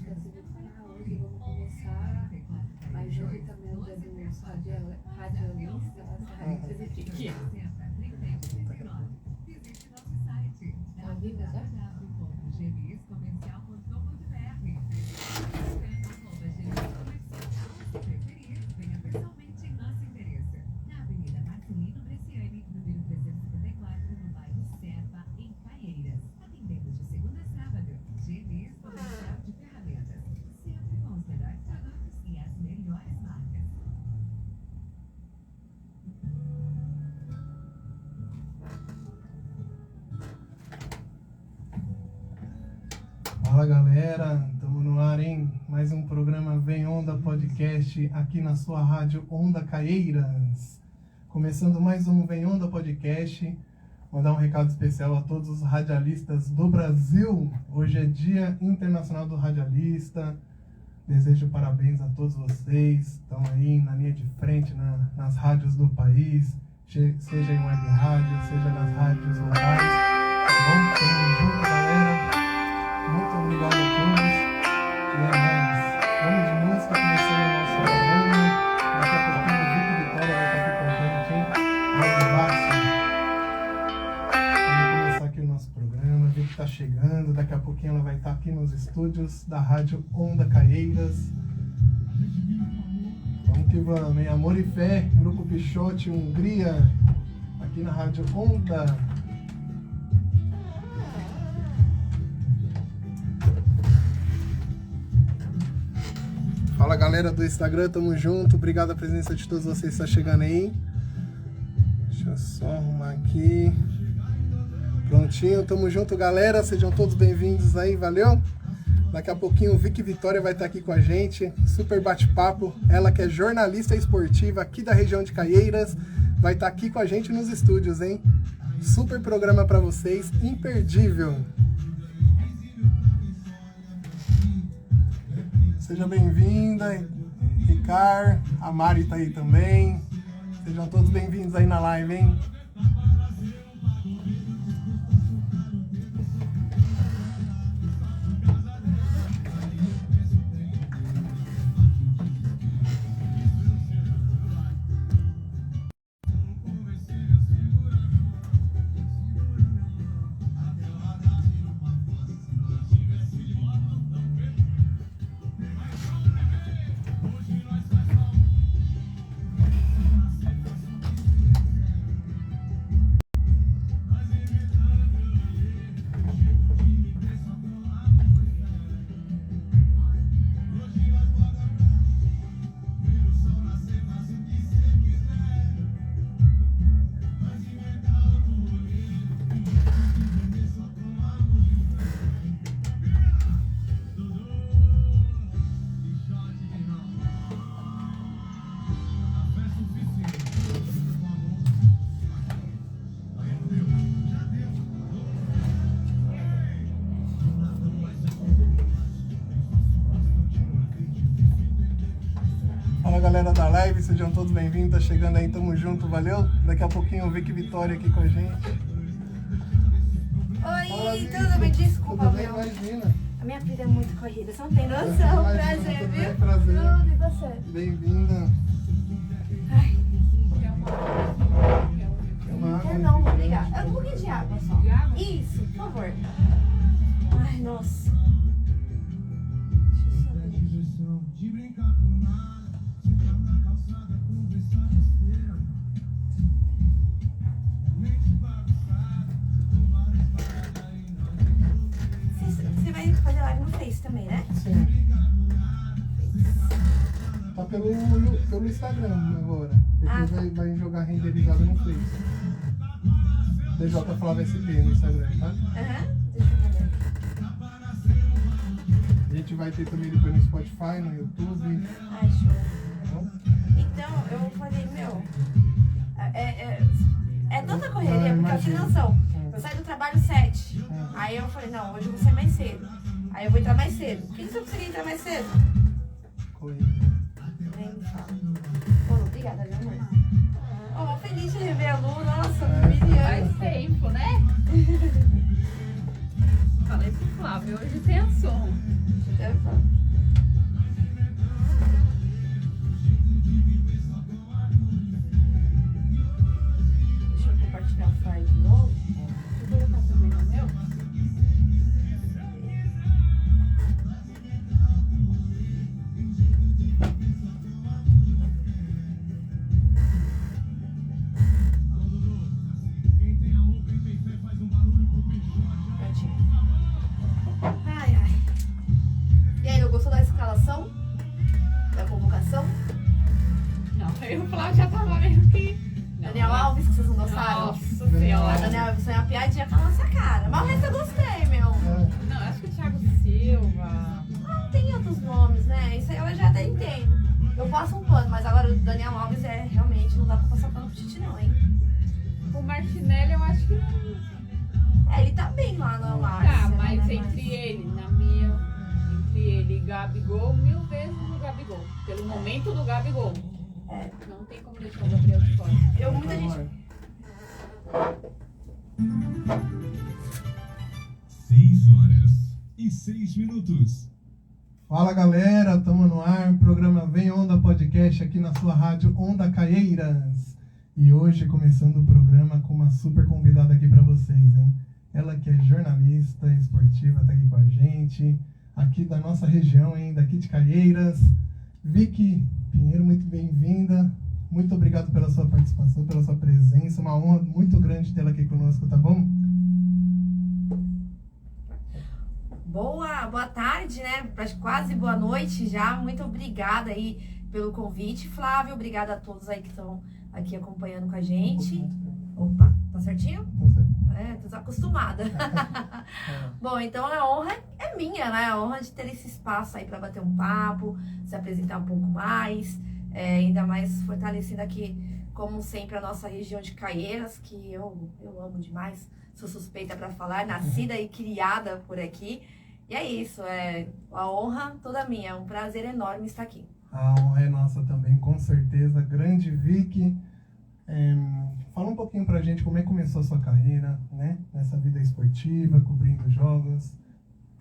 esqueci de falar, hoje vamos começar, mas hoje também o dia dos radialistas, nossa, rádio de que? Tá ao vivo já? Fala galera, estamos no ar, hein? Mais um programa Vem Onda Podcast aqui na sua rádio Onda Caieiras. Começando mais um Vem Onda Podcast. Vou dar um recado especial a todos os radialistas do Brasil. Hoje é Dia Internacional do Radialista. Desejo parabéns a todos vocês. Estão aí na linha de frente nas rádios do país, seja em web rádio, seja nas rádios locais. Tá bom? Tamo junto, galera. Muito obrigado a todos. E é nóis. Vamos de música, começando o nosso programa. Daqui a pouquinho o Vitor Vitória vai estar aqui com a gente, hein? Vamos começar aqui o nosso programa. A Vitor está chegando. Daqui a pouquinho ela vai estar aqui nos estúdios da Rádio Onda Caieiras. Vamos que vamos, hein? Amor e Fé, Grupo Pichote, Hungria. Aqui na Rádio Onda. Fala galera do Instagram, tamo junto, obrigado a presença de todos vocês que estão chegando aí. Deixa eu só arrumar aqui. Prontinho, tamo junto galera, sejam todos bem-vindos aí, valeu? Daqui a pouquinho o Vicky Vitória vai estar aqui com a gente, super bate-papo. Ela que é jornalista esportiva aqui da região de Caieiras, vai estar aqui com a gente nos estúdios, hein? Super programa pra vocês, imperdível. Seja bem-vinda, Ricardo, a Mari tá aí também. Sejam todos bem-vindos aí na live, hein? Galera da live, sejam todos bem-vindos, tá chegando aí, tamo junto, valeu? Daqui a pouquinho o Vicky Vitória aqui com a gente. Oi, tudo bem? Desculpa, tudo bem? meu. Imagina. A minha vida é muito corrida, você não tem noção. Prazer, tudo viu? bem? Prazer. Tudo, e você? Bem-vinda. Ai, Quer uma água? quer não, vou ligar. É um pouquinho de água só. De água? Isso, por favor. Ai, nossa. Você vai fazer live no Face também, né? Sim. Tá pelo Instagram agora. Depois vai jogar renderizado no Face. DJ Flávio SP no Instagram, tá? Aham, deixa eu ver. A gente vai ter também depois no Spotify, no YouTube. Ai, show. Tá bom? Então, eu falei, meu, é tanta correria, porque eu tenho imagino. noção. Eu saio do trabalho 7. Aí eu falei, não, hoje eu vou sair mais cedo. Aí eu vou entrar mais cedo. Por que você conseguiu entrar mais cedo? Corrida. Nem me fala. Pô, obrigada, meu amor. Oh, feliz de rever a Lu, nossa, Faz tempo, né? Falei pro Flávio, hoje tem a som. Deixa eu compartilhar o file de novo. Vou colocar também no meu. Ai, ai. E aí, não gostou da escalação? Da convocação? Não, eu e o Flávio já tava vendo que... Não, Daniel Alves, que vocês não gostaram? Nossa A senhora. Daniel Alves foi uma piadinha com a nossa cara. Mas o resto eu gostei, meu. Não, acho que o Thiago Silva... Não tem outros nomes, né? Isso aí eu já até entendo. Eu passo um pano, mas agora o Daniel Alves realmente não dá pra passar pano pro Tite não, hein? O Martinelli eu acho que não... Ele tá bem lá no Tá, Márcia, mas né? entre ele, na minha... Entre ele e Gabigol, 1000 vezes o Gabigol. Pelo momento do Gabigol. É. Não tem como deixar o Gabriel de fora. Muita gente... 6h06. Fala galera, tamo no ar, programa Vem Onda Podcast aqui na sua rádio Onda Caieiras. E hoje começando o programa com uma super convidada aqui pra vocês, hein? Ela que é jornalista esportiva, tá aqui com a gente, aqui da nossa região, hein? Daqui de Caieiras. Vicky Pinheiro, muito bem-vinda. Muito obrigado pela sua participação, pela sua presença. Uma honra muito grande tê-la aqui conosco, tá bom? Boa tarde, né? Quase boa noite já. Muito obrigada aí pelo convite, Flávio. Obrigada a todos aí que estão aqui acompanhando com a gente. Opa, tá certinho? Tô desacostumada. Bom, então a honra é minha, né? A honra de ter esse espaço aí para bater um papo, se apresentar um pouco mais, ainda mais fortalecendo aqui, como sempre, a nossa região de Caieiras, que eu amo demais. Sou suspeita para falar, nascida e criada por aqui. E é isso, a honra toda minha, é um prazer enorme estar aqui. A honra é nossa também, com certeza. Grande Vicky. Fala um pouquinho pra gente como é que começou a sua carreira, né? Nessa vida esportiva, cobrindo jogos,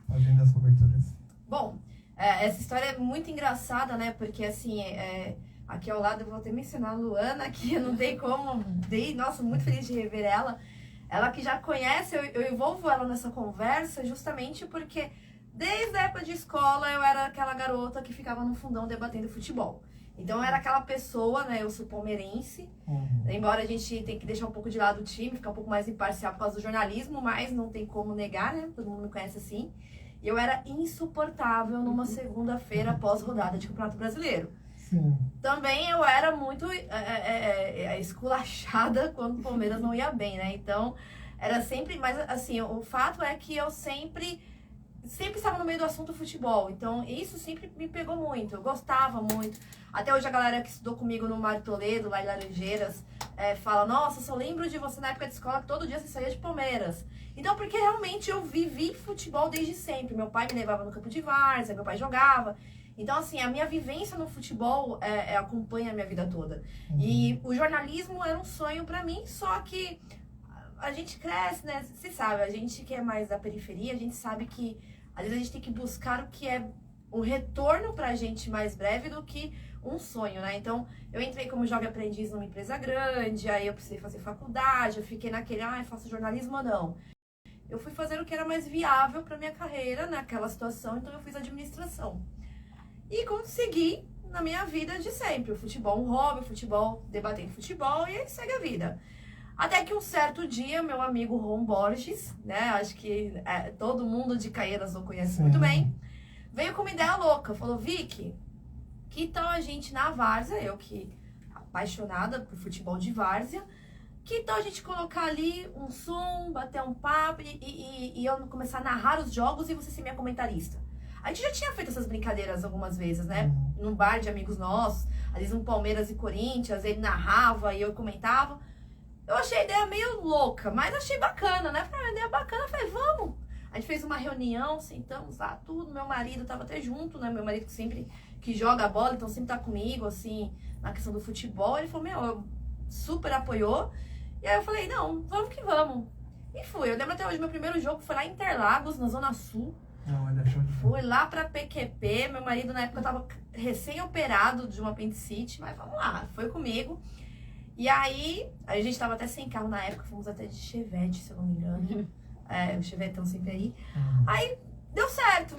fazendo as coberturas. Bom, essa história é muito engraçada, né? Porque assim, aqui ao lado eu vou até mencionar a Luana, que não tem como, nossa, muito feliz de rever ela. Ela que já conhece, eu envolvo ela nessa conversa justamente porque desde a época de escola eu era aquela garota que ficava no fundão debatendo futebol. Então eu era aquela pessoa, né? Eu sou palmeirense, embora a gente tenha que deixar um pouco de lado o time, ficar um pouco mais imparcial por causa do jornalismo, mas não tem como negar, né? Todo mundo me conhece assim. E eu era insuportável numa segunda-feira após rodada de Campeonato Brasileiro. Sim. Também eu era muito esculachada quando o Palmeiras não ia bem, né? Então, era sempre... Mas, assim, o fato é que eu sempre estava no meio do assunto futebol. Então, isso sempre me pegou muito. Eu gostava muito. Até hoje, a galera que estudou comigo no Mário Toledo, lá em Laranjeiras, fala, nossa, só lembro de você na época de escola que todo dia você saía de Palmeiras. Então, porque realmente eu vivi futebol desde sempre. Meu pai me levava no campo de várzea, meu pai jogava... Então, assim, a minha vivência no futebol acompanha a minha vida toda. E o jornalismo era um sonho pra mim, só que a gente cresce, né? Você sabe, a gente que é mais da periferia, a gente sabe que às vezes a gente tem que buscar o que é o retorno pra gente mais breve do que um sonho, né? Então, eu entrei como jovem aprendiz numa empresa grande, aí eu precisei fazer faculdade, eu fiquei naquele, faço jornalismo ou não. Eu fui fazer o que era mais viável pra minha carreira naquela situação, então eu fiz administração. E consegui na minha vida de sempre. O futebol um hobby, o futebol, debatendo futebol, e aí segue a vida. Até que um certo dia, meu amigo Ron Borges, né? Acho que todo mundo de Caieiras o conhece muito bem, veio com uma ideia louca. Falou, Vicky, que tal a gente na várzea, eu que apaixonada por futebol de várzea, que tal a gente colocar ali um som, bater um papo e eu começar a narrar os jogos e você ser minha comentarista? A gente já tinha feito essas brincadeiras algumas vezes, né? Num bar de amigos nossos, às vezes um Palmeiras e Corinthians, ele narrava e eu comentava. Eu achei a ideia meio louca, mas achei bacana, né? Falei, uma ideia bacana, falei, vamos. A gente fez uma reunião, sentamos lá, tudo. Meu marido tava até junto, né? Meu marido que joga bola, então sempre tá comigo, assim, na questão do futebol. Ele falou, super apoiou. E aí eu falei, não, vamos que vamos. E fui. Eu lembro até hoje, meu primeiro jogo foi lá em Interlagos, na Zona Sul. Olha, show de bola. Fui lá pra PQP, meu marido na época tava recém-operado de uma apendicite, mas vamos lá, foi comigo. E aí, a gente tava até sem carro na época, fomos até de Chevette, se eu não me engano. O Chevetão sempre aí. Aí, deu certo.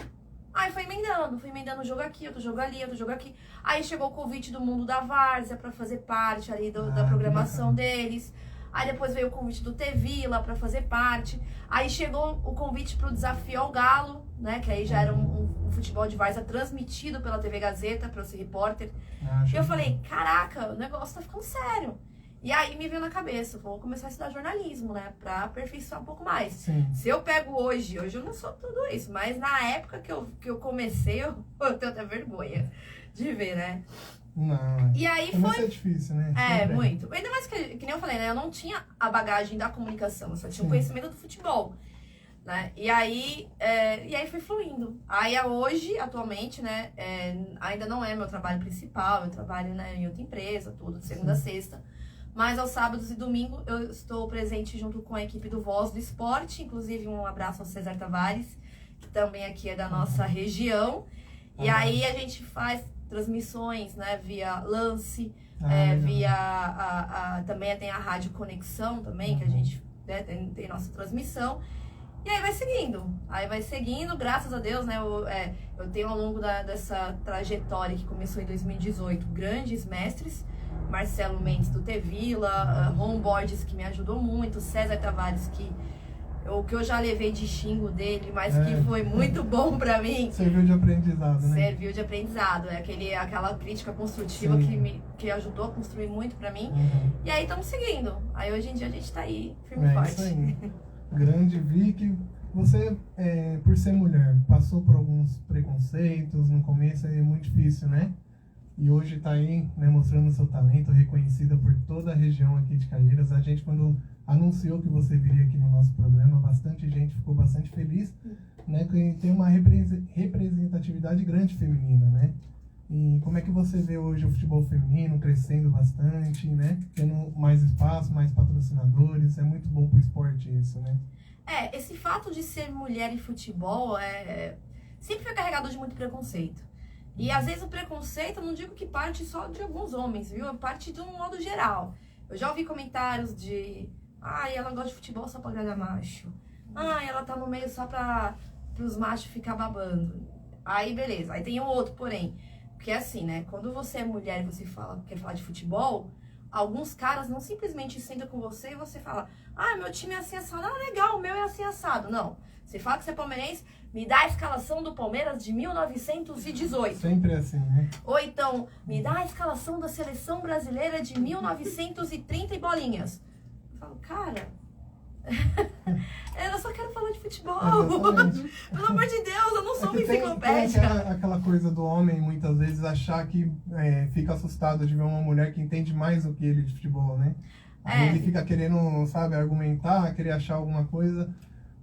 Aí fui emendando um jogo aqui, outro jogo ali, outro jogo aqui. Aí chegou o convite do Mundo da Várzea pra fazer parte ali da programação deles. Aí depois veio o convite do Tevila pra fazer parte. Aí chegou o convite pro Desafio ao Galo, né? Que aí já era um futebol de várzea transmitido pela TV Gazeta, pra eu ser repórter. E eu falei, caraca, o negócio tá ficando sério. E aí me veio na cabeça, vou começar a estudar jornalismo, né? Pra aperfeiçoar um pouco mais. Sim. Se eu pego hoje eu não sou tudo isso, mas na época que eu comecei, eu tenho até vergonha de ver, né? Não. E aí foi difícil, né? Sempre muito. Ainda mais que nem eu falei, né? Eu não tinha a bagagem da comunicação, eu só tinha o conhecimento do futebol, né? E aí foi fluindo. Aí hoje, atualmente, né? Ainda não é meu trabalho principal, eu trabalho, né, em outra empresa, tudo, de segunda a sexta. Mas aos sábados e domingos eu estou presente junto com a equipe do Voz do Esporte, inclusive um abraço ao César Tavares, que também aqui é da nossa região. E aí a gente faz transmissões, né, via Lance, também tem a Rádio Conexão também, que a gente, né, tem nossa transmissão. E aí vai seguindo, graças a Deus, né, eu tenho ao longo dessa trajetória que começou em 2018, grandes mestres, Marcelo Mendes do Tevila, Ron Borges, que me ajudou muito, César Tavares, que eu já levei de xingo dele, mas que foi muito bom pra mim. Serviu de aprendizado, né? Serviu de aprendizado, aquela crítica construtiva que ajudou a construir muito pra mim. E aí estamos seguindo. Aí hoje em dia a gente tá aí, firme e forte. Isso aí. Grande Vicky. Você, por ser mulher, passou por alguns preconceitos no começo, é muito difícil, né? E hoje está aí, né, mostrando o seu talento, reconhecida por toda a região aqui de Caieiras. A gente, quando anunciou que você viria aqui no nosso programa, bastante gente ficou bastante feliz, né, que tem uma representatividade grande feminina, né? E como é que você vê hoje o futebol feminino crescendo bastante, né? Tendo mais espaço, mais patrocinadores, é muito bom pro esporte isso, né? Esse fato de ser mulher em futebol sempre foi carregado de muito preconceito. E às vezes o preconceito, eu não digo que parte só de alguns homens, viu? Parte de um modo geral. Eu já ouvi comentários de... ela gosta de futebol só pra agradar macho. Ela tá no meio só pros machos ficar babando. Aí beleza. Aí tem um outro, porém. Porque é assim, né? Quando você é mulher e você quer falar de futebol, alguns caras não simplesmente sentam com você e você fala, meu time é assim assado. Legal, o meu é assim assado. Não. Você fala que você é palmeirense, me dá a escalação do Palmeiras de 1918. Sempre assim, né? Ou então, me dá a escalação da seleção brasileira de 1930 e bolinhas. Eu falo, cara, eu só quero falar de futebol. Pelo amor de Deus, eu não sou uma enciclopédia. Tem aquela coisa do homem, muitas vezes, achar que fica assustado de ver uma mulher que entende mais do que ele de futebol, né? Aí ele fica querendo, sabe, argumentar, querer achar alguma coisa.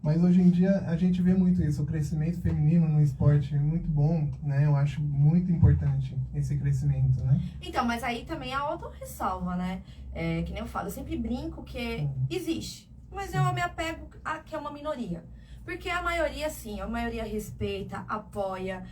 Mas hoje em dia a gente vê muito isso, o crescimento feminino no esporte é muito bom, né? Eu acho muito importante esse crescimento, né? Então, mas aí também a auto-ressalva, né? Que nem eu falo, eu sempre brinco que existe, mas eu me apego a que é uma minoria. Porque a maioria, sim, a maioria respeita, apoia.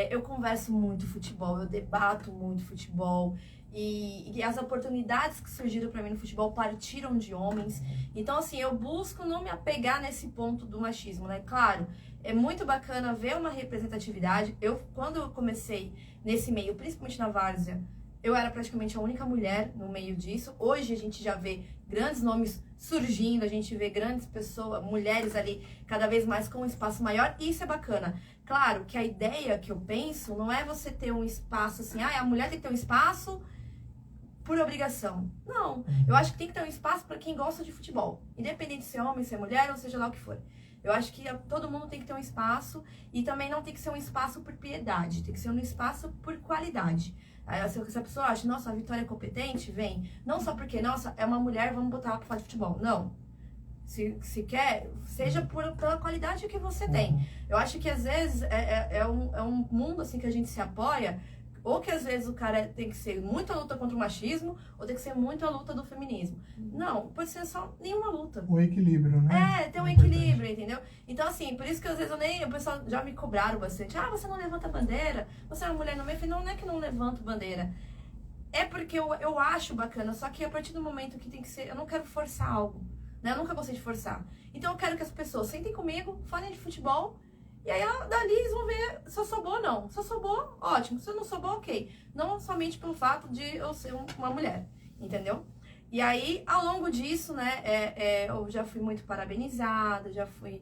Eu converso muito futebol, eu debato muito futebol. E as oportunidades que surgiram para mim no futebol partiram de homens. Então, assim, eu busco não me apegar nesse ponto do machismo, né? Claro, é muito bacana ver uma representatividade. Quando eu comecei nesse meio, principalmente na várzea, eu era praticamente a única mulher no meio disso. Hoje a gente já vê grandes nomes surgindo, a gente vê grandes pessoas, mulheres ali, cada vez mais com um espaço maior. E isso é bacana. Claro que a ideia que eu penso não é você ter um espaço assim, a mulher tem que ter um espaço por obrigação. Não. Eu acho que tem que ter um espaço para quem gosta de futebol. Independente de ser homem, ser mulher, ou seja lá o que for. Eu acho que todo mundo tem que ter um espaço e também não tem que ser um espaço por piedade. Tem que ser um espaço por qualidade. Aí, se a pessoa acha, nossa, a Vitória é competente, vem. Não só porque, nossa, é uma mulher, vamos botar ela para falar de futebol. Não. Se quer, seja pela qualidade que você tem. Eu acho que às vezes é um mundo assim que a gente se apoia. Ou que às vezes o cara tem que ser muito a luta contra o machismo, ou tem que ser muito a luta do feminismo. Não, pode ser só nenhuma luta. O equilíbrio, né? Tem um Importante. equilíbrio, entendeu? Então, assim, por isso que às vezes o pessoal já me cobraram bastante. Ah, você não levanta bandeira? Você é uma mulher no meio? Eu falei, não é que não levanto bandeira. É porque eu acho bacana, só que a partir do momento que tem que ser, eu não quero forçar algo, né? Eu nunca gostei de forçar. Então eu quero que as pessoas sentem comigo, falem de futebol, e aí dali eles vão ver se eu sou boa ou não. Se eu sou boa, ótimo. Se eu não sou boa, ok. Não somente pelo fato de eu ser uma mulher, entendeu? E aí, ao longo disso, né, eu já fui muito parabenizada, já fui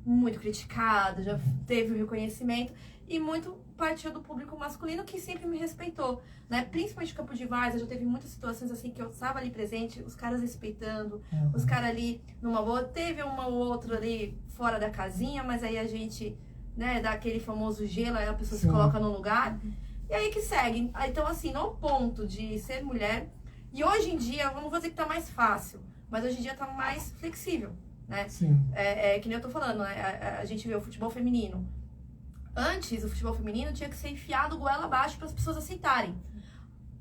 muito criticada, já teve o reconhecimento, e muito partiu do público masculino que sempre me respeitou, né? Principalmente no campo de várzea, já teve muitas situações assim que eu estava ali presente, os caras respeitando, os caras ali numa boa. Teve uma ou outra ali fora da casinha, mas aí a gente, né, dá aquele famoso gelo, aí a pessoa se coloca no lugar, e aí que segue. Então, assim, no ponto de ser mulher, e hoje em dia, eu não vou dizer que tá mais fácil, mas hoje em dia tá mais flexível, né? Sim. Que nem eu tô falando, né? A gente vê o futebol feminino. Antes, o futebol feminino tinha que ser enfiado goela abaixo para as pessoas aceitarem.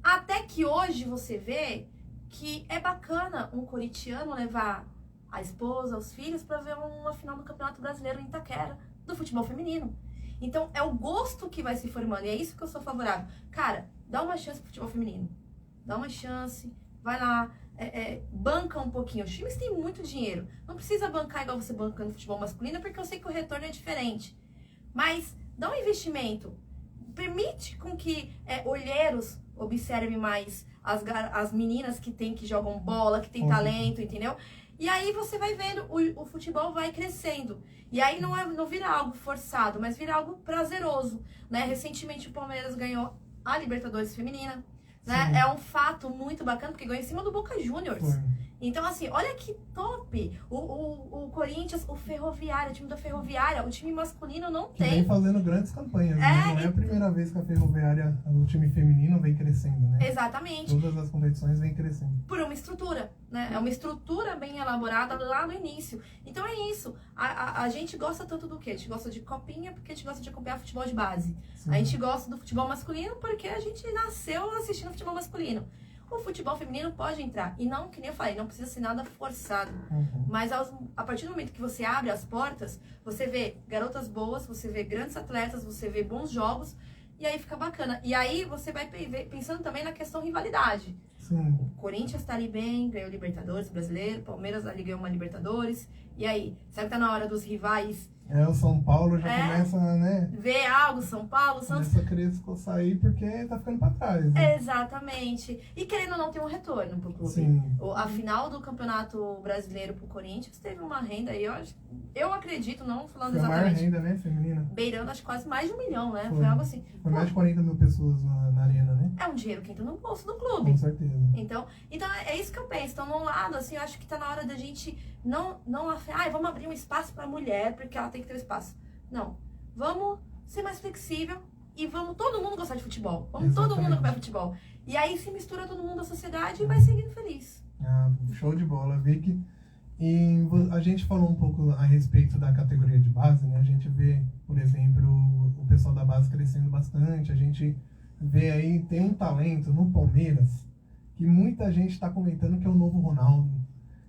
Até que hoje você vê que é bacana um corintiano levar a esposa, os filhos, para ver uma final do Campeonato Brasileiro em Itaquera, do futebol feminino. Então, é o gosto que vai se formando, e é isso que eu sou favorável. Cara, dá uma chance pro futebol feminino. Dá uma chance, vai lá, banca um pouquinho. Os times têm muito dinheiro. Não precisa bancar igual você banca no futebol masculino, porque eu sei que o retorno é diferente. Mas dá um investimento. Permite com que olheiros observem mais as meninas que jogam bola, que têm talento, entendeu? E aí você vai vendo, o futebol vai crescendo. E aí não vira algo forçado, mas vira algo prazeroso, né? Recentemente o Palmeiras ganhou a Libertadores feminina, né? Sim. É um fato muito bacana, porque ganhou em cima do Boca Juniors. Então, assim, olha que top! O Corinthians, o Ferroviário, o time da Ferroviária, o time masculino não Que tem. vem fazendo grandes campanhas, né? Não é a primeira vez que a Ferroviária, o time feminino, vem crescendo, né? Exatamente. Todas as competições vêm crescendo. Por uma estrutura, né? É uma estrutura bem elaborada lá no início. Então é isso. A gente gosta tanto do quê? A gente gosta de copinha porque a gente gosta de acompanhar futebol de base. Sim. A gente gosta do futebol masculino porque a gente nasceu assistindo futebol masculino. O futebol feminino pode entrar. E não, que nem eu falei, não precisa ser nada forçado. Mas a partir do momento que você abre as portas, você vê garotas boas, você vê grandes atletas, você vê bons jogos, e aí fica bacana. E aí você vai pensando também na questão rivalidade. Sim. O Corinthians tá ali bem, ganhou Libertadores brasileiro, Palmeiras ali ganhou uma Libertadores. E aí, será que tá na hora dos rivais? O São Paulo já começa, né? Ver algo, São Paulo, Santos. Começa a querer sair porque tá ficando pra trás, né? Exatamente. E querendo ou não ter um retorno pro clube. Sim. A final do Campeonato Brasileiro pro Corinthians teve uma renda aí, eu acredito, não falando Foi a maior exatamente. renda, né, feminina? Beirando acho quase mais de 1 milhão, né? Foi. Foi algo assim. Foi mais de 40 mil pessoas na arena, né? É um dinheiro que entra no bolso do clube. Com certeza. Então é isso que eu penso. Então, num lado, assim, eu acho que tá na hora da gente vamos abrir um espaço pra mulher, porque ela tem que ter um espaço. Não. Vamos ser mais flexível e vamos todo mundo gostar de futebol. Vamos todo mundo acompanhar futebol. E aí se mistura todo mundo à sociedade e vai seguindo feliz. Show de bola, Vicky. E a gente falou um pouco a respeito da categoria de base, né? A gente vê, por exemplo, o pessoal da base crescendo bastante. A gente vê aí, tem um talento no Palmeiras que muita gente está comentando que é o novo Ronaldo.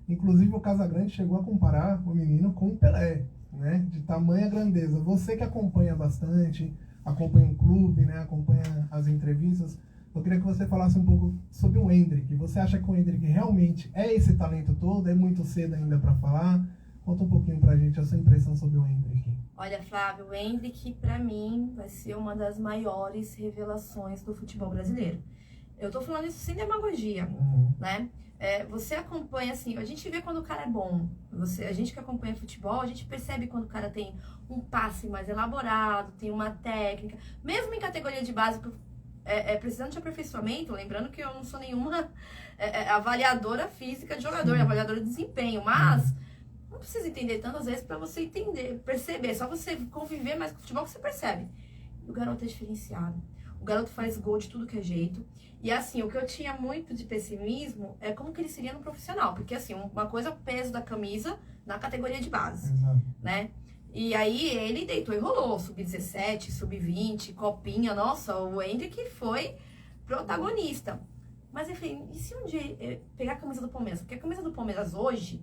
Inclusive o Casagrande chegou a comparar o menino com o Pelé, né? De tamanha grandeza. Você que acompanha bastante, acompanha o clube, né? Acompanha as entrevistas, eu queria que você falasse um pouco sobre o Endrick. Você acha que o Endrick realmente é esse talento todo? É muito cedo ainda para falar? Conta um pouquinho pra gente a sua impressão sobre o Endrick. Olha, Flávio, o Endrick, pra mim, vai ser uma das maiores revelações do futebol brasileiro. Eu tô falando isso sem demagogia, né? Você acompanha, assim, a gente vê quando o cara é bom. A gente que acompanha futebol, a gente percebe quando o cara tem um passe mais elaborado, tem uma técnica. Mesmo em categoria de base, precisando de aperfeiçoamento, lembrando que eu não sou nenhuma avaliadora física de jogador, avaliadora de desempenho, mas não precisa entender tanto, às vezes, pra você entender, perceber. Só você conviver mais com o futebol que você percebe. O garoto é diferenciado. O garoto faz gol de tudo que é jeito. E assim, o que eu tinha muito de pessimismo é como que ele seria no profissional. Porque assim, uma coisa é o peso da camisa na categoria de base, né? E aí ele deitou e rolou, sub-17, sub-20, copinha, nossa, o Hendrick foi protagonista. Mas enfim, e se um dia pegar a camisa do Palmeiras? Porque a camisa do Palmeiras hoje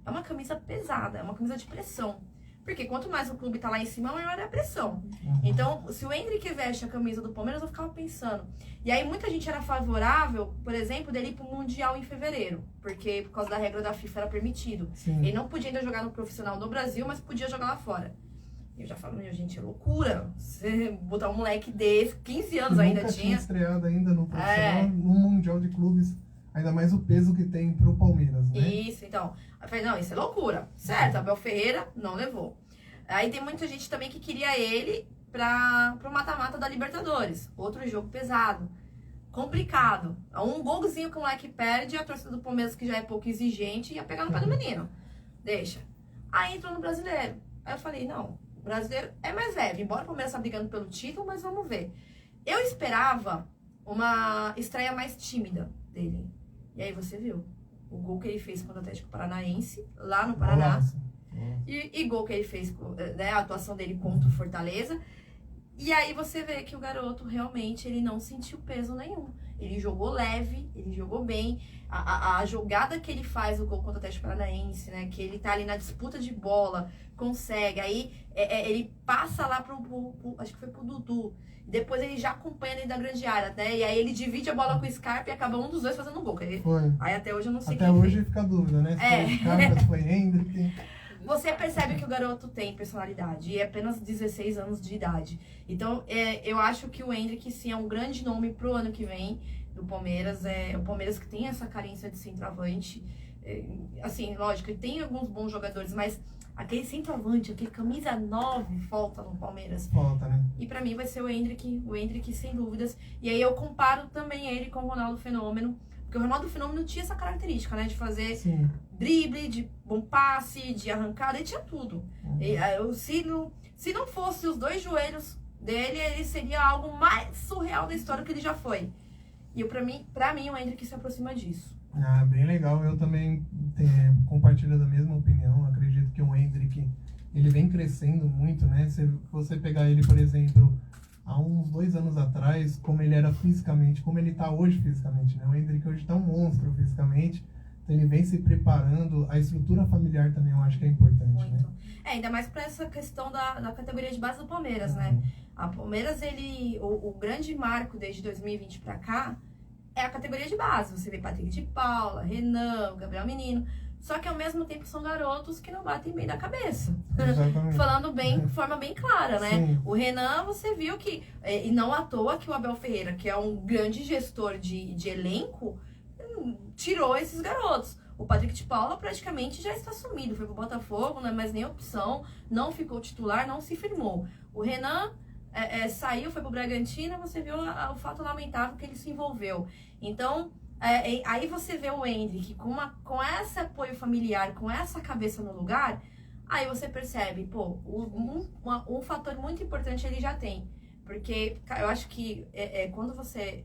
é uma camisa pesada, é uma camisa de pressão. Porque quanto mais o clube tá lá em cima, maior é a pressão. Então, se o Hendrick veste a camisa do Palmeiras, eu ficava pensando. E aí muita gente era favorável, por exemplo, dele ir pro Mundial em fevereiro. Porque por causa da regra da FIFA era permitido. Sim. Ele não podia ainda jogar no profissional no Brasil, mas podia jogar lá fora. E eu já falo, meu, gente, é loucura. Você botar um moleque desse, 15 anos ainda Nunca tinha. estreado ainda no profissional, no Mundial de Clubes. Ainda mais o peso que tem pro Palmeiras, né? Isso, então. Eu falei, não, isso é loucura. Certo, Abel Ferreira não levou. Aí tem muita gente também que queria ele pro mata-mata da Libertadores. Outro jogo pesado. Complicado. Um golzinho que o moleque perde, a torcida do Palmeiras, que já é pouco exigente, ia pegar no pé do menino. Deixa. Aí entrou no Brasileiro. Aí eu falei, não, o Brasileiro é mais leve. Embora o Palmeiras tá brigando pelo título, mas vamos ver. Eu esperava uma estreia mais tímida dele. E aí você viu o gol que ele fez contra o Atlético Paranaense, lá no Paraná. Nossa. E gol que ele fez, né, a atuação dele contra o Fortaleza. E aí você vê que o garoto realmente ele não sentiu peso nenhum. Ele jogou leve, ele jogou bem. A jogada que ele faz, o gol contra o Atlético Paranaense, né? Que ele tá ali na disputa de bola, consegue. Aí ele passa lá acho que foi pro Dudu. Depois ele já acompanha dentro da grande área, né? E aí ele divide a bola com o Scarpa e acaba um dos dois fazendo um gol. Foi. Aí até hoje eu não sei Até quem hoje fez. fica a dúvida, né? Se É. foi Scarpa, se foi Hendrick. Você percebe que o garoto tem personalidade e é apenas 16 anos de idade. Então, eu acho que o Hendrick, sim, é um grande nome pro ano que vem do Palmeiras. É o Palmeiras que tem essa carência de centroavante. Assim, lógico, ele tem alguns bons jogadores, mas aquele centroavante, aquele camisa 9 falta no Palmeiras. Falta, né? E pra mim vai ser o Hendrick sem dúvidas. E aí eu comparo também ele com o Ronaldo Fenômeno. Porque o Ronaldo Fenômeno tinha essa característica, né? De fazer Sim. drible, de bom passe, de arrancada, ele tinha tudo. Se não fosse os dois joelhos dele, ele seria algo mais surreal da história que ele já foi. E pra mim o Hendrick se aproxima disso. Ah, bem legal. Eu também compartilho da mesma opinião. Acredito que o Hendrick, ele vem crescendo muito, né? Se você pegar ele, por exemplo, há uns 2 anos atrás, como ele era fisicamente, como ele tá hoje fisicamente, né? O Hendrick hoje tá um monstro fisicamente. Então ele vem se preparando. A estrutura familiar também eu acho que é importante, Muito. né? Ainda mais pra essa questão da categoria de base do Palmeiras, né? A Palmeiras, o grande marco desde 2020 pra cá é a categoria de base. Você vê Patrick de Paula, Renan, Gabriel Menino. Só que ao mesmo tempo são garotos que não batem bem da cabeça. Exatamente. Falando bem, de forma bem clara, né? Sim. O Renan, você viu que, e não à toa que o Abel Ferreira, que é um grande gestor de elenco, tirou esses garotos. O Patrick de Paula praticamente já está sumido. Foi pro Botafogo, não é mais nem opção. Não ficou titular, não se firmou. O Renan saiu, foi pro Bragantino, você viu o fato lamentável que ele se envolveu. Então, aí você vê o Hendrick com esse apoio familiar, com essa cabeça no lugar, aí você percebe, pô, um fator muito importante ele já tem. Porque eu acho que quando você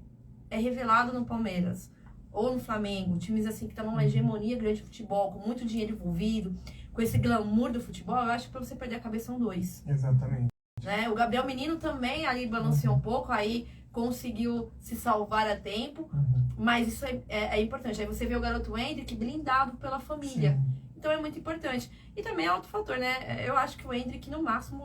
é revelado no Palmeiras ou no Flamengo, times assim que estão numa hegemonia grande de futebol, com muito dinheiro envolvido, com esse glamour do futebol, eu acho que pra você perder a cabeça são dois. Exatamente. Né? O Gabriel Menino também ali balanceou um pouco, aí conseguiu se salvar a tempo, mas isso é importante. Aí você vê o garoto Hendrick blindado pela família. Sim. Então é muito importante. E também é outro fator, né? Eu acho que o Hendrick, no máximo,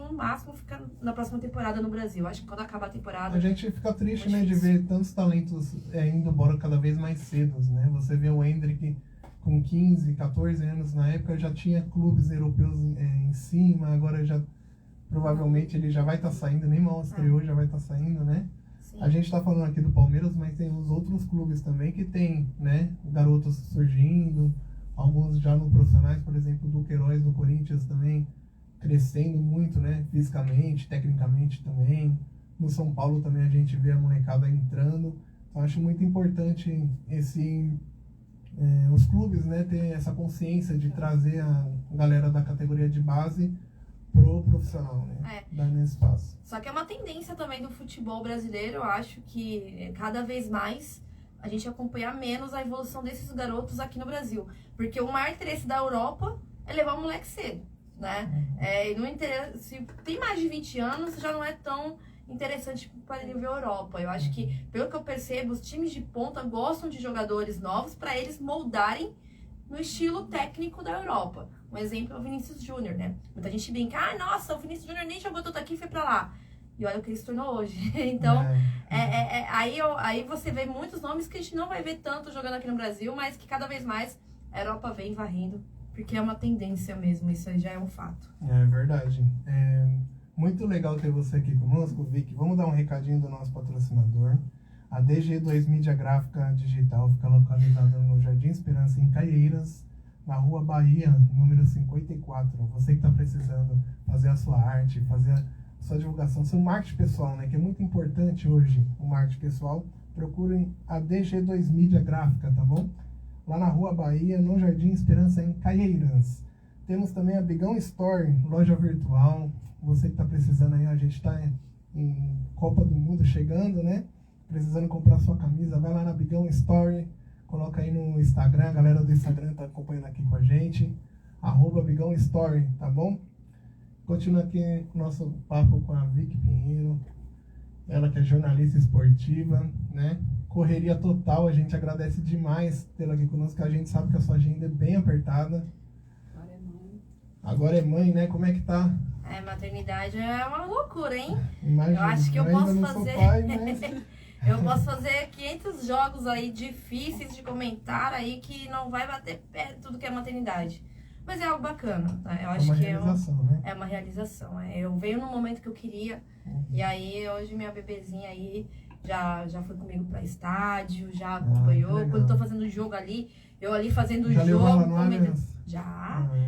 fica na próxima temporada no Brasil. Acho que quando acabar a temporada... A gente fica triste, muito né, de difícil. ver tantos talentos indo embora cada vez mais cedo, né? Você vê o Hendrick com 15, 14 anos, na época já tinha clubes europeus em cima, agora já provavelmente ele já vai estar saindo, nem mal estreou, já vai estar saindo, né? Sim. A gente tá falando aqui do Palmeiras, mas tem os outros clubes também que tem, né, garotos surgindo, alguns já no profissionais, por exemplo, do Queiroz do Corinthians também crescendo muito, né, fisicamente, tecnicamente também. No São Paulo também a gente vê a molecada entrando. Então acho muito importante os clubes, né, ter essa consciência de trazer a galera da categoria de base pro profissional, né, dando espaço. Só que é uma tendência também do futebol brasileiro, eu acho que cada vez mais a gente acompanhar menos a evolução desses garotos aqui no Brasil. Porque o maior interesse da Europa é levar o moleque cedo. né? E não interessa, se tem mais de 20 anos, já não é tão interessante para nível Europa. Eu acho que, pelo que eu percebo, os times de ponta gostam de jogadores novos para eles moldarem no estilo técnico da Europa. Um exemplo é o Vinícius Júnior, né? Muita gente brinca, nossa, o Vinícius Júnior nem jogou tanto aqui e foi pra lá. E olha o que ele se tornou hoje. Então, aí você vê muitos nomes que a gente não vai ver tanto jogando aqui no Brasil, mas que cada vez mais a Europa vem varrendo, porque é uma tendência mesmo, isso aí já é um fato. É verdade. Muito legal ter você aqui conosco, Vicky. Vamos dar um recadinho do nosso patrocinador. A DG2 Mídia Gráfica Digital fica localizada no Jardim Esperança, em Caieiras, na Rua Bahia, número 54. Você que está precisando fazer a sua arte, fazer a sua divulgação, seu marketing pessoal, né? Que é muito importante hoje, o marketing pessoal. Procurem a DG2 Mídia Gráfica, tá bom? Lá na Rua Bahia, no Jardim Esperança, em Caieiras. Temos também a Bigão Store, loja virtual. Você que está precisando aí, a gente está em Copa do Mundo chegando, né? Precisando comprar sua camisa, vai lá na Bigão Store, coloca aí no Instagram, a galera do Instagram tá acompanhando aqui com a gente, @Bigão Store, tá bom? Continua aqui o nosso papo com a Vicky Pinheiro, ela que é jornalista esportiva, né? Correria total, a gente agradece demais tê-la aqui conosco, a gente sabe que a sua agenda é bem apertada. Agora é mãe, né? Como é que tá? Maternidade é uma loucura, hein? Imagina, eu acho que eu posso fazer... Pai, mas... eu posso fazer 500 jogos aí difíceis de comentar aí que não vai bater perto do que é maternidade. Mas é algo bacana, tá? Eu acho que é uma realização. Eu venho no momento que eu queria, e aí hoje minha bebezinha aí já foi comigo pra estádio, já acompanhou. Quando eu tô fazendo jogo ali, eu ali fazendo o jogo.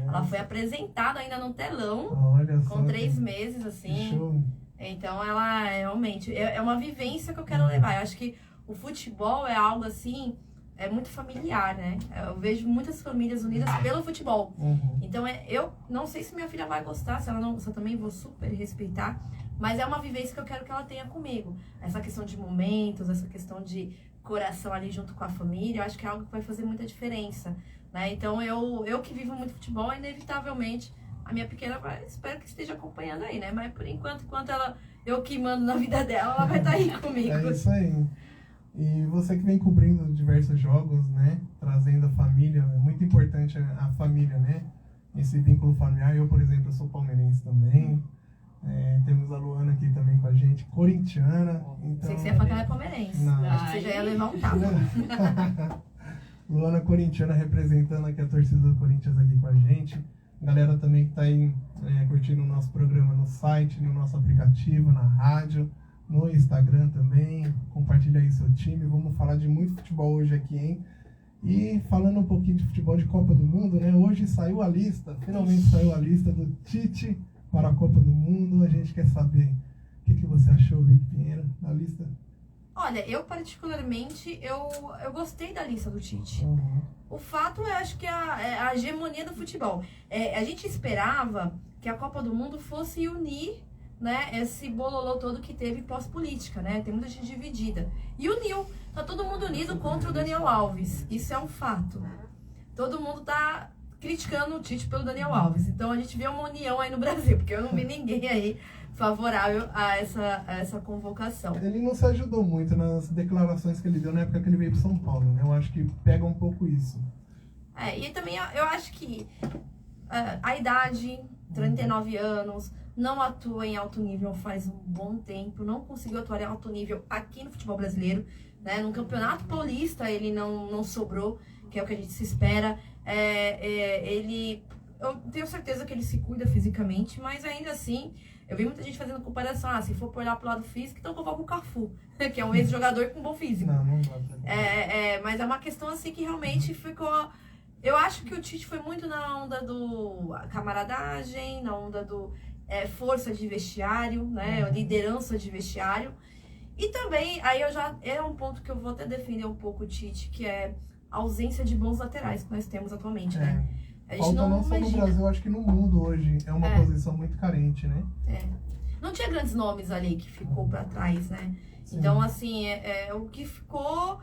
Ela foi apresentada ainda no telão, com 3 meses, assim. Então ela realmente é uma vivência que eu quero levar. Eu acho que o futebol é algo assim, é muito familiar, né? Eu vejo muitas famílias unidas pelo futebol. Então eu não sei se minha filha vai gostar, se ela não gostar também, vou super respeitar. Mas é uma vivência que eu quero que ela tenha comigo. Essa questão de momentos, essa questão de coração ali junto com a família, eu acho que é algo que vai fazer muita diferença, né? Então eu que vivo muito futebol, inevitavelmente a minha pequena espero que esteja acompanhando aí, né? Mas por enquanto eu que mando na vida dela, ela vai estar aí comigo. É isso aí. E você que vem cobrindo diversos jogos, né? Trazendo a família, é muito importante a família, né? Esse vínculo familiar. Eu, por exemplo, sou palmeirense também. Temos a Luana aqui também com a gente, corintiana. Então, sei que você ia falar que ela é palmeirense. Não. Acho que você já ia levar um tapa. Luana corintiana representando aqui a torcida do Corinthians aqui com a gente. Galera também que está aí curtindo o nosso programa no site, no nosso aplicativo, na rádio, no Instagram também. Compartilha aí seu time. Vamos falar de muito futebol hoje aqui, hein? E falando um pouquinho de futebol de Copa do Mundo, né? Hoje saiu a lista, finalmente saiu a lista do Tite para a Copa do Mundo. A gente quer saber o que você achou, Vicky Pinheiro, da lista. Olha, eu particularmente, eu gostei da lista do Tite. O fato é, acho que a hegemonia do futebol. A gente esperava que a Copa do Mundo fosse unir, né, esse bololô todo que teve pós-política, né? Tem muita gente dividida. E uniu. Tá todo mundo unido contra o Daniel Alves. Isso é um fato. Todo mundo tá criticando o Tite pelo Daniel Alves. Então a gente vê uma união aí no Brasil, porque eu não vi ninguém aí favorável a essa convocação. Ele não se ajudou muito nas declarações que ele deu na época que ele veio para São Paulo, né? Eu acho que pega um pouco isso. E também eu acho que a idade, 39 anos, não atua em alto nível faz um bom tempo, não conseguiu atuar em alto nível aqui no futebol brasileiro, né? No Campeonato Paulista ele não sobrou, que é o que a gente se espera. Eu tenho certeza que ele se cuida fisicamente, mas ainda assim, eu vi muita gente fazendo comparação, se for por olhar pro lado físico, então convoca o Cafu, que é um ex-jogador com bom físico. Não gosto. Mas é uma questão assim que realmente ficou... Eu acho que o Tite foi muito na onda do camaradagem, na onda do força de vestiário, né? Liderança de vestiário. E também, aí é um ponto que eu vou até defender um pouco o Tite, que é a ausência de bons laterais que nós temos atualmente, né? A gente falta não só no Brasil, acho que no mundo hoje é uma posição muito carente, né? Não tinha grandes nomes ali que ficou pra trás, né? Sim. Então, assim, o que ficou,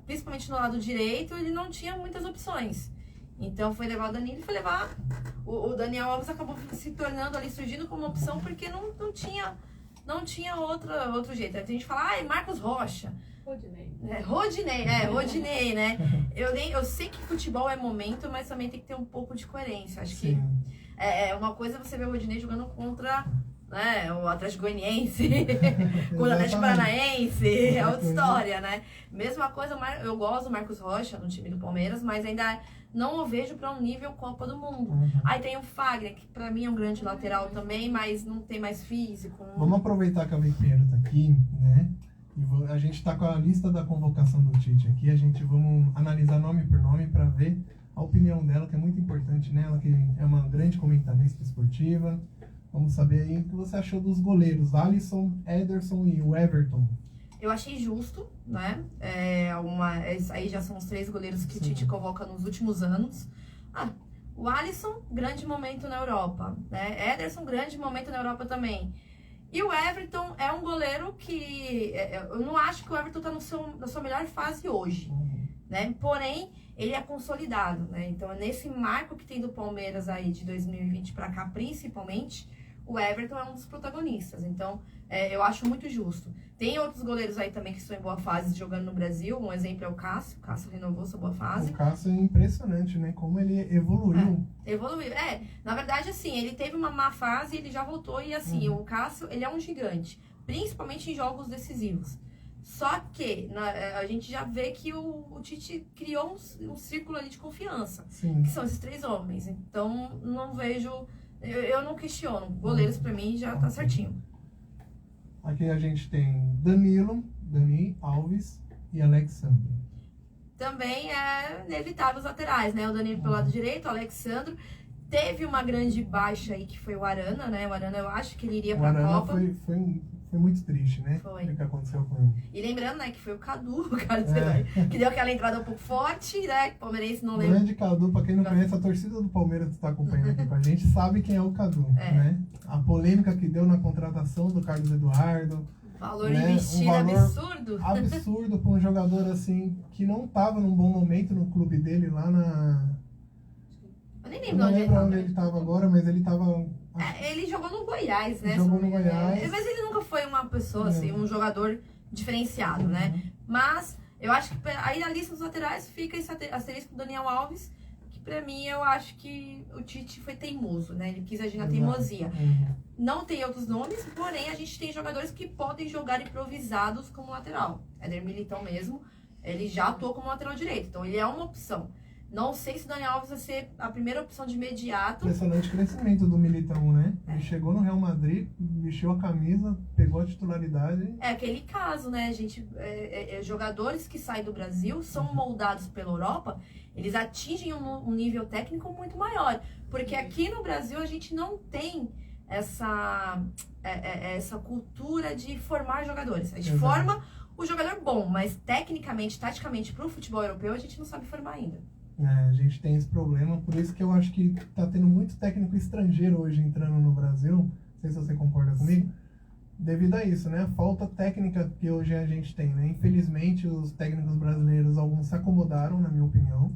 principalmente no lado direito, ele não tinha muitas opções. Então foi levar o Danilo e foi levar. O Daniel Alves acabou se tornando ali, surgindo como opção, porque não tinha outro jeito. A gente fala, Marcos Rocha. Rodinei, né? Eu sei que futebol é momento, mas também tem que ter um pouco de coerência. Acho que uma coisa é você ver o Rodinei jogando contra, né, o Atlético Goianiense, contra o Atlético Paranaense, é outra história, né? Mesma coisa, eu gosto do Marcos Rocha no time do Palmeiras, mas ainda não o vejo para um nível Copa do Mundo. Aí tem o Fagner, que pra mim é um grande lateral também, mas não tem mais físico. Vamos aproveitar que a Vipeiro tá aqui, né? E a gente tá com a lista da convocação do Tite aqui, vamos analisar nome por nome para ver a opinião dela, que é muito importante, né? Ela que é uma grande comentarista esportiva. Vamos saber aí o que você achou dos goleiros, Alisson, Ederson e o Everton. Eu achei justo, né? Aí já são os 3 goleiros que o Tite convoca nos últimos anos. O Alisson, grande momento na Europa, né? Ederson, grande momento na Europa também. E o Everton é um goleiro que... eu não acho que o Everton tá na sua melhor fase hoje, né? Porém, ele é consolidado, né? Então, nesse marco que tem do Palmeiras aí de 2020 para cá, principalmente, o Everton é um dos protagonistas. Então, eu acho muito justo. Tem outros goleiros aí também que estão em boa fase jogando no Brasil. Um exemplo é o Cássio. O Cássio renovou sua boa fase. O Cássio é impressionante, né? Como ele evoluiu. Evoluiu. Na verdade, assim, ele teve uma má fase e ele já voltou. E assim, o Cássio, ele é um gigante. Principalmente em jogos decisivos. Só que a gente já vê que o Tite criou um círculo ali de confiança. Sim. Que são esses 3 homens. Então, não vejo... Eu não questiono. Goleiros, pra mim, já tá certinho. Aqui a gente tem Dani Alves e Alexandre. Também é inevitável os laterais, né? O Danilo pelo lado direito, o Alexandre. Teve uma grande baixa aí, que foi o Arana, né? O Arana, eu acho que ele iria pra Copa. Foi muito triste, né? Foi. O que aconteceu com ele. E lembrando, né, que foi o Cadu, que deu aquela entrada um pouco forte, né? Que o palmeirense não lembra. Grande Cadu, pra quem não conhece, a torcida do Palmeiras que está acompanhando aqui com a gente sabe quem é o Cadu, né? A polêmica que deu na contratação do Carlos Eduardo. Valor investido absurdo. Absurdo pra um jogador assim, que não estava num bom momento no clube dele lá na... Eu nem Eu não lembro onde ele estava agora, mas ele estava... ele jogou no Goiás, né? Jogou no Goiás. Mas ele nunca foi uma pessoa, assim, um jogador diferenciado, né? Mas eu acho que aí na lista dos laterais fica esse asterisco do Daniel Alves, que pra mim eu acho que o Tite foi teimoso, né? Ele quis agir na teimosia. Não tem outros nomes, porém a gente tem jogadores que podem jogar improvisados como lateral. Éder Militão mesmo, ele já atuou como lateral direito, então ele é uma opção. Não sei se o Daniel Alves vai ser a primeira opção de imediato. Impressionante crescimento do Militão, né? Ele chegou no Real Madrid, vestiu a camisa, pegou a titularidade. É aquele caso, né, gente? Jogadores que saem do Brasil são moldados pela Europa, eles atingem um nível técnico muito maior. Porque aqui no Brasil a gente não tem essa cultura de formar jogadores. A gente forma o jogador bom, mas tecnicamente, taticamente, para o futebol europeu, a gente não sabe formar ainda. A gente tem esse problema, por isso que eu acho que tá tendo muito técnico estrangeiro hoje entrando no Brasil, não sei se você concorda comigo, devido a isso, né? A falta técnica que hoje a gente tem, né? Infelizmente, os técnicos brasileiros, alguns se acomodaram, na minha opinião,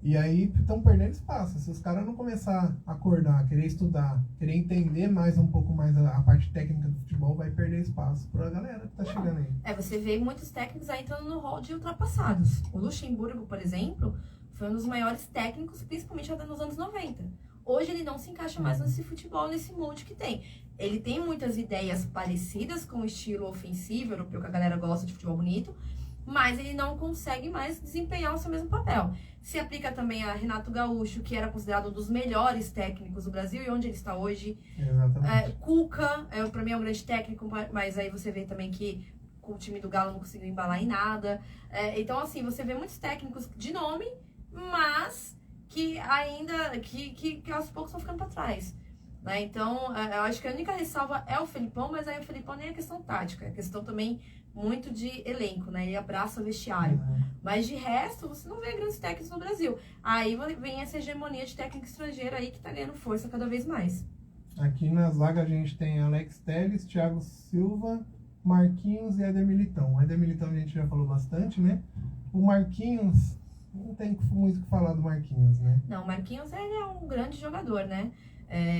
e aí estão perdendo espaço. Se os caras não começar a acordar, querer estudar, querer entender mais um pouco mais a parte técnica do futebol, vai perder espaço pra galera que tá chegando aí. Você vê muitos técnicos aí entrando no rol de ultrapassados. O Luxemburgo, por exemplo, foi um dos maiores técnicos, principalmente nos anos 90. Hoje ele não se encaixa mais nesse futebol, nesse molde que tem. Ele tem muitas ideias parecidas com o estilo ofensivo europeu, que a galera gosta de futebol bonito, mas ele não consegue mais desempenhar o seu mesmo papel. Se aplica também a Renato Gaúcho, que era considerado um dos melhores técnicos do Brasil, e onde ele está hoje. Exatamente. Cuca, para mim é um grande técnico, mas aí você vê também que com o time do Galo não conseguiu embalar em nada. Então, assim, você vê muitos técnicos de nome, mas que ainda, que aos poucos estão ficando para trás. Né? Então, eu acho que a única ressalva é o Felipão, mas aí o Felipão nem é questão tática, é questão também muito de elenco, né? Ele abraça o vestiário. Mas de resto, você não vê grandes técnicos no Brasil. Aí vem essa hegemonia de técnico estrangeiro aí que tá ganhando força cada vez mais. Aqui na zaga a gente tem Alex Telles, Thiago Silva, Marquinhos e Éder Militão. O Éder Militão a gente já falou bastante, né? O Marquinhos, não tem muito o que falar do Marquinhos, né? Não, o Marquinhos ele é um grande jogador, né?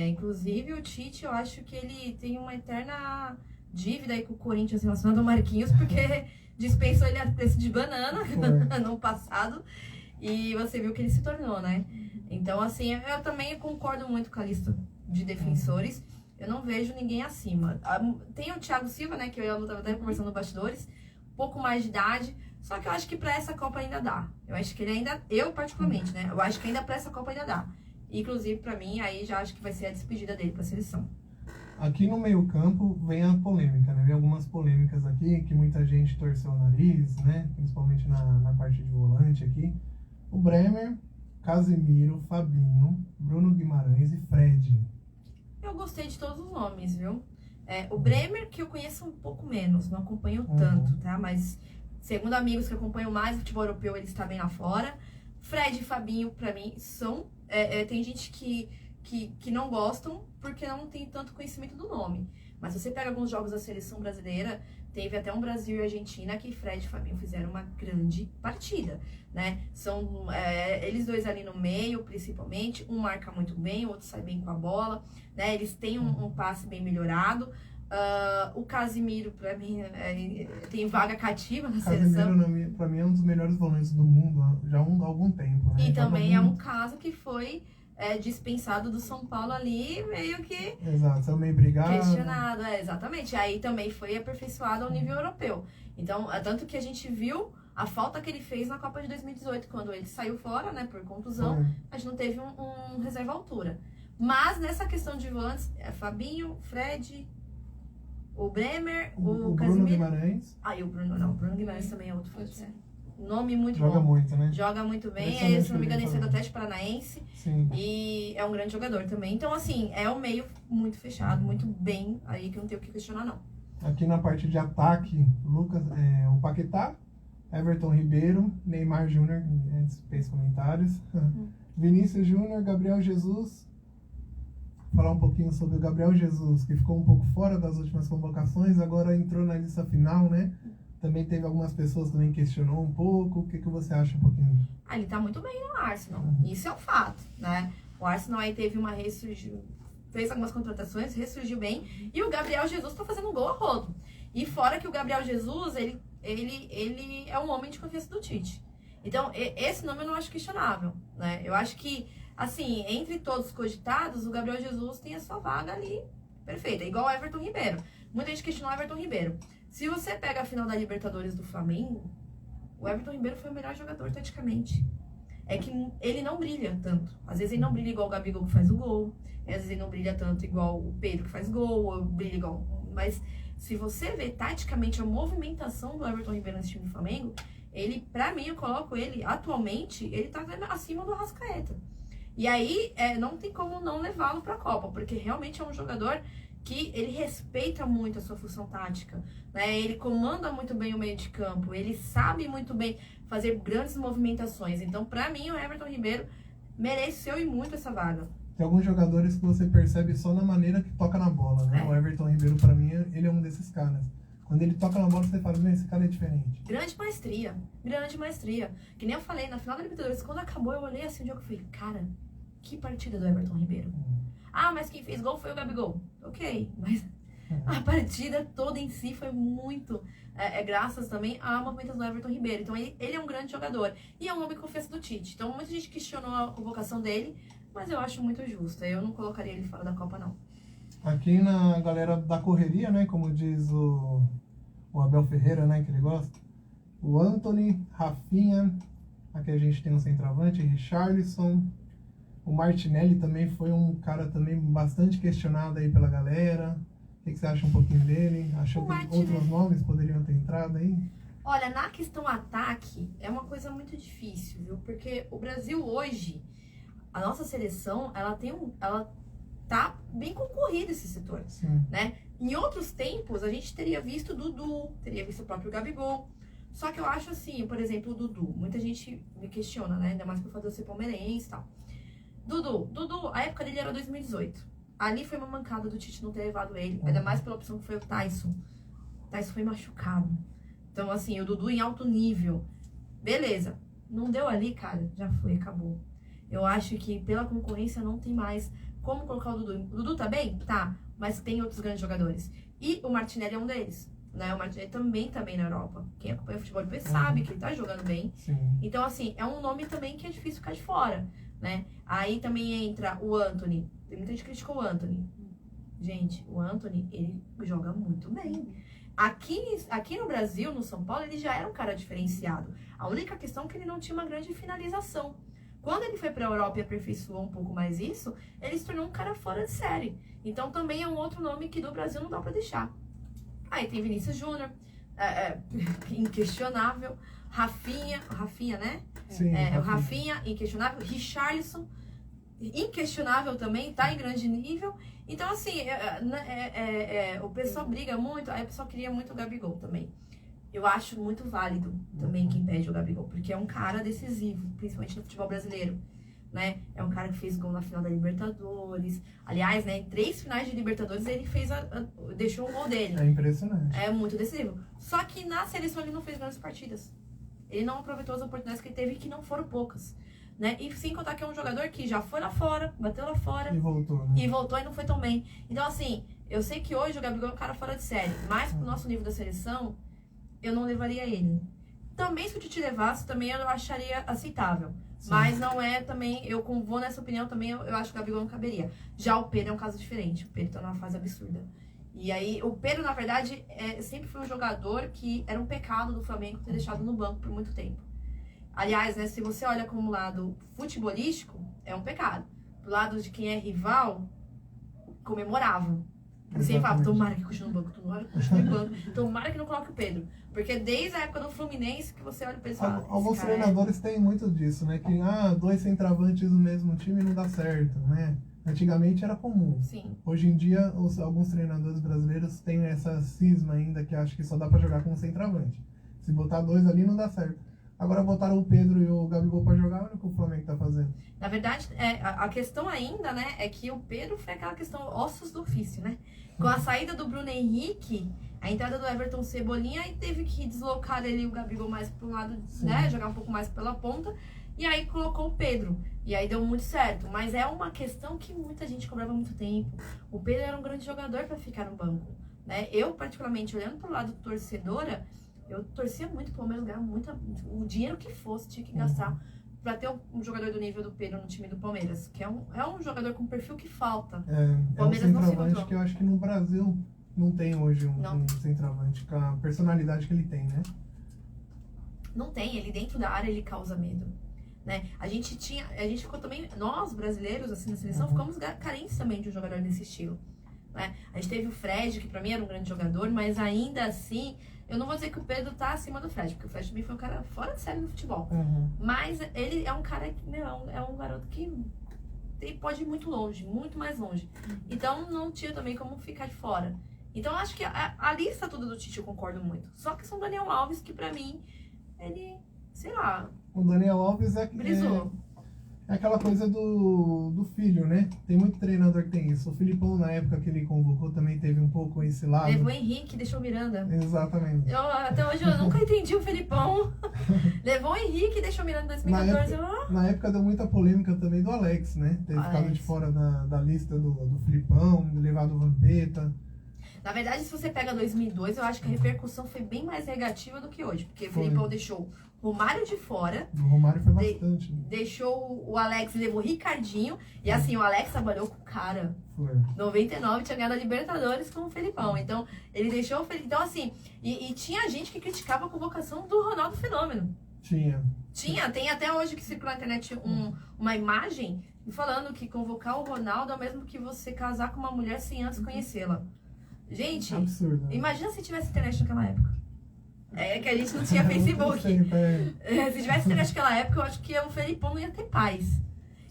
Inclusive o Tite, eu acho que ele tem uma eterna dívida aí com o Corinthians relacionado ao Marquinhos, porque dispensou ele a preço de banana no passado. E você viu que ele se tornou, né? Então, assim, eu também concordo muito com a lista de defensores. Eu não vejo ninguém acima. Tem o Thiago Silva, né? Que eu e a Lu tava até conversando no bastidores. Um pouco mais de idade. Só que eu acho que pra essa Copa ainda dá. Eu acho que ele ainda... Eu, particularmente, né? Eu acho que ainda pra essa Copa ainda dá. Inclusive, pra mim, aí já acho que vai ser a despedida dele pra seleção. Aqui no meio-campo vem a polêmica, né? Vem algumas polêmicas aqui, que muita gente torceu o nariz, né? Principalmente na parte de volante aqui. O Bremer, Casemiro, Fabinho, Bruno Guimarães e Fred. Eu gostei de todos os nomes, viu? O Bremer, que eu conheço um pouco menos, não acompanho tanto, tá? Mas, segundo amigos que acompanham mais o futebol europeu, eles estão bem lá fora. Fred e Fabinho, pra mim, são... tem gente que não gostam porque não tem tanto conhecimento do nome. Mas se você pega alguns jogos da seleção brasileira, teve até um Brasil e Argentina que Fred e Fabinho fizeram uma grande partida, né? São eles dois ali no meio, principalmente. Um marca muito bem, o outro sai bem com a bola, né? Eles têm um passe bem melhorado. O Casemiro, pra mim, tem vaga cativa na seleção. Casemiro, pra mim, é um dos melhores volantes do mundo já há algum tempo, né? E também é um caso que foi dispensado do São Paulo ali, meio que... Exato, são meio brigados. Questionado, exatamente. Aí também foi aperfeiçoado ao nível europeu. Então, tanto que a gente viu a falta que ele fez na Copa de 2018, quando ele saiu fora, né, por contusão, a gente não teve um reserva à altura. Mas nessa questão de volantes, Fabinho, Fred, o Bremer, o Casemiro... Bruno Guimarães. E o Bruno Guimarães também é outro forte. Nome muito Joga bom. muito, né? Joga muito bem. Se não me engano, ele é do Atlético Paranaense. Sim. E é um grande jogador também. Então, assim, é um meio muito fechado, muito bem aí, que eu não tenho o que questionar, não. Aqui na parte de ataque, o Paquetá, Everton Ribeiro, Neymar Júnior, fez comentários. Vinícius Júnior, Gabriel Jesus. Falar um pouquinho sobre o Gabriel Jesus, que ficou um pouco fora das últimas convocações, agora entrou na lista final, né? Também teve algumas pessoas que também questionou um pouco. O que você acha um pouquinho? Ele tá muito bem no Arsenal. Isso é um fato, né? O Arsenal aí teve fez algumas contratações, ressurgiu bem. E o Gabriel Jesus tá fazendo gol a rodo. E fora que o Gabriel Jesus, ele é um homem de confiança do Tite. Então, esse nome eu não acho questionável, né? Eu acho que, assim, entre todos os cogitados, o Gabriel Jesus tem a sua vaga ali perfeita. Igual o Everton Ribeiro. Muita gente questionou o Everton Ribeiro. Se você pega a final da Libertadores do Flamengo, o Everton Ribeiro foi o melhor jogador taticamente. É que ele não brilha tanto. Às vezes ele não brilha igual o Gabigol que faz o gol. Às vezes ele não brilha tanto igual o Pedro que faz gol. Ou brilha igual... Mas se você vê taticamente a movimentação do Everton Ribeiro nesse time do Flamengo, ele, pra mim, eu coloco ele, atualmente, ele tá acima do Arrascaeta. E aí, não tem como não levá-lo pra Copa, porque realmente é um jogador que ele respeita muito a sua função tática, né? Ele comanda muito bem o meio de campo, ele sabe muito bem fazer grandes movimentações. Então, pra mim, o Everton Ribeiro mereceu e muito essa vaga. Tem alguns jogadores que você percebe só na maneira que toca na bola, né? O Everton Ribeiro, pra mim, ele é um desses caras. Quando ele toca na bola, você fala, esse cara é diferente. Grande maestria, grande maestria. Que nem eu falei, na final da Libertadores, quando acabou, eu olhei assim, o jogo e falei, cara, que partida do Everton Ribeiro. Mas quem fez gol foi o Gabigol. Ok, mas a partida toda em si foi muito graças também à movimentação do Everton Ribeiro. Então ele é um grande jogador e é um homem de confiança do Tite. Então muita gente questionou a convocação dele, mas eu acho muito justa. Eu não colocaria ele fora da Copa, não. Aqui na galera da correria, né, como diz o Abel Ferreira, né, que ele gosta, o Anthony, Rafinha, aqui a gente tem um centroavante, Richarlison. O Martinelli também foi um cara também bastante questionado aí pela galera. O que você acha um pouquinho dele? Achou que outros nomes poderiam ter entrado aí? Olha, na questão ataque, é uma coisa muito difícil, viu? Porque o Brasil hoje, a nossa seleção, ela tá bem concorrida esse setor, né? Em outros tempos, a gente teria visto o Dudu, teria visto o próprio Gabigol. Só que eu acho assim, por exemplo, o Dudu. Muita gente me questiona, né? Ainda mais por fazer eu ser palmeirense e tal. Dudu, a época dele era 2018. Ali foi uma mancada do Tite não ter levado ele. Ainda mais pela opção que foi o Tyson. O Tyson foi machucado. Então, assim, o Dudu em alto nível. Beleza. Não deu ali, cara, já foi, acabou. Eu acho que pela concorrência não tem mais como colocar o Dudu. O Dudu tá bem? Tá, mas tem outros grandes jogadores. E o Martinelli é um deles, né? O Martinelli também tá bem na Europa. Quem acompanha o futebol europeu sabe que ele tá jogando bem. Sim. Então, assim, é um nome também que é difícil ficar de fora, né? Aí também entra o Antony. Tem muita gente que criticou o Antony. Gente, o Antony, ele joga muito bem. Aqui no Brasil, no São Paulo, ele já era um cara diferenciado. A única questão é que ele não tinha uma grande finalização. Quando ele foi pra Europa e aperfeiçoou um pouco mais isso, ele se tornou um cara fora de série. Então também é um outro nome que do Brasil não dá pra deixar. Aí tem Vinícius Júnior, inquestionável. Rafinha, né? Sim, O Rafinha, inquestionável. Richarlison, inquestionável também, tá em grande nível. Então, assim, o pessoal briga muito, aí o pessoal queria muito o Gabigol também. Eu acho muito válido também quem pede o Gabigol, porque é um cara decisivo, principalmente no futebol brasileiro, né? É um cara que fez gol na final da Libertadores. Aliás, né, em 3 finais de Libertadores ele deixou um gol dele. É impressionante. É muito decisivo. Só que na seleção ele não fez grandes partidas. Ele não aproveitou as oportunidades que ele teve, que não foram poucas. Né? E sem contar que é um jogador que já foi lá fora, bateu lá fora. E voltou, né? E voltou e não foi tão bem. Então, assim, eu sei que hoje o Gabigol é um cara fora de série. Mas pro nosso nível da seleção, eu não levaria ele. Também se o Tite levasse, também eu acharia aceitável. Sim. Mas não é também, eu vou nessa opinião também, eu acho que o Gabigol não caberia. Já o Pedro é um caso diferente. O Pedro tá numa fase absurda. E aí, o Pedro, na verdade, sempre foi um jogador que era um pecado do Flamengo ter deixado no banco por muito tempo. Aliás, né, se você olha como lado futebolístico, é um pecado. Do lado de quem é rival, comemoravam. Você fala, tomara que continue no banco, tomara que continue no banco, tomara que não coloque o Pedro. Porque desde a época do Fluminense que você olha o Pedro e fala... Alguns treinadores têm muito disso, né? Que, 2 centroavantes no mesmo time não dá certo, né? Antigamente era comum. Sim. Hoje em dia, alguns treinadores brasileiros têm essa cisma ainda que acha que só dá pra jogar com um centroavante. Se botar 2 ali, não dá certo. Agora botaram o Pedro e o Gabigol pra jogar, olha o que o Flamengo tá fazendo. Na verdade, a questão ainda, né, é que o Pedro foi aquela questão ossos do ofício, né? Com a saída do Bruno Henrique, a entrada do Everton Cebolinha, aí teve que deslocar ele o Gabigol mais pro lado, né, jogar um pouco mais pela ponta, e aí colocou o Pedro. E aí deu muito certo. Mas é uma questão que muita gente cobrava há muito tempo. O Pedro era um grande jogador para ficar no banco, né? Eu, particularmente, olhando pro lado torcedora, eu torcia muito o Palmeiras ganhar o dinheiro que fosse, tinha que gastar pra ter um jogador do nível do Pedro no time do Palmeiras, que é um jogador com perfil que falta. É um centroavante que eu acho que no Brasil não tem hoje um centroavante com a personalidade que ele tem, né? Não tem, ele dentro da área ele causa medo, né? A gente ficou também, nós brasileiros, assim, na seleção, ficamos carentes também de um jogador desse estilo, né? A gente teve o Fred, que pra mim era um grande jogador, mas ainda assim, eu não vou dizer que o Pedro tá acima do Fred, porque o Fred também foi um cara fora de série no futebol. Mas ele é um cara que, é um garoto que pode ir muito longe, muito mais longe. Então não tinha também como ficar de fora. Então acho que a lista toda do Tite eu concordo muito. Só que são Daniel Alves, que pra mim, ele, sei lá... O Daniel Alves brisou. É aquela coisa do filho, né? Tem muito treinador que tem isso. O Filipão, na época que ele convocou, também teve um pouco esse lado. Levou o Henrique, deixou o Miranda. Exatamente. Até hoje eu nunca entendi o Felipão. Levou o Henrique e deixou o Miranda em 2014. Na época deu muita polêmica também do Alex, né? Ter ficado de fora da lista do Filipão, levado o Vampeta. Na verdade, se você pega 2002, eu acho que a repercussão foi bem mais negativa do que hoje. Porque o Felipão deixou Romário de fora. O Romário foi bastante. Deixou o Alex e levou o Ricardinho. E assim, o Alex trabalhou com o cara. Foi. 99 tinha ganhado a Libertadores com o Felipão. Então, ele deixou o Felipão. Então, assim, e tinha gente que criticava a convocação do Ronaldo Fenômeno. Tem até hoje que circula na internet uma imagem falando que convocar o Ronaldo é o mesmo que você casar com uma mulher sem antes conhecê-la. Gente, absurdo, né? Imagina se tivesse internet naquela época. É que a gente não tinha Facebook. Se tivesse internet naquela época, eu acho que o Felipão não ia ter paz.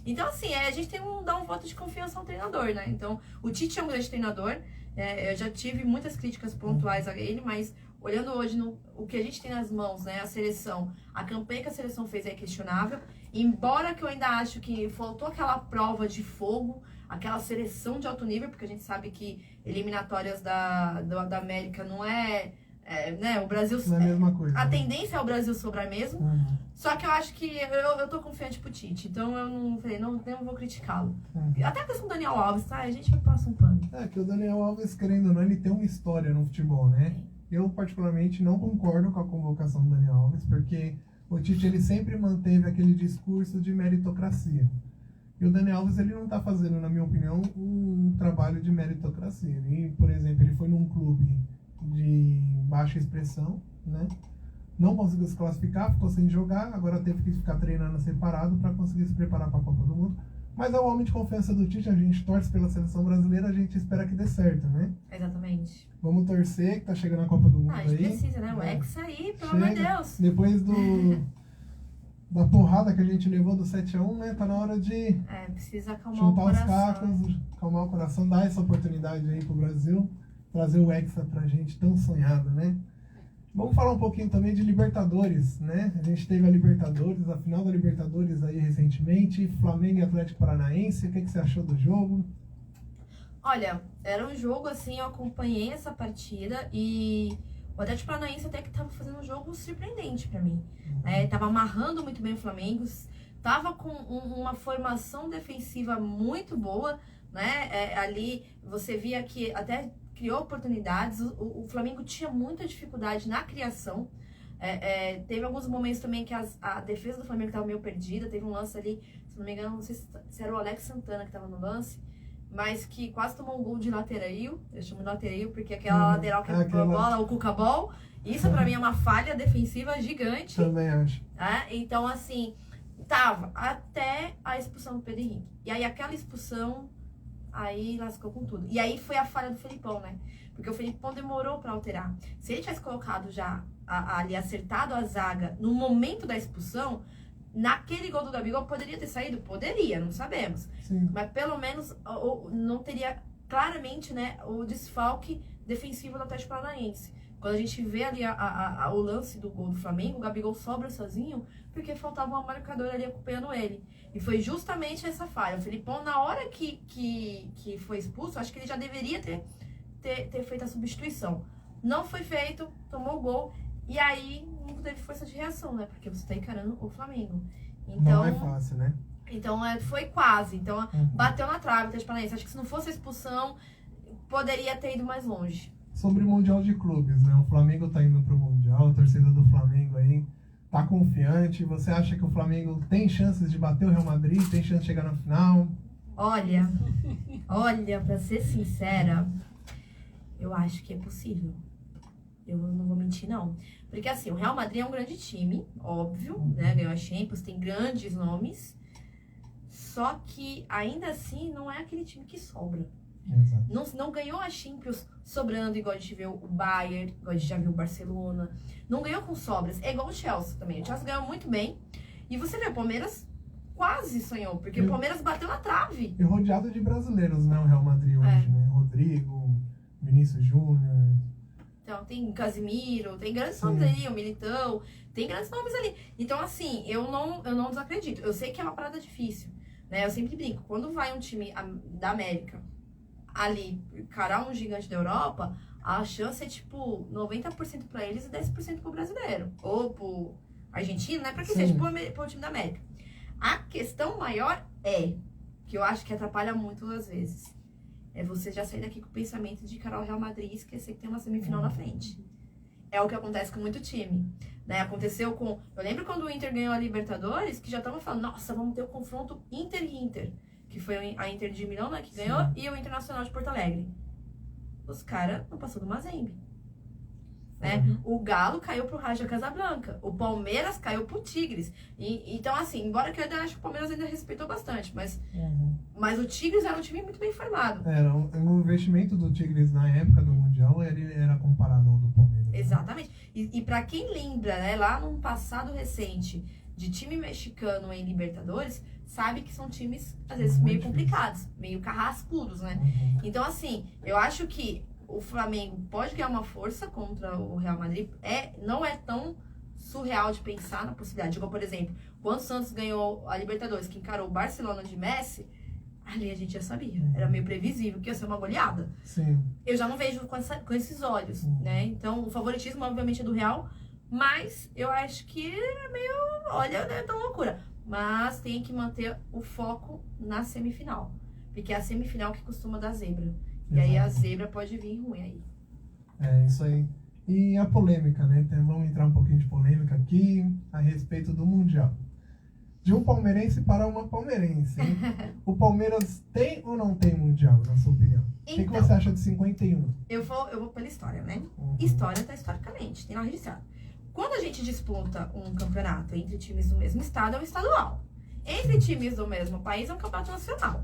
Então, assim, a gente tem que dar um voto de confiança ao treinador, né? Então, o Tite é um grande treinador. Eu já tive muitas críticas pontuais a ele, mas olhando hoje o que a gente tem nas mãos, né? A seleção, a campanha que a seleção fez é questionável. Embora que eu ainda acho que faltou aquela prova de fogo, aquela seleção de alto nível, porque a gente sabe que eliminatórias da América não é né, o Brasil... Não é a mesma coisa. A né? tendência é o Brasil sobrar mesmo, Uhum. só que eu acho que eu tô confiante pro Tite, então eu não vou criticá-lo. Uhum. Até a questão do Daniel Alves, tá? A gente passa um pano. É que o Daniel Alves, querendo ou não, ele tem uma história no futebol, né? Eu, particularmente, não concordo com a convocação do Daniel Alves, porque o Tite, ele sempre manteve aquele discurso de meritocracia. E o Daniel Alves, ele não está fazendo, na minha opinião, um trabalho de meritocracia. Ele, por exemplo, ele foi num clube de baixa expressão, né? Não conseguiu se classificar, ficou sem jogar, agora teve que ficar treinando separado para conseguir se preparar para a Copa do Mundo. Mas é o homem de confiança do Tite, a gente torce pela seleção brasileira, a gente espera que dê certo, né? Exatamente. Vamos torcer, que tá chegando a Copa do Mundo Ah, a gente aí. precisa, né? O É. Hexa aí, pelo amor de Chega. Deus. Depois da porrada que a gente levou do 7-1, né? Tá na hora de Precisa acalmar juntar o os coração. cacos, acalmar o coração, dar essa oportunidade aí pro Brasil, trazer o Hexa pra gente tão sonhado, né? Vamos falar um pouquinho também de Libertadores, né? A gente teve a Libertadores, a final da Libertadores aí recentemente, Flamengo e Atlético Paranaense. O que você achou do jogo? Olha, era um jogo assim, eu acompanhei essa partida e o Atlético Paranaense até que tava fazendo um jogo surpreendente pra mim. Tava amarrando muito bem o Flamengo, tava com uma formação defensiva muito boa, né? Ali você via que até criou oportunidades, o Flamengo tinha muita dificuldade na criação. Teve alguns momentos também que a defesa do Flamengo estava meio perdida, teve um lance ali, se não me engano, não sei se era o Alex Santana que estava no lance, mas que quase tomou um gol de lateral, eu chamo de lateral porque aquela lateral que é a bola, o cuca-bol, isso pra mim é uma falha defensiva gigante. Também acho. Então assim, tava até a expulsão do Pedro Henrique, e aí aquela expulsão aí lascou com tudo. E aí foi a falha do Felipão, né? Porque o Felipão demorou pra alterar. Se ele tivesse colocado já ali, acertado a zaga no momento da expulsão, naquele gol do Gabigol poderia ter saído? Poderia, não sabemos. Sim. Mas pelo menos não teria claramente, né, o desfalque defensivo do Atlético Paranaense. Quando a gente vê ali o lance do gol do Flamengo, o Gabigol sobra sozinho porque faltava um marcador ali acompanhando ele. E foi justamente essa falha. O Felipão, na hora que foi expulso, acho que ele já deveria ter feito a substituição. Não foi feito, tomou o gol, e aí não teve força de reação, né? Porque você tá encarando o Flamengo. Então, não é fácil, né? Então, foi quase. Então, bateu na trave o Atlético Paranaense. Acho que se não fosse a expulsão, poderia ter ido mais longe. Sobre o Mundial de Clubes, né? O Flamengo tá indo pro Mundial, a torcida do Flamengo aí tá confiante. Você acha que o Flamengo tem chances de bater o Real Madrid? Tem chance de chegar na final? Olha, pra ser sincera, eu acho que é possível. Eu não vou mentir, não. Porque assim, o Real Madrid é um grande time, óbvio, né? Ganhou a Champions, tem grandes nomes. Só que, ainda assim, não é aquele time que sobra. Exato. Não ganhou a Champions sobrando, igual a gente viu o Bayern, igual a gente já viu o Barcelona. Não ganhou com sobras. É igual o Chelsea também. O Chelsea ganhou muito bem. E você vê, o Palmeiras quase sonhou, porque o Palmeiras bateu na trave. E rodeado de brasileiros, né? O Real Madrid hoje, né? Rodrigo, Vinícius Júnior. Então, tem Casimiro, tem grandes nomes ali, o Militão, tem grandes nomes ali. Então, assim, eu não desacredito. Eu sei que é uma parada difícil, né? Eu sempre brinco, quando vai um time da América ali encarar um gigante da Europa, a chance é tipo 90% pra eles e 10% pro brasileiro. Ou pro argentino, né? Pra que seja pro time da América. A questão maior que eu acho que atrapalha muito às vezes, é você já sair daqui com o pensamento de encarar o Real Madrid e esquecer que tem uma semifinal na frente. É o que acontece com muito time, né? Aconteceu com... Eu lembro quando o Inter ganhou a Libertadores, que já tava falando, nossa, vamos ter o confronto Inter e Inter. Que foi a Inter de Milão, né, que ganhou, e o Internacional de Porto Alegre. Os caras não passou do Mazembe. Né? O Galo caiu pro Raja Casablanca. O Palmeiras caiu pro Tigres. Então, assim, embora que eu ainda acho que o Palmeiras ainda respeitou bastante, mas o Tigres era um time muito bem formado. O investimento do Tigres na época do Mundial era comparado ao do Palmeiras. Né? Exatamente. E pra quem lembra, né, lá num passado recente, de time mexicano em Libertadores, sabe que são times, às vezes, muito meio complicados, meio carrascudos, né? Então, assim, eu acho que o Flamengo pode ganhar uma força contra o Real Madrid. Não é tão surreal de pensar na possibilidade. Igual, por exemplo, quando o Santos ganhou a Libertadores, que encarou o Barcelona de Messi, Ali a gente já sabia. Era meio previsível que ia ser uma goleada. Sim. Eu já não vejo com esses olhos, né? Então, o favoritismo, obviamente, é do Real, mas eu acho que é meio, olha, não é tão loucura. Mas tem que manter o foco na semifinal, porque é a semifinal que costuma dar zebra. E aí a zebra pode vir ruim aí. É isso aí. E a polêmica, né? Então, vamos entrar um pouquinho de polêmica aqui a respeito do Mundial. De um palmeirense para uma palmeirense, hein? O Palmeiras tem ou não tem Mundial, na sua opinião? O que Então, você acha de 51? eu vou pela história, né? Uhum. História tá historicamente, tem lá registrado. Quando a gente disputa um campeonato entre times do mesmo estado, é um estadual. Entre times do mesmo país, é um campeonato nacional.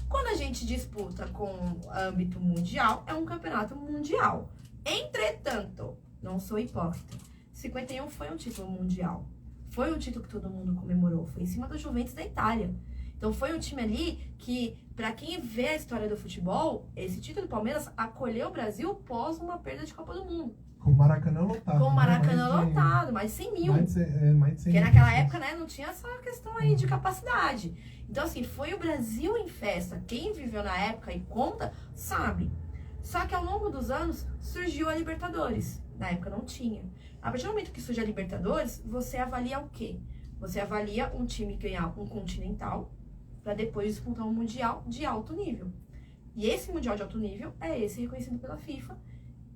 Quando a gente disputa com âmbito mundial, é um campeonato mundial. Entretanto, não sou hipócrita, 51 foi um título mundial. Foi um título que todo mundo comemorou. Foi em cima do Juventus da Itália. Então foi um time ali que, para quem vê a história do futebol, esse título do Palmeiras acolheu o Brasil pós uma perda de Copa do Mundo. Com o Maracanã lotado. Com o Maracanã né? lotado, mais de 100 mil. Mais de 100 Porque mil naquela pessoas. época, né, não tinha essa questão aí de capacidade. Então, assim, foi o Brasil em festa. Quem viveu na época e conta, sabe. Só que ao longo dos anos, surgiu a Libertadores. Na época não tinha. A partir do momento que surge a Libertadores, você avalia o quê? Você avalia um time ganhar um continental para depois disputar um mundial de alto nível. E esse mundial de alto nível é esse reconhecido pela FIFA,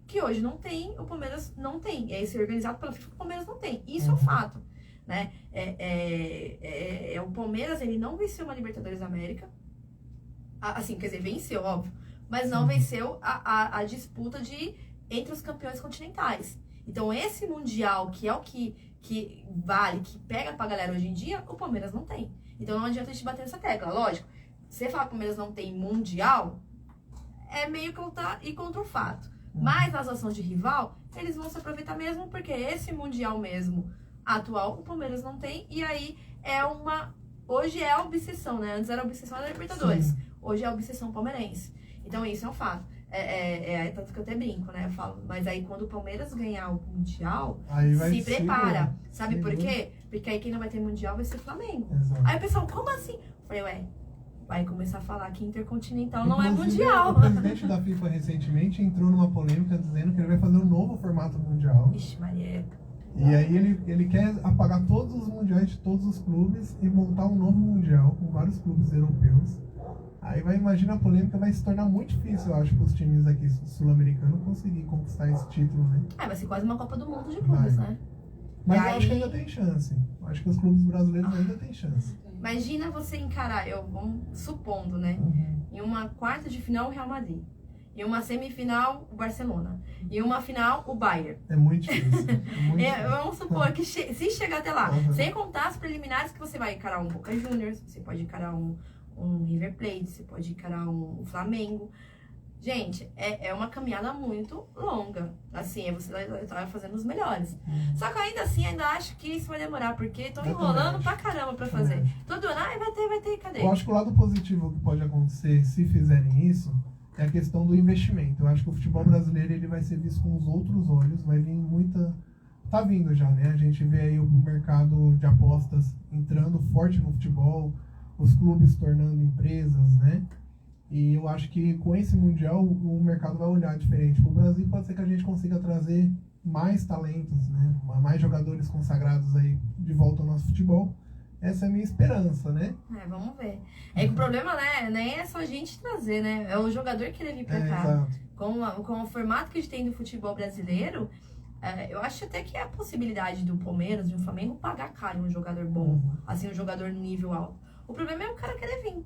que hoje não tem, o Palmeiras não tem. É esse organizado pela FIFA que o Palmeiras não tem. Isso é um fato. Né? O Palmeiras, ele não venceu uma Libertadores da América. Assim, quer dizer, venceu, óbvio. Mas não venceu a disputa entre os campeões continentais. Então, esse Mundial, que é o que vale, que pega pra galera hoje em dia, o Palmeiras não tem. Então, não adianta a gente bater nessa tecla. Lógico, você falar que o Palmeiras não tem Mundial, é meio que ir contra o fato. Mas, nas ações de rival, eles vão se aproveitar mesmo, porque esse Mundial mesmo, atual, o Palmeiras não tem. E aí, hoje é a obsessão, né? Antes era a obsessão da Libertadores. Sim. Hoje é a obsessão palmeirense. Então, isso é um fato. Tanto que eu até brinco, né? Eu falo, mas aí quando o Palmeiras ganhar o Mundial, Aí vai se ser, prepara. Sabe por segura. quê? Porque aí quem não vai ter Mundial vai ser Flamengo. Exato. Aí o pessoal, como assim? Eu falei, vai começar a falar que Intercontinental não é Inclusive, Mundial. O presidente da FIFA recentemente entrou numa polêmica dizendo que ele vai fazer um novo formato mundial. Ixi, Maria. E aí ele quer apagar todos os mundiais de todos os clubes e montar um novo mundial com vários clubes europeus. Aí imagina a polêmica, vai se tornar muito difícil, eu acho, para os times aqui sul-americanos conseguir conquistar esse título, né? Vai ser quase uma Copa do Mundo de clubes, né? Mas E eu acho aí- que ainda tem chance. Eu acho que os clubes brasileiros ainda têm chance. Imagina você encarar, vamos supondo, né? Uhum. Em uma quarta de final, o Real Madrid. Em uma semifinal, o Barcelona. Em uma final, o Bayern. É muito difícil. É muito difícil. Vamos supor que se chegar até lá, Uhum. sem contar as preliminares, que você vai encarar um Boca Juniors, você pode encarar um River Plate, você pode encarar um Flamengo. Gente, é uma caminhada muito longa. Assim, você vai fazendo os melhores. Uhum. Só que ainda assim, ainda acho que isso vai demorar, porque estão Eu enrolando também pra acho. caramba pra Também fazer. acho. Todo ano, vai ter, cadê? Eu acho que o lado positivo que pode acontecer se fizerem isso é a questão do investimento. Eu acho que o futebol brasileiro ele vai ser visto com os outros olhos, vai vir muita... Tá vindo já, né? A gente vê aí o mercado de apostas entrando forte no futebol, os clubes se tornando empresas, né? E eu acho que com esse Mundial o mercado vai olhar diferente. Para o Brasil pode ser que a gente consiga trazer mais talentos, né? Mais jogadores consagrados aí de volta ao nosso futebol. Essa é a minha esperança, né? Vamos ver. É que o problema, né, nem é só a gente trazer, né? É o jogador querer vir pra cá. Exato. Com o formato que a gente tem do futebol brasileiro, eu acho até que é a possibilidade do Palmeiras, de um Flamengo, pagar caro um jogador bom. Uhum. Assim, um jogador nível alto. O problema é o cara querer vir.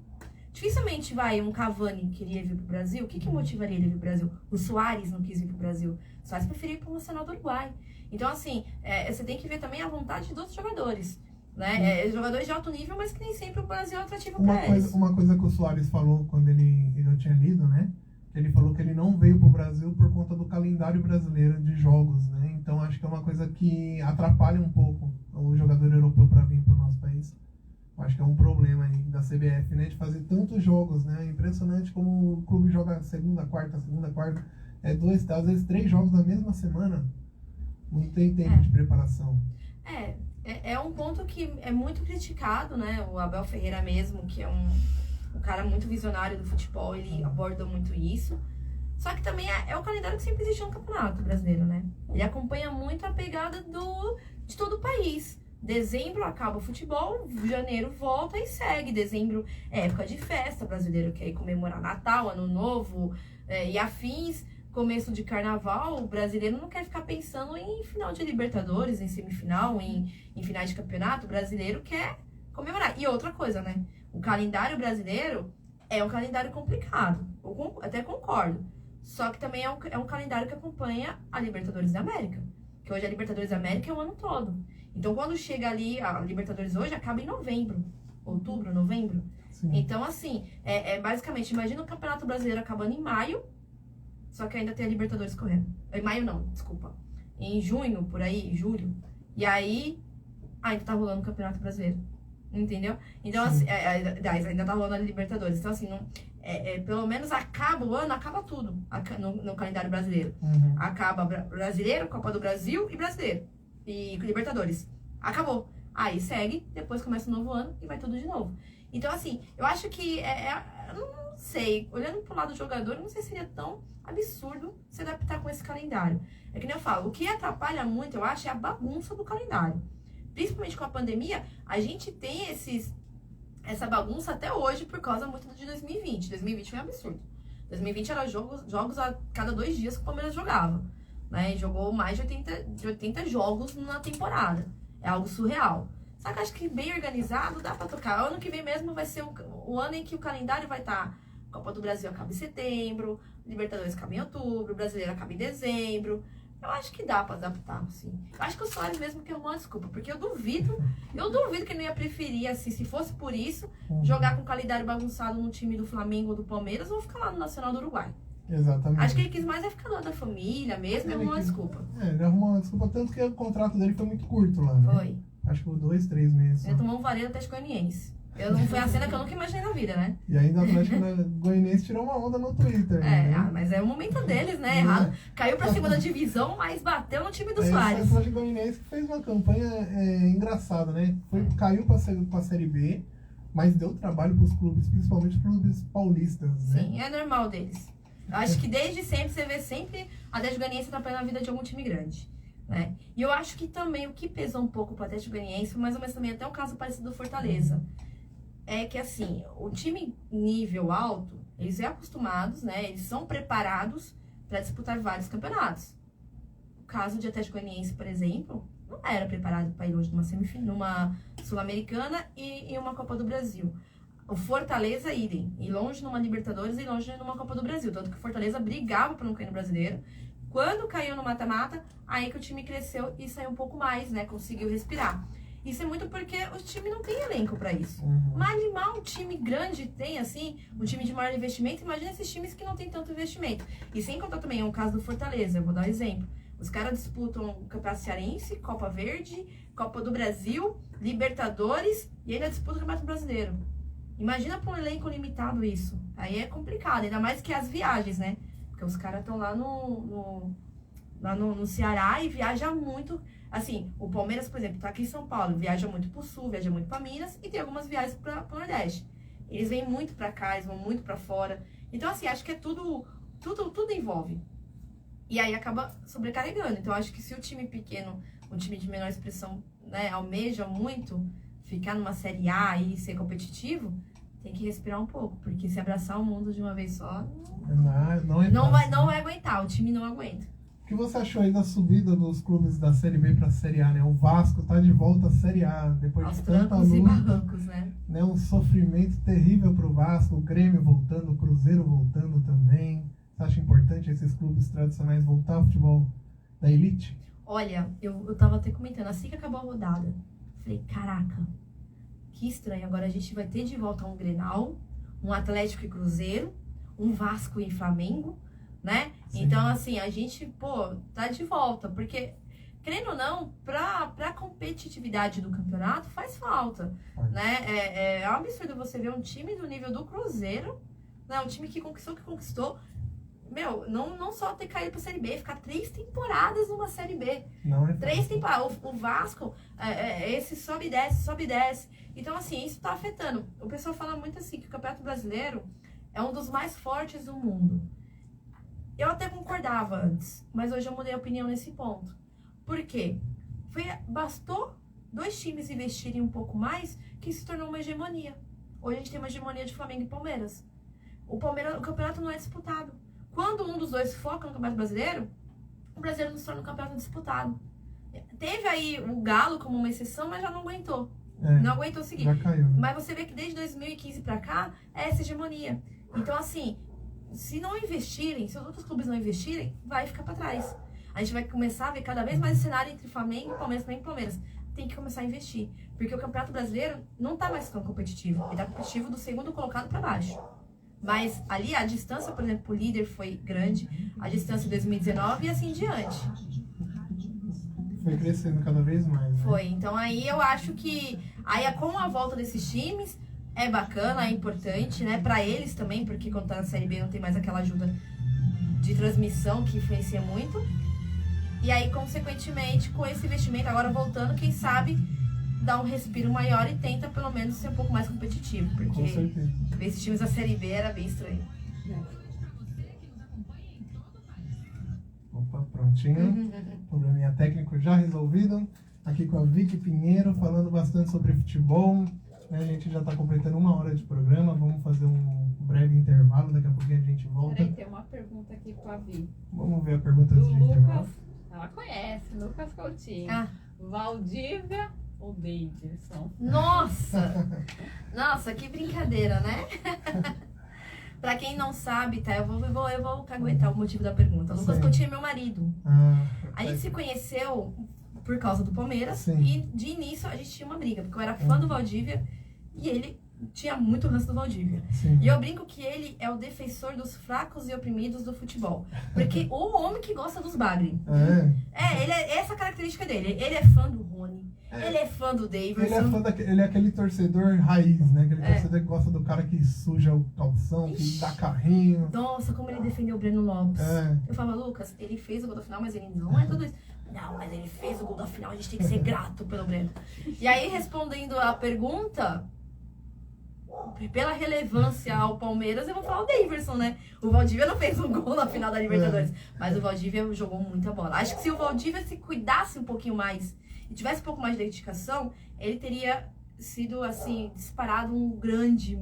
Dificilmente um Cavani queria vir pro Brasil. O que motivaria ele vir pro Brasil? O Suárez não quis vir pro Brasil. O Suárez preferiu ir pro Nacional do Uruguai. Então, assim, você tem que ver também a vontade dos jogadores. Né? Jogadores de alto nível, mas que nem sempre o Brasil é atrativo para eles. Uma coisa que o Suárez falou quando eu tinha lido, né? Ele falou que ele não veio pro Brasil por conta do calendário brasileiro de jogos, né? Então acho que é uma coisa que atrapalha um pouco o jogador europeu para vir pro nosso país. Acho que é um problema aí da CBF, né? De fazer tantos jogos, né? É impressionante como o clube joga segunda, quarta. Às vezes 3 jogos na mesma semana. Não tem tempo de preparação. É um ponto que é muito criticado, né? O Abel Ferreira mesmo, que é um cara muito visionário do futebol, ele aborda muito isso. Só que também é o calendário que sempre existiu no Campeonato Brasileiro, né? Ele acompanha muito a pegada de todo o país. Dezembro acaba o futebol, janeiro volta e segue. Dezembro é época de festa, brasileiro quer ir comemorar Natal, Ano Novo e afins. Começo de carnaval, o brasileiro não quer ficar pensando em final de Libertadores, em semifinal, em finais de campeonato. O brasileiro quer comemorar. E outra coisa, né? O calendário brasileiro é um calendário complicado. Eu até concordo. Só que também é um calendário que acompanha a Libertadores da América. Que hoje a Libertadores da América é o ano todo. Então, quando chega ali, a Libertadores hoje acaba em novembro. Outubro, novembro. Sim. Então, assim, basicamente, imagina o Campeonato Brasileiro acabando em maio, só que ainda tem a Libertadores correndo. Em maio não, desculpa. Em junho, por aí, julho. E aí, ainda tá rolando o Campeonato Brasileiro. Entendeu? Então, assim, ainda tá rolando a Libertadores. Então, assim, pelo menos acaba o ano, acaba tudo no calendário brasileiro. Uhum. Acaba Brasileiro, Copa do Brasil e Brasileiro. E Libertadores. Acabou. Aí segue, depois começa o novo ano e vai tudo de novo. Então, assim, eu acho que eu não sei, olhando pro lado do jogador, eu não sei se seria tão absurdo se adaptar com esse calendário. É que nem eu falo, o que atrapalha muito, eu acho, é a bagunça do calendário. Principalmente com a pandemia, a gente tem essa bagunça até hoje por causa muito de 2020. 2020 foi um absurdo. 2020 era jogos a cada 2 dias que o Palmeiras jogava. Né? Jogou mais de 80 jogos na temporada. É algo surreal. Só que acho que bem organizado dá pra tocar. Ano que vem mesmo vai ser o ano em que o calendário vai estar. Copa do Brasil acaba em setembro, Libertadores acaba em outubro, Brasileiro acaba em dezembro. Eu acho que dá pra adaptar, assim. Eu acho que o Soares mesmo que é uma desculpa, porque eu duvido que ele não ia preferir, assim, se fosse por isso, jogar com o calendário bagunçado no time do Flamengo ou do Palmeiras ou ficar lá no Nacional do Uruguai. Exatamente. Acho que ele quis mais ficar lá da família mesmo, e arrumou uma desculpa. Ele arrumou uma desculpa, tanto que o contrato dele foi muito curto lá, né? Foi. Acho que foi 2, 3 meses. Ele tomou um vareio até Goianiense. Não foi a cena que eu nunca imaginei na vida, né? E ainda o Atlético Goianiense tirou uma onda no Twitter. Né? Mas é o momento deles, né? Errado. Caiu pra segunda divisão, mas bateu no time do Soares. O Atlético Goianiense fez uma campanha engraçada, né? Caiu pra Série B, mas deu trabalho pros clubes, principalmente os clubes paulistas, né? Sim, é normal deles. Eu acho que desde sempre, você vê sempre a Atlético Goianiense atrapalhando a vida de algum time grande. Né? E eu acho que também o que pesou um pouco pro Atlético Goianiense, mais ou menos também até o caso parecido do Fortaleza, é que assim, o time nível alto, eles são acostumados, né? Eles são preparados para disputar vários campeonatos. O caso de Atlético Goianiense, por exemplo, não era preparado para ir hoje numa Sul-Americana e uma Copa do Brasil. O Fortaleza, idem. Ir longe numa Libertadores e ir longe numa Copa do Brasil. Tanto que o Fortaleza brigava para não cair no Brasileiro. Quando caiu no mata-mata, aí que o time cresceu e saiu um pouco mais, né? Conseguiu respirar. Isso é muito porque o time não tem elenco para isso. Mas mal um time grande tem, assim, um time de maior investimento, imagina esses times que não tem tanto investimento. E sem contar também o caso do Fortaleza, eu vou dar um exemplo. Os caras disputam o Campeonato Cearense, Copa Verde, Copa do Brasil, Libertadores e ainda disputam o Campeonato Brasileiro. Imagina para um elenco limitado isso. Aí é complicado, ainda mais que as viagens, né? Porque os caras estão lá no Ceará e viajam muito. Assim, o Palmeiras, por exemplo, tá aqui em São Paulo, viaja muito pro Sul, viaja muito pra Minas e tem algumas viagens pro Nordeste. Eles vêm muito pra cá, eles vão muito pra fora. Então, assim, acho que é tudo envolve. E aí acaba sobrecarregando. Então, acho que se o time pequeno, um time de menor expressão, né, almeja muito ficar numa Série A e ser competitivo, tem que respirar um pouco, porque se abraçar o mundo de uma vez só, não vai aguentar, o time não aguenta. O que você achou aí da subida dos clubes da Série B pra Série A, né? O Vasco tá de volta à Série A, depois Aos de tanta trancos e luta, barrancos, né? Um sofrimento terrível pro Vasco, o Grêmio voltando, o Cruzeiro voltando também. Você acha importante esses clubes tradicionais voltar ao futebol da elite? Olha, eu tava até comentando, assim que acabou a rodada, falei, caraca, que estranho, agora a gente vai ter de volta um Grenal, um Atlético e Cruzeiro, um Vasco e Flamengo, né? Sim. Então, assim, a gente, tá de volta, porque, querendo ou não, pra competitividade do campeonato, faz falta, né? É um absurdo você ver um time do nível do Cruzeiro, né? Um time que conquistou, não só ter caído pra Série B, ficar 3 temporadas numa Série B. Não é 3 fácil. temporadas. O Vasco, esse sobe e desce, sobe e desce. Então, assim, isso tá afetando. O pessoal fala muito assim, que o Campeonato Brasileiro é um dos mais fortes do mundo. Eu até concordava antes, mas hoje eu mudei a opinião nesse ponto. Por quê? Bastou 2 times investirem um pouco mais que se tornou uma hegemonia. Hoje a gente tem uma hegemonia de Flamengo e Palmeiras. O campeonato não é disputado. Quando um dos dois foca no Campeonato Brasileiro, o brasileiro não se torna um campeonato disputado. Teve aí o Galo como uma exceção, mas já não aguentou. Não aguentou seguir. Já caiu. Né? Mas você vê que desde 2015 pra cá, é essa hegemonia. Então, assim, se não investirem, se os outros clubes não investirem, vai ficar pra trás. A gente vai começar a ver cada vez mais esse cenário entre Flamengo, Palmeiras, Flamengo e Palmeiras. Tem que começar a investir. Porque o Campeonato Brasileiro não tá mais tão competitivo. Ele tá competitivo do segundo colocado pra baixo. Mas ali a distância, por exemplo, o líder foi grande. A distância de 2019 e assim em diante. Foi crescendo cada vez mais. Né? Foi. Então aí eu acho que com a volta desses times é bacana, é importante, né? Pra eles também, porque quando tá na Série B não tem mais aquela ajuda de transmissão que influencia muito. E aí, consequentemente, com esse investimento agora voltando, quem sabe dá um respiro maior e tenta pelo menos ser um pouco mais competitivo. Porque Com certeza. ver esses times da Série B era bem estranho. Opa, prontinho. Probleminha técnico já resolvido. Aqui com a Vicky Pinheiro, falando bastante sobre futebol. A gente já está completando 1 hora de programa. Vamos fazer um breve intervalo. Daqui a pouquinho a gente volta. Peraí, tem uma pergunta aqui com a Vi. Vamos ver a pergunta Do antes de intervalo. Lucas. Ela conhece, Lucas Coutinho. Ah. Valdívia ou Davidson? Nossa! Nossa, que brincadeira, né? Pra quem não sabe, tá? Eu vou caguetar o motivo da pergunta. O Lucas Sim. Coutinho é meu marido. Ah, A gente se conheceu por causa do Palmeiras. Sim. E de início a gente tinha uma briga, porque eu era fã do Valdívia e ele tinha muito ranço do Valdívia. sim. E eu brinco que ele é o defensor dos fracos e oprimidos do futebol. Porque o homem que gosta dos bagre. Essa é a característica dele. Ele é fã do Rony. Ele é fã do Davidson. Ele é aquele torcedor raiz, né? Aquele torcedor que gosta do cara que suja o calção, que dá carrinho. Nossa, como ele defendeu o Breno Lopes. Eu falo, Lucas, ele fez o gol da final, mas ele não é tudo isso. Não, mas ele fez o gol da final, a gente tem que ser grato pelo Breno. E aí, respondendo a pergunta, pela relevância ao Palmeiras, eu vou falar o Davidson, né? O Valdívia não fez um gol na final da Libertadores, mas o Valdívia jogou muita bola. Acho que se o Valdívia se cuidasse um pouquinho mais e tivesse um pouco mais de dedicação, ele teria sido, assim, disparado um grande,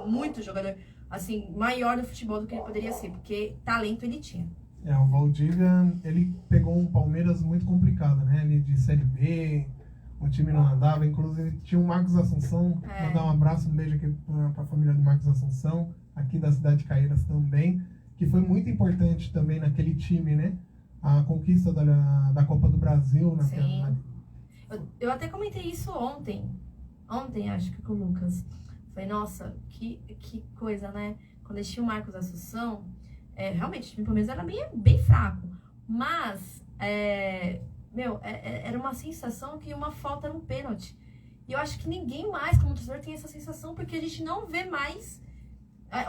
muito jogador, assim, maior no futebol do que ele poderia ser, porque talento ele tinha. O Valdívia, ele pegou um Palmeiras muito complicado, né? Ele de Série B, o time não andava, inclusive tinha o Marcos Assunção, mandar um abraço, um beijo aqui pra família do Marcos Assunção, aqui da cidade de Caieiras também, que foi muito importante também naquele time, né? A conquista da Copa do Brasil. Sim. Eu até comentei isso ontem, acho que com o Lucas. Falei, nossa, que coisa, né? Quando eles tinham o Marcos Assunção, realmente o time do Palmeiras era bem fraco, mas era uma sensação que uma falta era um pênalti. E eu acho que ninguém mais, como torcedor, tem essa sensação, porque a gente não vê mais.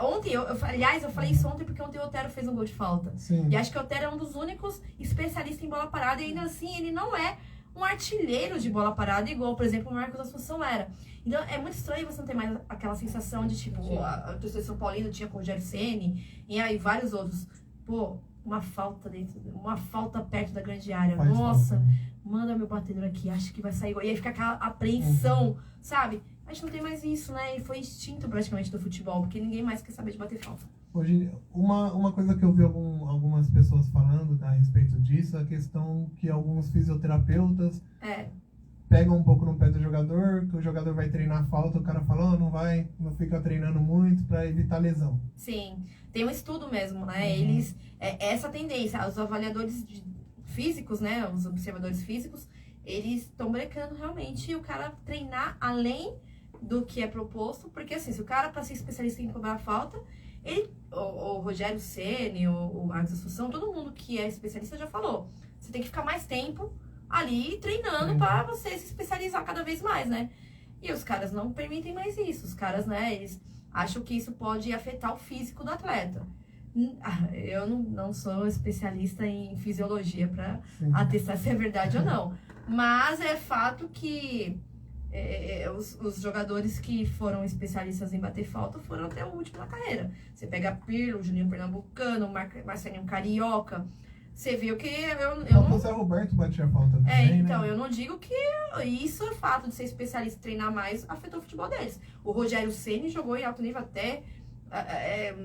Ontem, eu falei isso ontem porque ontem o Otero fez um gol de falta. Sim. E acho que o Otero é um dos únicos especialistas em bola parada, e ainda assim ele não é um artilheiro de bola parada, igual, por exemplo, o Marcos Assunção era. Então é muito estranho você não ter mais aquela sensação de, tipo, a torcida de São Paulino tinha com o Rogério Ceni e aí vários outros. Pô, uma falta perto da grande área. Faz Nossa, falta, né? manda meu batedor aqui, acho que vai sair gol. E aí fica aquela apreensão, sabe? A gente não tem mais isso, né? E foi extinto praticamente do futebol, porque ninguém mais quer saber de bater falta. Hoje, uma coisa que eu vi algumas pessoas falando a respeito disso, é a questão que alguns fisioterapeutas pegam um pouco no pé do jogador, que o jogador vai treinar a falta, o cara fala, não fica treinando muito para evitar lesão. Sim, tem um estudo mesmo, né? Eles, essa tendência, os avaliadores físicos, né? Os observadores físicos, eles estão brecando realmente o cara treinar além do que é proposto, porque assim, se o cara, para ser especialista em cobrar falta, o Rogério Ceni, o Marcos Assunção, todo mundo que é especialista já falou, você tem que ficar mais tempo ali treinando para você se especializar cada vez mais, né? E os caras não permitem mais isso. Os caras, né, eles acham que isso pode afetar o físico do atleta. Eu não sou especialista em fisiologia para Sim. atestar se é verdade ou não. Mas é fato que os jogadores que foram especialistas em bater falta foram até o último na carreira. Você pega Pirlo, Juninho Pernambucano, Marcelinho Carioca. Você viu que O Zé Roberto batia falta também, então, né? eu não digo que isso é fato de ser especialista e treinar mais afetou o futebol deles. O Rogério Ceni jogou em alto nível até,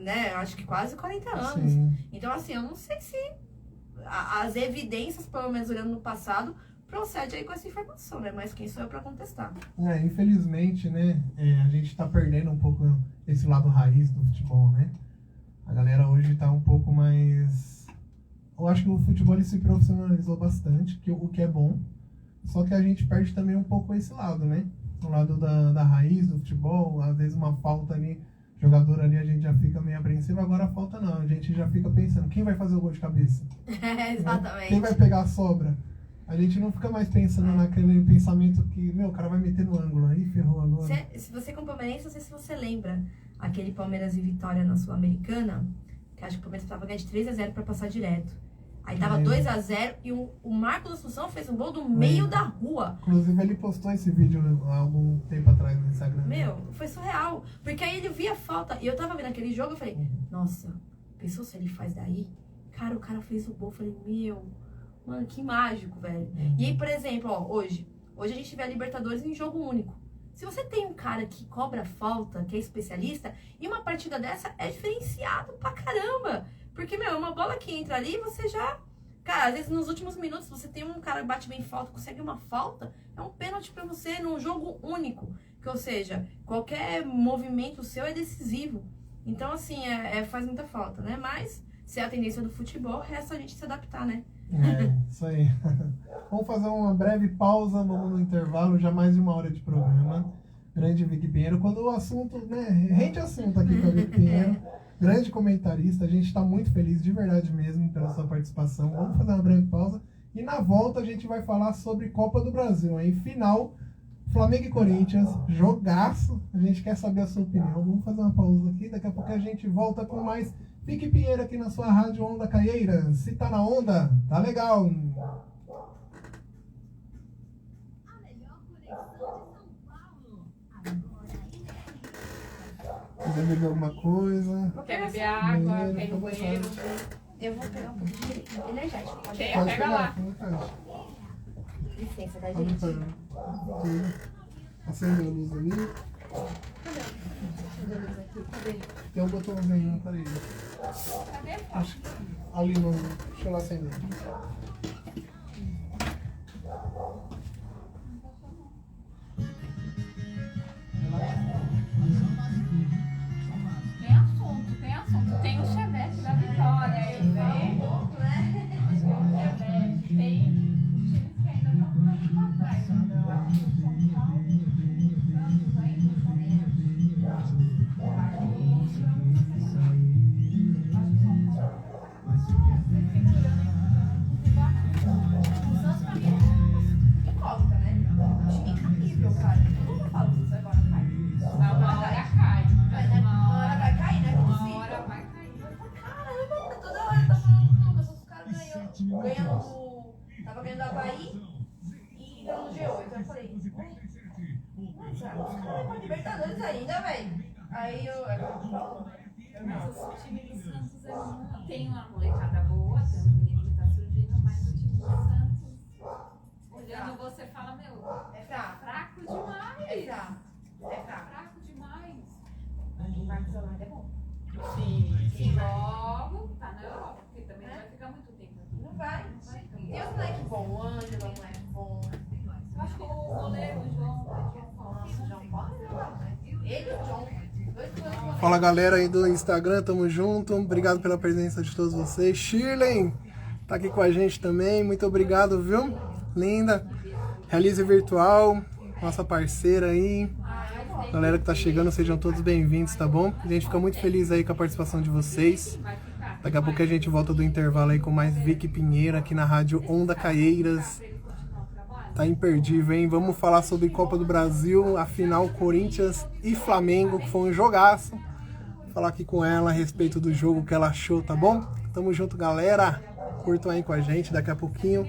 né, acho que quase 40 anos. Sim. Então, assim, eu não sei se as evidências, pelo menos olhando no passado, procede aí com essa informação, né? Mas quem sou eu pra contestar? Infelizmente, né, a gente tá perdendo um pouco esse lado raiz do futebol, né? A galera hoje tá um pouco mais... Eu acho que o futebol ele se profissionalizou bastante, o que é bom. Só que a gente perde também um pouco esse lado, né? O lado da raiz do futebol, às vezes uma falta ali, jogador ali, a gente já fica meio apreensivo. Agora a falta não, a gente já fica pensando, quem vai fazer o gol de cabeça? Exatamente. Quem vai pegar a sobra? A gente não fica mais pensando naquele pensamento que, o cara vai meter no ângulo, aí ferrou agora. Se você como palmeirense, não sei se você lembra aquele Palmeiras e Vitória na Sul-Americana, que acho que o Palmeiras precisava ganhar de 3-0 pra passar direto. Aí tava 2-0 e o Marcos Assunção fez um gol do meio da rua. Inclusive ele postou esse vídeo há algum tempo atrás no Instagram. Foi surreal. Porque aí ele via a falta. E eu tava vendo aquele jogo, eu falei, nossa, pensou se ele faz daí? Cara, o cara fez o gol. Eu falei, mano, que mágico, velho. E aí, por exemplo, hoje a gente vê a Libertadores em jogo único. Se você tem um cara que cobra falta, que é especialista, e uma partida dessa é diferenciado pra caramba. Porque, uma bola que entra ali, você já... Cara, às vezes nos últimos minutos, você tem um cara que bate bem falta, consegue uma falta, é um pênalti pra você num jogo único. Ou seja, qualquer movimento seu é decisivo. Então, assim, faz muita falta, né? Mas, se é a tendência do futebol, resta a gente se adaptar, né? Isso aí. Vamos fazer uma breve pausa, vamos no intervalo, já mais de 1 hora de programa. Grande Vicky Pinheiro, quando o assunto, né, rende assunto aqui com a Vicky Pinheiro. Grande comentarista, a gente está muito feliz, de verdade mesmo, pela sua participação. Vamos fazer uma breve pausa e na volta a gente vai falar sobre Copa do Brasil, aí final, Flamengo e Corinthians, jogaço, a gente quer saber a sua opinião. Vamos fazer uma pausa aqui, daqui a pouco a gente volta com mais Vicky Pinheiro aqui na sua rádio Onda Caieira. Se tá na onda, tá legal. Quiser beber alguma coisa? Quer beber água, quer ir no banheiro? Eu vou pegar um pouco de energético. Pode Pega lá. Licença, tá, Pode gente? pegar. Acende a luz ali. Cadê? Tem um botãozinho na parede. Cadê? Acho que ali no... Deixa eu lá acender. Tem assunto, tem assunto. Tem o Chevette da Vitória aí, né? Tem o Chevette, tem os times que ainda estão ficando pra trás. São Paulo, Santos ainda, O Santos pra mim é incógnita, né? O time incrível, cara. Como eu falo isso agora, cara? Uma hora cai. Uma hora vai cair, né? Uma hora vai cair. Caramba, toda hora tá falando Lucas, os caras ganhando tava ganhando a Bahia e ganhando o G8. Aí eu falei, os caras vão Libertadores ainda, velho. Aí Mas o time do Santos tem uma molecada boa, tem um menino que tá surgindo, mas o time do Santos, olhando você fala, é fraco. fraco demais. É fraco. É fraco. Fraco demais. Mas o Marcos Leonardo é bom. Sim. Logo, tá na Europa, porque também não vai ficar muito tempo aqui. Não vai. Tem os moleques bons, o Ângelo é um moleque bom. Eu acho que o goleiro, o João Paulo. João Paulo é legal, né? Ele e o John. Dois goleiros. Fala galera aí do Instagram, tamo junto. Obrigado pela presença de todos vocês. Shirley tá aqui com a gente também. Muito obrigado, viu? Linda. Realize Virtual, nossa parceira aí. Galera que tá chegando, sejam todos bem-vindos, tá bom? A gente fica muito feliz aí com a participação de vocês. Daqui a pouco a gente volta do intervalo aí com mais Vicky Pinheiro aqui na rádio Onda Caeiras. Tá imperdível, hein? Vamos falar sobre Copa do Brasil, a final Corinthians e Flamengo, que foi um jogaço. falar aqui com ela a respeito do jogo que ela achou, tá bom? Tamo junto, galera. Curtam aí com a gente, daqui a pouquinho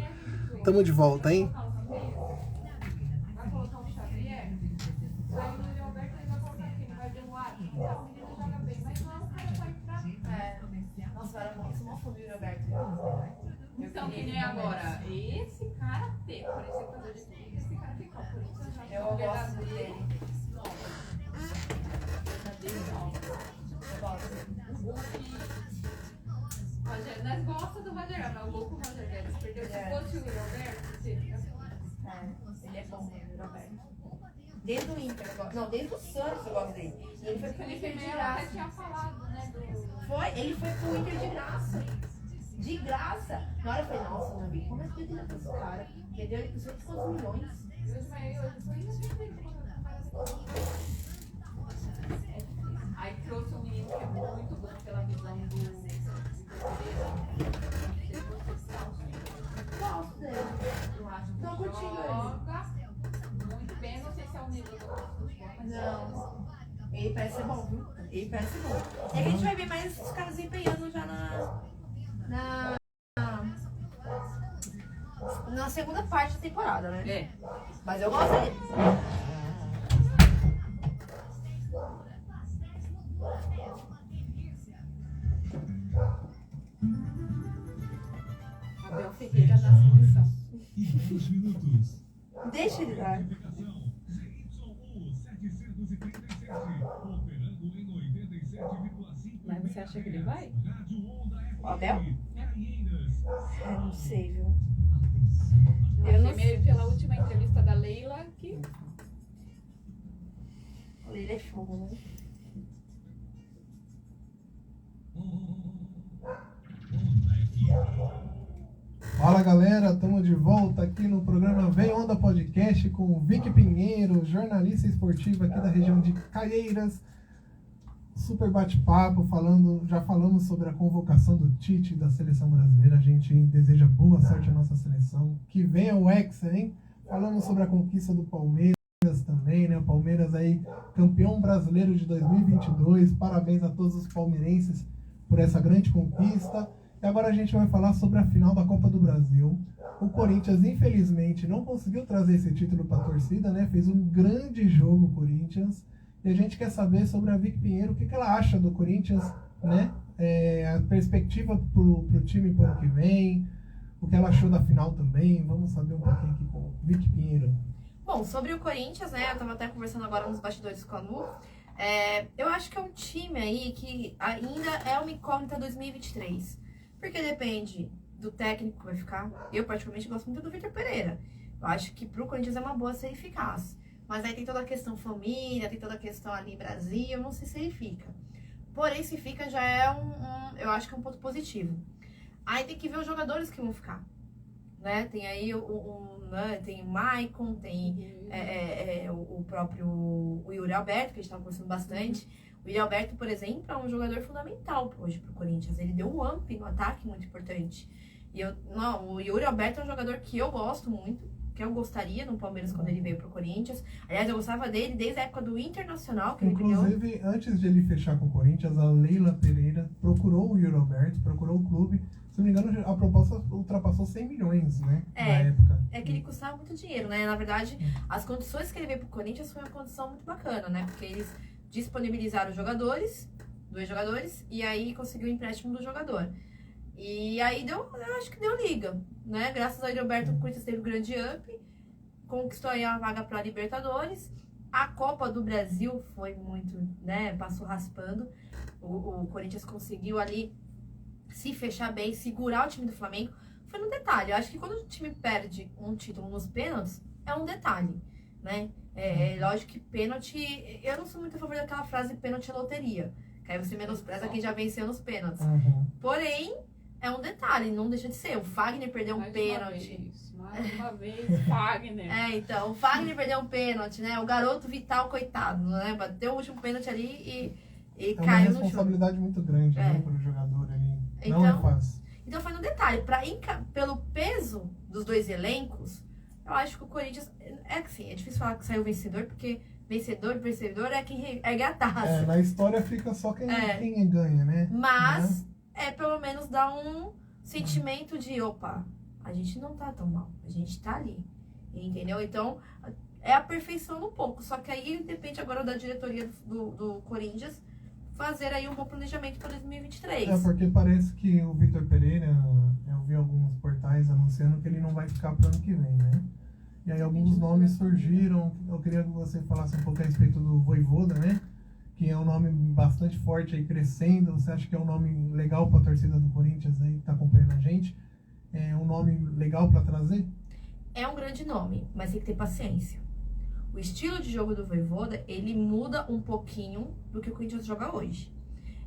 tamo de volta, hein? Vai colocar um Xavier? Aí o Yuri Alberto ele vai colocar aqui, ele vai ver no ar. Então, o menino joga bem, mas não, o cara vai entrar. Nossa, eu era muito mal fã do Yuri Alberto. Então, que nem agora, esse cara tem, por esse jogador de time, esse cara tem não, por isso já Eu gosto dele. Rogério, nós gostamos do Rogério, mas o louco Rogério Guedes perdeu. Se fosse o Yuri Alberto, seria. Ele é bom, né, Yuri Alberto? Desde o Inter, eu gosto. Não, desde o Santos eu gosto dele. E ele foi pro Felipe Inter de Melo até graça. tinha falado, né, Ele foi pro Inter de graça. De graça. Na hora eu falei, nossa, meu amigo, como é que eu tenho esse cara? Entendeu? Ele custou de quantos milhões? Aí trouxe um menino que é muito bom pela visão do Gosto dele. eu acho que Tô curtindo joga muito bem, não sei se é o nível do futebol, mas Não. Ele parece ser bom, viu? Ele parece ser bom. E a gente vai ver mais os caras desempenhando já na segunda parte da temporada, né? é. Mas eu gosto dele. Abel Ferreira da seleção. Deixa ele dar. Mas você acha que ele vai? O Abel? Não sei, viu? Eu não sei pela última entrevista da Leila que Ele é fogo, né? Fala, galera, estamos de volta aqui no programa Vem Onda Podcast com o Vic Pinheiro, jornalista esportivo aqui da região de Caieiras. Super bate-papo, já falamos sobre a convocação do Tite da seleção brasileira. A gente deseja boa sorte à nossa seleção. Que venha o Hexa, hein? Falamos sobre a conquista do Palmeiras também, né? O Palmeiras aí, campeão brasileiro de 2022. Parabéns a todos os palmeirenses por essa grande conquista. E agora a gente vai falar sobre a final da Copa do Brasil. O Corinthians, infelizmente, não conseguiu trazer esse título para a torcida, né? Fez um grande jogo, o Corinthians. E a gente quer saber sobre a Vic Pinheiro, o que ela acha do Corinthians, né? A perspectiva pro time pro ano que vem, o que ela achou da final também. Vamos saber um pouquinho aqui com o Vic Pinheiro. Bom, sobre o Corinthians, né? Eu tava até conversando agora nos bastidores com a Lu. Eu acho que é um time aí que ainda é uma incógnita 2023. Porque depende do técnico que vai ficar. Eu, particularmente, gosto muito do Vitor Pereira. Eu acho que pro Corinthians é uma boa ser eficaz. Mas aí tem toda a questão família, tem toda a questão ali Brasil, eu não sei se ele fica. Porém, se fica já é eu acho que é um ponto positivo. Aí tem que ver os jogadores que vão ficar. Né? Tem aí tem o Maicon, tem o próprio Yuri Alberto, que a gente estava conversando bastante. O Yuri Alberto, por exemplo, é um jogador fundamental hoje para o Corinthians. Ele deu um up no ataque muito importante. O Yuri Alberto é um jogador que eu gosto muito, que eu gostaria no Palmeiras quando ele veio para o Corinthians. Aliás, eu gostava dele desde a época do Internacional, que ele criou. Inclusive, antes de ele fechar com o Corinthians, a Leila Pereira procurou o Yuri Alberto, procurou o clube. Se não me engano, a proposta ultrapassou 100 milhões, né? Na época. É que ele custava muito dinheiro, né? Na verdade, as condições que ele veio pro Corinthians foi uma condição muito bacana, né? Porque eles disponibilizaram dois jogadores, e aí conseguiu o empréstimo do jogador. E aí eu acho que deu liga, né? Graças ao Roberto, o Corinthians teve um grande up, conquistou aí a vaga para a Libertadores. A Copa do Brasil foi muito, né? Passou raspando. O Corinthians conseguiu ali se fechar bem, segurar o time do Flamengo. Foi no detalhe. Eu acho que quando o time perde um título nos pênaltis, é um detalhe, né? Lógico que pênalti... Eu não sou muito a favor daquela frase pênalti é loteria. Que aí você menospreza quem já venceu nos pênaltis. Porém, é um detalhe, não deixa de ser. O Fagner perdeu um pênalti. Mais uma vez, Fagner. Então, o Fagner perdeu um pênalti, né? O garoto Vital, coitado, né? Bateu o último pênalti ali e caiu no chão. É uma responsabilidade muito grande, né, para o jogador ali. Então, não é fácil. Então foi no detalhe. Pelo peso dos dois elencos, eu acho que o Corinthians... É assim, é difícil falar que saiu vencedor, porque vencedor é quem ergue a taça. Na história fica só quem ganha, né? Mas pelo menos dá um sentimento de, opa, a gente não tá tão mal, a gente tá ali, entendeu? Então, aperfeiçoando um pouco, só que aí depende agora da diretoria do Corinthians fazer aí um bom planejamento para 2023. Porque parece que o Vitor Pereira, eu vi alguns portais anunciando que ele não vai ficar pro ano que vem, né? E aí alguns nomes surgiram, eu queria que você falasse um pouco a respeito do Vojvoda, né? Que é um nome bastante forte aí, crescendo. Você acha que é um nome legal para a torcida do Corinthians aí que tá acompanhando a gente? É um nome legal para trazer? É um grande nome, mas tem que ter paciência. O estilo de jogo do Vojvoda, ele muda um pouquinho do que o Corinthians joga hoje.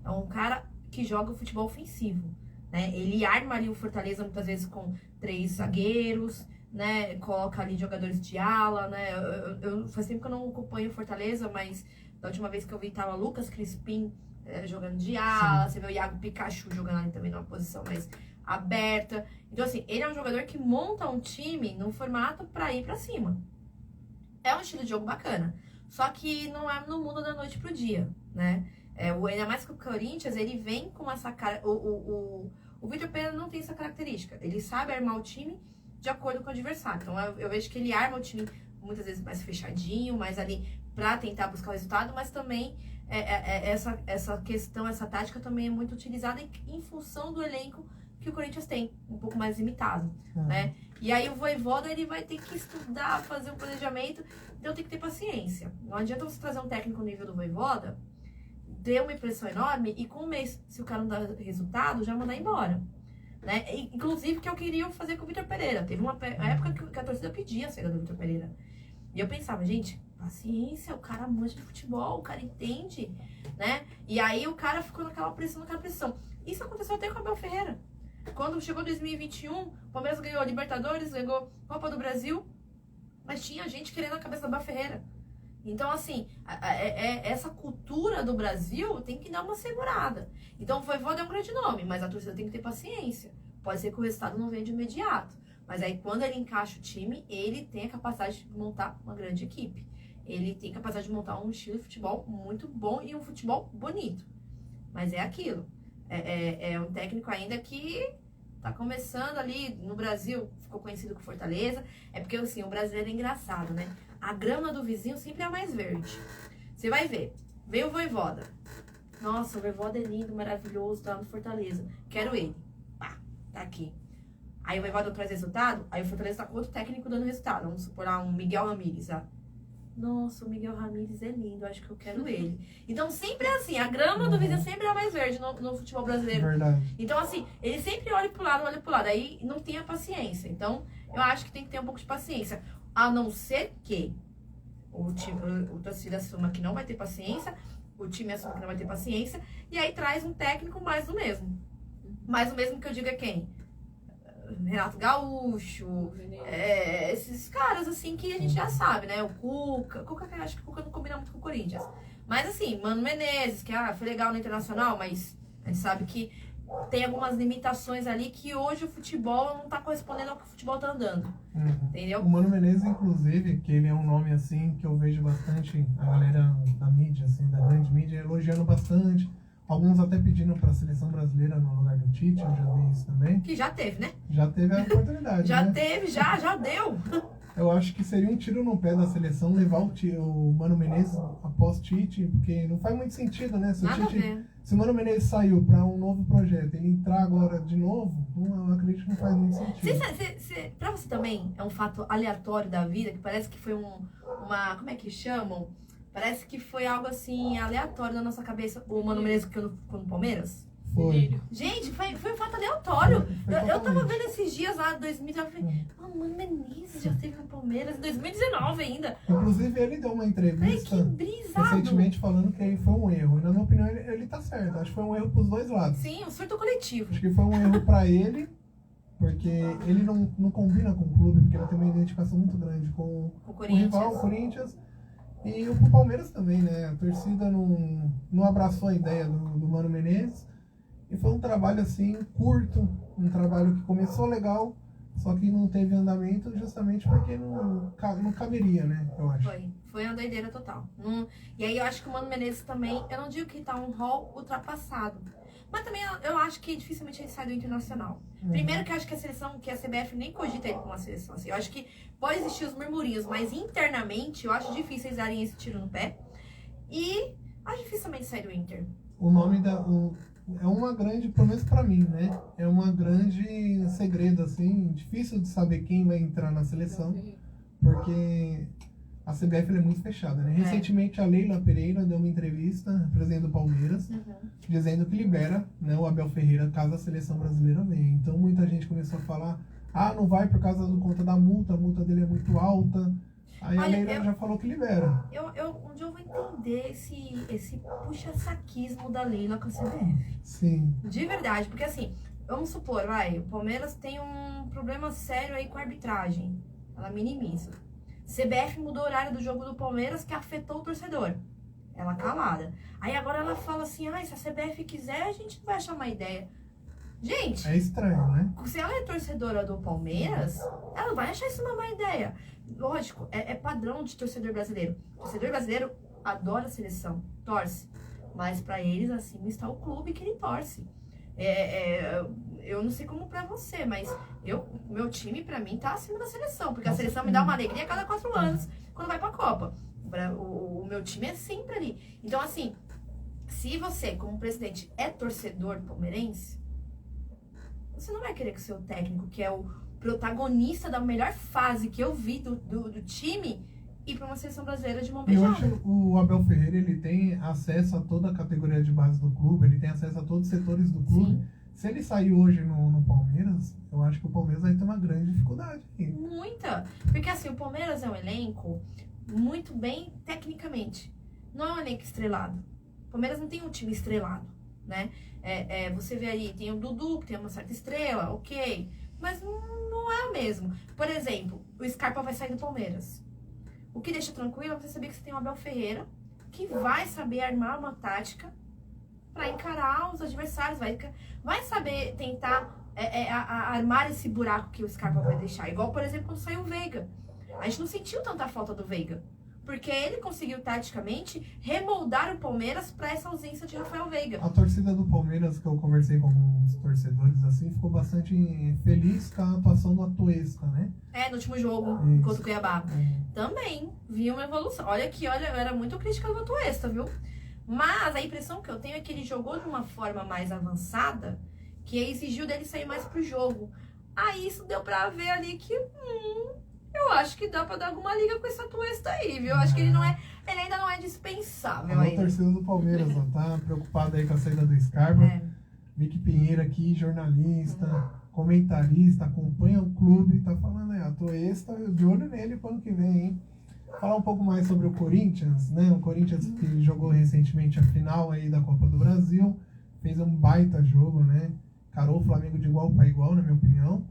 É um cara que joga o futebol ofensivo, né? Ele arma ali o Fortaleza muitas vezes com 3 zagueiros, né? Coloca ali jogadores de ala, né? Faz tempo que eu não acompanho o Fortaleza, mas da última vez que eu vi tava Lucas Crispim jogando de ala, você vê o Iago Pikachu jogando ali também numa posição mais aberta. Então assim, ele é um jogador que monta um time num formato pra ir pra cima. É um estilo de jogo bacana, só que não é no mundo da noite pro dia, né? Ainda mais que o Corinthians, ele vem com essa cara... O Vitor Pereira não tem essa característica. Ele sabe armar o time de acordo com o adversário. Então, eu vejo que ele arma o time muitas vezes mais fechadinho, mais ali pra tentar buscar o resultado, mas também essa questão, essa tática também é muito utilizada em função do elenco que o Corinthians tem, um pouco mais limitado, né? E aí o Vojvoda, ele vai ter que estudar, fazer um planejamento, então tem que ter paciência. Não adianta você trazer um técnico no nível do Vojvoda, ter uma impressão enorme e com um mês, se o cara não dá resultado, já mandar embora, né? Inclusive que eu queria fazer com o Vitor Pereira. Teve uma época que a torcida pedia a saída do Vitor Pereira. E eu pensava, gente, paciência, o cara manja de futebol, o cara entende, né? E aí o cara ficou naquela pressão. Isso aconteceu até com o Abel Ferreira. Quando chegou 2021, o Palmeiras ganhou a Libertadores, ganhou a Copa do Brasil, mas tinha gente querendo a cabeça do Abel Ferreira. Então, assim, essa cultura do Brasil tem que dar uma segurada. Então, o Vojvoda é um grande nome, mas a torcida tem que ter paciência. Pode ser que o resultado não venha de imediato. Mas aí, quando ele encaixa o time, ele tem a capacidade de montar uma grande equipe. Ele tem a capacidade de montar um estilo de futebol muito bom e um futebol bonito. Mas é aquilo. É um técnico ainda que tá começando ali no Brasil, ficou conhecido com Fortaleza. É porque, assim, o brasileiro é engraçado, né? A grama do vizinho sempre é a mais verde. Você vai ver. Veio o Vojvoda. Nossa, o Vojvoda é lindo, maravilhoso, tá no Fortaleza. Quero ele. Pá, tá aqui. Aí o Vojvoda traz resultado, aí o Fortaleza tá com outro técnico dando resultado. Vamos supor lá um Miguel Ramírez, tá? Nossa, o Miguel Ramírez é lindo, acho que eu quero ele. Então sempre é assim, a grama do vizinho sempre é a mais verde no futebol brasileiro. Verdade. Então assim, ele sempre olha pro lado, aí não tem a paciência. Então eu acho que tem que ter um pouco de paciência. A não ser que o torcida assuma que não vai ter paciência, o time assuma que não vai ter paciência, e aí traz um técnico mais do mesmo. Mais do mesmo que eu digo é quem? Renato Gaúcho, esses caras assim que a gente já sabe, né? O Cuca, acho que o Cuca não combina muito com o Corinthians. Mas assim, Mano Menezes, que foi legal no Internacional, mas a gente sabe que tem algumas limitações ali que hoje o futebol não tá correspondendo ao que o futebol tá andando. Entendeu? O Mano Menezes, inclusive, que ele é um nome assim que eu vejo bastante a galera da mídia, assim, da grande mídia, elogiando bastante. Alguns até pedindo para a seleção brasileira no lugar do Tite, eu já vi isso também. Que já teve, né? Já teve a oportunidade, Já né? teve, já deu. Eu acho que seria um tiro no pé da seleção levar o Mano Menezes após Tite, porque não faz muito sentido, né? Se o Mano Menezes saiu para um novo projeto, ele entrar agora de novo, eu acredito que não faz muito sentido. Pra você também, é um fato aleatório da vida, que parece que foi uma... Como é que chamam? Parece que foi algo assim, aleatório na nossa cabeça. O Mano Menezes que ficou no Palmeiras? Foi. Gente, foi um fato aleatório. Foi eu tava vendo esses dias lá, 2019, eu falei, Mano Menezes já esteve no Palmeiras, em 2019 ainda. Inclusive, ele deu uma entrevista Ai, que brisado. recentemente falando que foi um erro. E na minha opinião, ele tá certo. Acho que foi um erro pros dois lados. Sim, um surto coletivo. Acho que foi um erro pra ele, porque ele não combina com o clube, porque ele tem uma identificação muito grande com o rival, o Corinthians. E o Palmeiras também, né? A torcida não abraçou a ideia do Mano Menezes. E foi um trabalho, assim, curto. Um trabalho que começou legal só que não teve andamento justamente porque não caberia, né? Eu acho. Foi uma doideira total. E aí eu acho que o Mano Menezes também, eu não digo que tá um rol ultrapassado, mas também eu acho que dificilmente ele sai do internacional. Primeiro que eu acho que a CBF nem cogita ele com uma seleção. Assim, eu acho que pode existir os murmurinhos, mas internamente eu acho difícil eles darem esse tiro no pé. E acho difícil também ele sair do Inter. O nome é uma grande, pelo menos pra mim, né? É uma grande segredo, assim, difícil de saber quem vai entrar na seleção, porque a CBF ela é muito fechada, né? Recentemente a Leila Pereira deu uma entrevista, presidente do Palmeiras, dizendo que libera, né, o Abel Ferreira caso a seleção brasileira venha. Então muita gente começou a falar, não vai por causa do conta da multa, a multa dele é muito alta. Aí a Leila já falou que libera. Um dia eu vou entender esse puxa-saquismo da Leila com a CBF. Sim. De verdade, porque assim, vamos supor, o Palmeiras tem um problema sério aí com a arbitragem. Ela minimiza. CBF mudou o horário do jogo do Palmeiras que afetou o torcedor. Ela calada. Aí agora ela fala assim, se a CBF quiser, a gente vai achar uma ideia. Gente, é estranho, né? Se ela é torcedora do Palmeiras, ela vai achar isso uma má ideia. Lógico, é padrão de torcedor brasileiro. O torcedor brasileiro adora a seleção, torce. Mas pra eles, acima está o clube que ele torce. Eu não sei como pra você, mas meu time, pra mim, tá acima da seleção. Porque a seleção me dá uma alegria a cada 4 anos, quando vai pra Copa. O meu time é sempre ali. Então, assim, se você, como presidente, é torcedor palmeirense, você não vai querer que o seu técnico, que é o protagonista da melhor fase que eu vi do time, ir para uma seleção brasileira de mão E beijada. hoje o Abel Ferreira, ele tem acesso a toda a categoria de base do clube, ele tem acesso a todos os setores do clube. Sim. Se ele sair hoje no Palmeiras, eu acho que o Palmeiras vai ter uma grande dificuldade. Muita. Porque assim, o Palmeiras é um elenco muito bem tecnicamente. Não é um elenco estrelado. O Palmeiras não tem um time estrelado, né? Você vê aí, tem o Dudu, que tem uma certa estrela, ok. Mas não é o mesmo. Por exemplo, o Scarpa vai sair do Palmeiras. O que deixa tranquilo é você saber que você tem o Abel Ferreira, que vai saber armar uma tática para encarar os adversários, vai saber tentar armar esse buraco que o Scarpa vai deixar. Igual, por exemplo, quando saiu o Veiga. A gente não sentiu tanta falta do Veiga, porque ele conseguiu, taticamente, remoldar o Palmeiras para essa ausência de Rafael Veiga. A torcida do Palmeiras, que eu conversei com alguns torcedores, assim, ficou bastante feliz com a atuação do Atuesta, né? No último jogo, contra o Cuiabá. Também vi uma evolução. Olha, eu era muito crítica do Atuesta, viu? Mas a impressão que eu tenho é que ele jogou de uma forma mais avançada, que exigiu dele sair mais pro jogo. Aí isso deu pra ver ali que... eu acho que dá pra dar alguma liga com esse Atuesta aí, viu? Eu acho que ele ainda não é dispensável. A torcida do Palmeiras, ó, tá preocupada aí com a saída do Scarpa. Vicky Pinheiro aqui, jornalista, comentarista, acompanha o clube, tá falando aí, Atuesta, de olho nele pro ano que vem, hein? Falar um pouco mais sobre o Corinthians, né? O Corinthians que jogou recentemente a final aí da Copa do Brasil, fez um baita jogo, né? Carou o Flamengo de igual para igual, na minha opinião.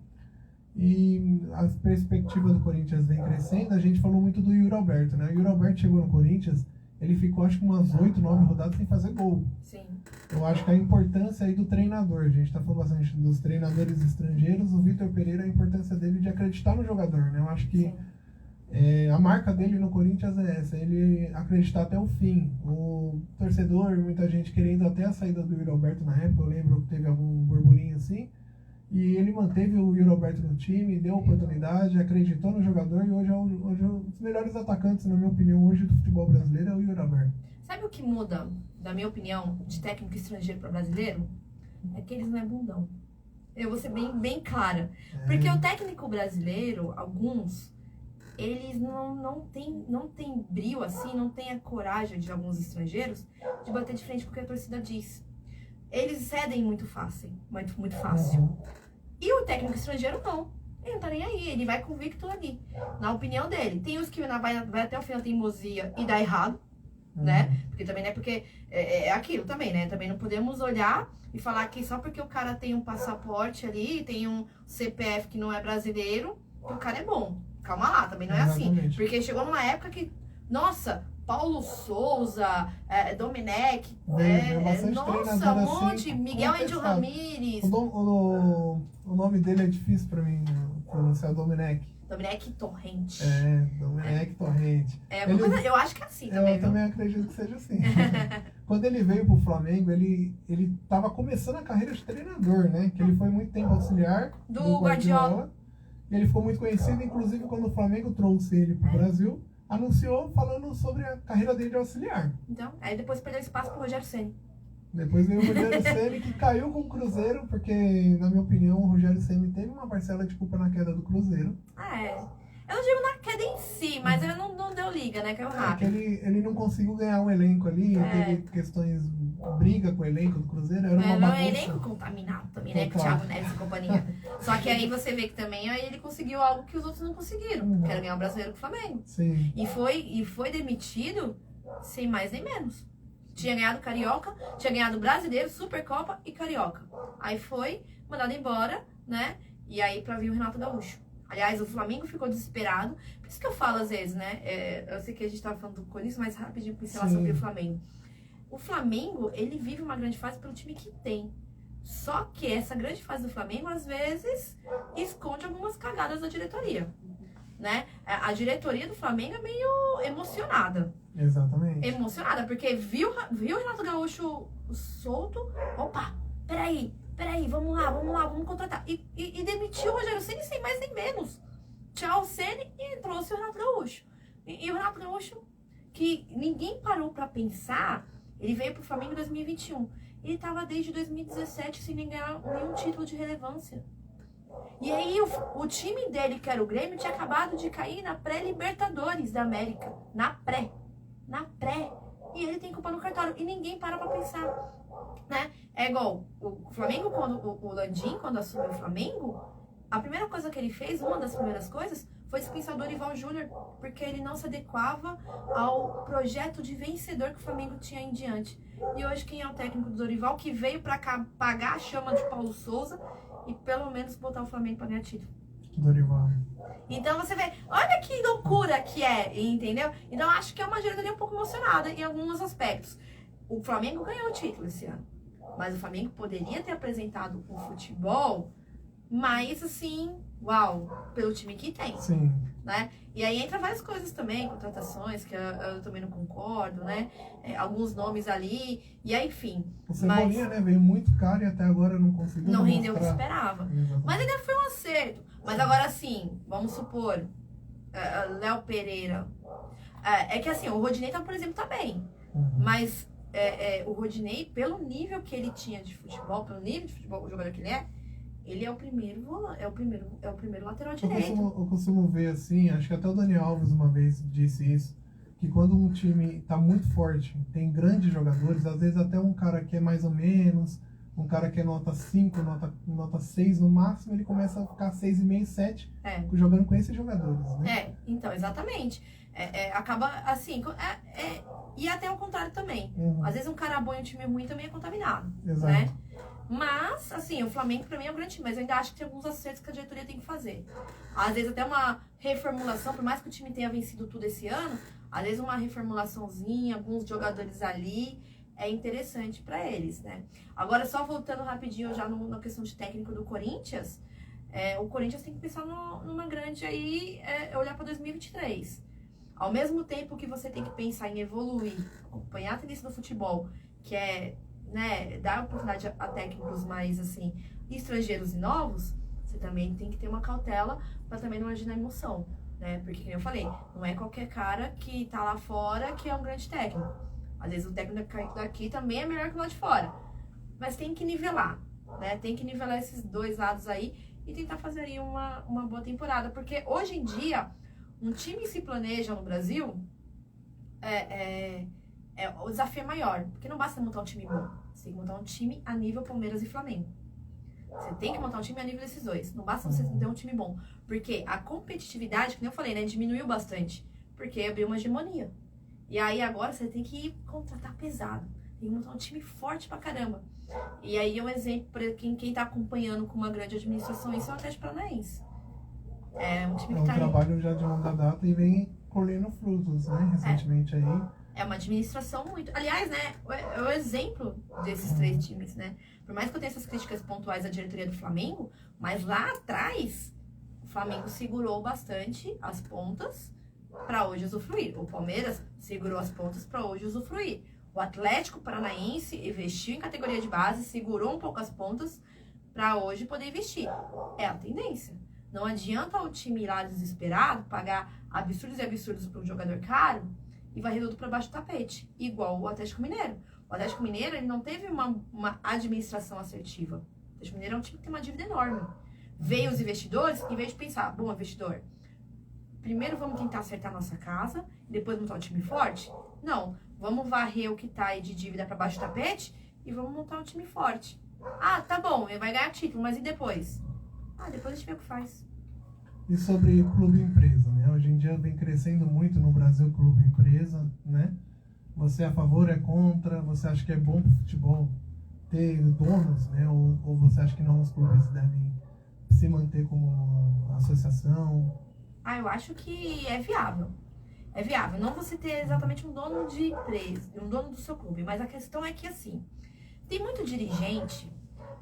E a perspectiva do Corinthians vem crescendo. A gente falou muito do Yuri Alberto, né? O Yuri Alberto chegou no Corinthians, ele ficou acho que umas 8, 9 rodadas sem fazer gol. Sim. Eu acho que a importância aí do treinador, a gente tá falando bastante dos treinadores estrangeiros, o Vitor Pereira, a importância dele de acreditar no jogador, né? Eu acho que a marca dele no Corinthians é essa, ele acreditar até o fim. O torcedor, muita gente querendo até a saída do Yuri Alberto na época, eu lembro que teve algum burburinho assim, e ele manteve o Yuri Alberto no time, deu oportunidade, acreditou no jogador, e hoje é um dos melhores atacantes, na minha opinião, hoje do futebol brasileiro é o Yuri Alberto. Sabe o que muda, na minha opinião, de técnico estrangeiro para brasileiro? É que eles não é bundão. Eu vou ser bem clara. Porque o técnico brasileiro, alguns... eles não tem brio assim, não tem a coragem de alguns estrangeiros de bater de frente com o que a torcida diz. Eles cedem muito fácil, muito fácil. E o técnico estrangeiro não. Ele não tá nem aí, ele vai convicto ali, na opinião dele. Tem os que vai até o final da teimosia e dá errado, né? Porque também, né? Porque é aquilo também, né? Também não podemos olhar e falar que só porque o cara tem um passaporte ali, tem um CPF que não é brasileiro, que o cara é bom. Calma lá, também não é assim. Porque chegou numa época que, nossa, Paulo Souza, Domenech, nossa, um monte, assim, Miguel Angel Ramírez. O nome dele é difícil pra mim pronunciar Domenech. Domenech Torrente. Domenech Torrente. Eu acho que é assim também. Eu também acredito que seja assim. Quando ele veio pro Flamengo, ele tava começando a carreira de treinador, né? Que ele foi muito tempo auxiliar do Guardiola. E ele ficou muito conhecido, inclusive quando o Flamengo trouxe ele pro Brasil, anunciou falando sobre a carreira dele de auxiliar. Então, aí depois perdeu espaço pro Rogério Ceni. Depois veio o Rogério Ceni, que caiu com o Cruzeiro, porque, na minha opinião, o Rogério Ceni teve uma parcela de culpa na queda do Cruzeiro. Eu não digo na queda em si, mas ele não deu liga, né? Caiu rápido. Ele não conseguiu ganhar um elenco ali, teve questões, briga com o elenco do Cruzeiro, era uma bagunça. Não é elenco contaminado também, né? Com o Thiago Neves e companhia. Só que aí você vê que também aí ele conseguiu algo que os outros não conseguiram, que era ganhar o Brasileiro com o Flamengo. Sim. E foi demitido sem mais nem menos. Tinha ganhado Carioca, tinha ganhado Brasileiro, Supercopa e Carioca. Aí foi mandado embora, né? E aí pra vir o Renato Gaúcho. Aliás, o Flamengo ficou desesperado. Por isso que eu falo às vezes, né? Eu sei que a gente tava falando do Corinthians, mas rapidinho pincelar sobre o Flamengo. O Flamengo, ele vive uma grande fase pelo time que tem. Só que essa grande fase do Flamengo, às vezes, esconde algumas cagadas da diretoria. Né? A diretoria do Flamengo é meio emocionada. Exatamente. Emocionada, porque viu o Renato Gaúcho solto. Opa, peraí, vamos lá, vamos contratar. E demitiu o Rogério Ceni sem mais nem menos. Tchau, Ceni, e trouxe o Renato Gaúcho. E o Renato Gaúcho, que ninguém parou pra pensar, ele veio pro Flamengo em 2021. Ele tava desde 2017 sem ganhar nenhum título de relevância. E aí o time dele, que era o Grêmio, tinha acabado de cair na pré-Libertadores da América. Na pré. E ele tem culpa no cartório. E ninguém para pra pensar. Né? É igual o Flamengo, quando o Landim, quando assumiu o Flamengo, a primeira coisa que ele fez, uma das primeiras coisas, foi dispensar o Dorival Júnior, porque ele não se adequava ao projeto de vencedor que o Flamengo tinha em diante. E hoje quem é o técnico do Dorival, que veio pra cá pagar a chama de Paulo Souza e pelo menos botar o Flamengo pra ganhar título. Dorival. Então você vê, olha que loucura que é, entendeu? Então acho que é uma diretoria um pouco emocionada em alguns aspectos. O Flamengo ganhou o título esse ano, mas o Flamengo poderia ter apresentado um futebol mais assim, uau, pelo time que tem. Sim. Né? E aí entra várias coisas também, contratações que eu também não concordo, né? Alguns nomes ali, e aí enfim. O Cebolinha, né, veio muito caro e até agora não conseguiu. Não rendeu o que esperava. Exatamente. Mas ainda foi um acerto. Mas agora sim, vamos supor, Léo Pereira. É que assim, o Rodinei, por exemplo, tá bem. Mas o Rodinei, pelo nível que ele tinha de futebol, pelo nível de futebol, o jogador que ele é o primeiro lateral direito. Eu costumo ver assim, acho que até o Daniel Alves uma vez disse isso, que quando um time tá muito forte, tem grandes jogadores, às vezes até um cara que é mais ou menos, um cara que é nota 5, nota 6 no máximo, ele começa a ficar 6,5, 7, jogando com esses jogadores, né? Então, exatamente. Acaba assim, e até ao contrário também. Às vezes um cara bom e um time ruim também é contaminado. Exato. Né? Mas, assim, o Flamengo pra mim é um grande time, mas eu ainda acho que tem alguns acertos que a diretoria tem que fazer. Às vezes até uma reformulação, por mais que o time tenha vencido tudo esse ano, às vezes uma reformulaçãozinha, alguns jogadores ali, é interessante pra eles, né? Agora, só voltando rapidinho já na questão de técnico do Corinthians, o Corinthians tem que pensar numa grande aí, olhar pra 2023. Ao mesmo tempo que você tem que pensar em evoluir, acompanhar a tendência do futebol, que é, né, dar oportunidade a técnicos mais, assim, estrangeiros e novos, você também tem que ter uma cautela para também não agir na emoção, né? Porque, como eu falei, não é qualquer cara que tá lá fora que é um grande técnico. Às vezes o técnico daqui também é melhor que o lá de fora. Mas tem que nivelar, né? Tem que nivelar esses dois lados aí e tentar fazer aí uma boa temporada. Porque hoje em dia, um time se planeja no Brasil, o desafio é maior. Porque não basta montar um time bom. Você tem que montar um time a nível Palmeiras e Flamengo. Você tem que montar um time a nível desses dois. Não basta você ter um time bom. Porque a competitividade, como eu falei, né, diminuiu bastante. Porque abriu uma hegemonia. E aí agora você tem que contratar pesado. Tem que montar um time forte pra caramba. E aí é um exemplo para quem tá acompanhando com uma grande administração, isso é o Atlético Paranaense. É um time que tá trabalho já de longa data e vem colhendo frutos, né? Recentemente aí. É uma administração muito... Aliás, né, é o exemplo desses três times, né? Por mais que eu tenha essas críticas pontuais à diretoria do Flamengo, mas lá atrás, Flamengo segurou bastante as pontas para hoje usufruir. O Palmeiras segurou as pontas para hoje usufruir. O Atlético Paranaense investiu em categoria de base, segurou um pouco as pontas para hoje poder investir. É a tendência. Não adianta o time ir lá desesperado, pagar absurdos e absurdos para um jogador caro e varrer tudo para baixo do tapete, igual o Atlético Mineiro. O Atlético Mineiro ele não teve uma administração assertiva. O Atlético Mineiro é um time que tem uma dívida enorme. Veio os investidores, em vez de pensar, bom, investidor, primeiro vamos tentar acertar a nossa casa, depois montar um time forte? Não, vamos varrer o que tá aí de dívida para baixo do tapete e vamos montar um time forte. Ah, tá bom, ele vai ganhar título, mas e depois? Ah, depois a gente vê o que faz. E sobre clube empresa, né? Hoje em dia vem crescendo muito no Brasil clube empresa, né? Você é a favor, é contra? Você acha que é bom pro futebol ter donos, né? Ou você acha que não, os clubes devem se manter como associação? Ah, eu acho que é viável. É viável. Não você ter exatamente um dono de empresa, um dono do seu clube, mas a questão é que, assim, tem muito dirigente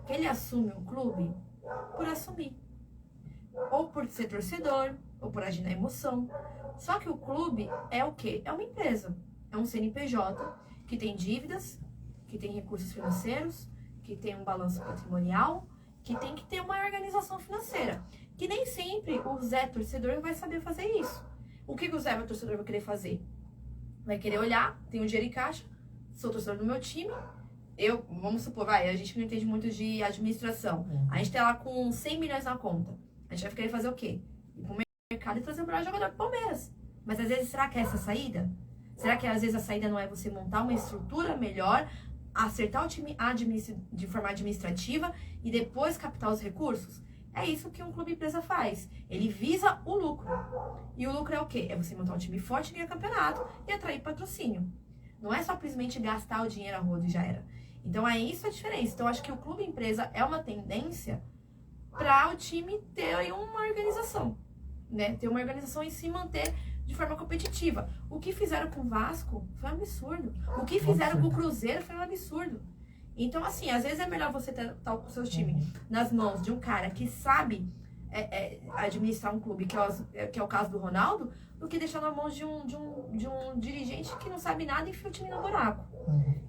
que ele assume um clube por assumir. Ou por ser torcedor, ou por agir na emoção. Só que o clube é o quê? É uma empresa. É um CNPJ que tem dívidas, que tem recursos financeiros, que tem um balanço patrimonial, que tem que ter uma organização financeira. Que nem sempre o Zé torcedor vai saber fazer isso. O que o Zé torcedor vai querer fazer? Vai querer olhar, tem um dinheiro em caixa, sou torcedor do meu time, vamos supor, a gente que não entende muito de administração, a gente tá lá com 100 milhões na conta, a gente vai querer fazer o quê? Ir pro mercado e trazer o melhor jogador pro Palmeiras. Mas às vezes, será que é essa a saída? Será que às vezes a saída não é você montar uma estrutura melhor, acertar o time de forma administrativa e depois captar os recursos? É isso que um clube empresa faz. Ele visa o lucro. E o lucro é o quê? É você montar um time forte, ganhar campeonato e atrair patrocínio. Não é só simplesmente gastar o dinheiro a rodo e já era. Então é isso a diferença. Então acho que o clube empresa é uma tendência para o time ter aí uma organização, né? Ter uma organização e se manter de forma competitiva. O que fizeram com o Vasco foi um absurdo. O que fizeram com o Cruzeiro foi um absurdo. Então, assim, às vezes é melhor você ter o seu time nas mãos de um cara que sabe administrar um clube, que é o caso do Ronaldo, do que deixar na mão de um dirigente que não sabe nada e enfia o time no buraco.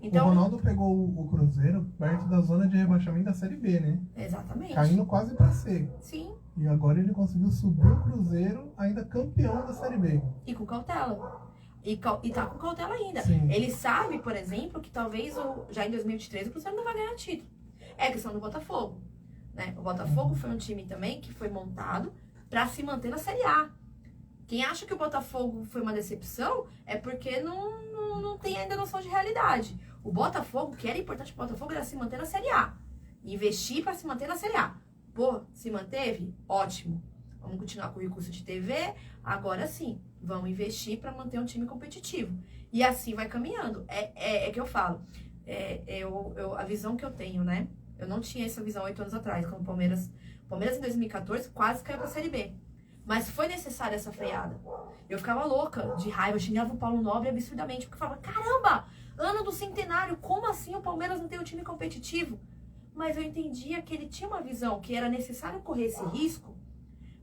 Então, o Ronaldo pegou o Cruzeiro perto da zona de rebaixamento da Série B, né? Exatamente. Caindo quase pra C. Sim. E agora ele conseguiu subir o Cruzeiro ainda campeão da Série B. E com cautela. E tá com cautela ainda. Sim. Ele sabe, por exemplo, que talvez já em 2023 o Cruzeiro não vai ganhar título. É a questão do Botafogo, né? O Botafogo foi um time também que foi montado para se manter na Série A. Quem acha que o Botafogo foi uma decepção é porque não tem ainda noção de realidade. O Botafogo, o que era importante para o Botafogo era se manter na Série A. Investir para se manter na Série A. Pô, se manteve? Ótimo. Vamos continuar com o recurso de TV. Agora sim, vamos investir para manter um time competitivo. E assim vai caminhando. É que eu falo. A visão que eu tenho, né? Eu não tinha essa visão 8 anos atrás, quando o Palmeiras em 2014 quase caiu para a Série B. Mas foi necessária essa freada. Eu ficava louca de raiva, eu xingava o Paulo Nobre absurdamente, porque eu falava, caramba, ano do centenário, como assim o Palmeiras não tem um time competitivo? Mas eu entendia que ele tinha uma visão, que era necessário correr esse risco,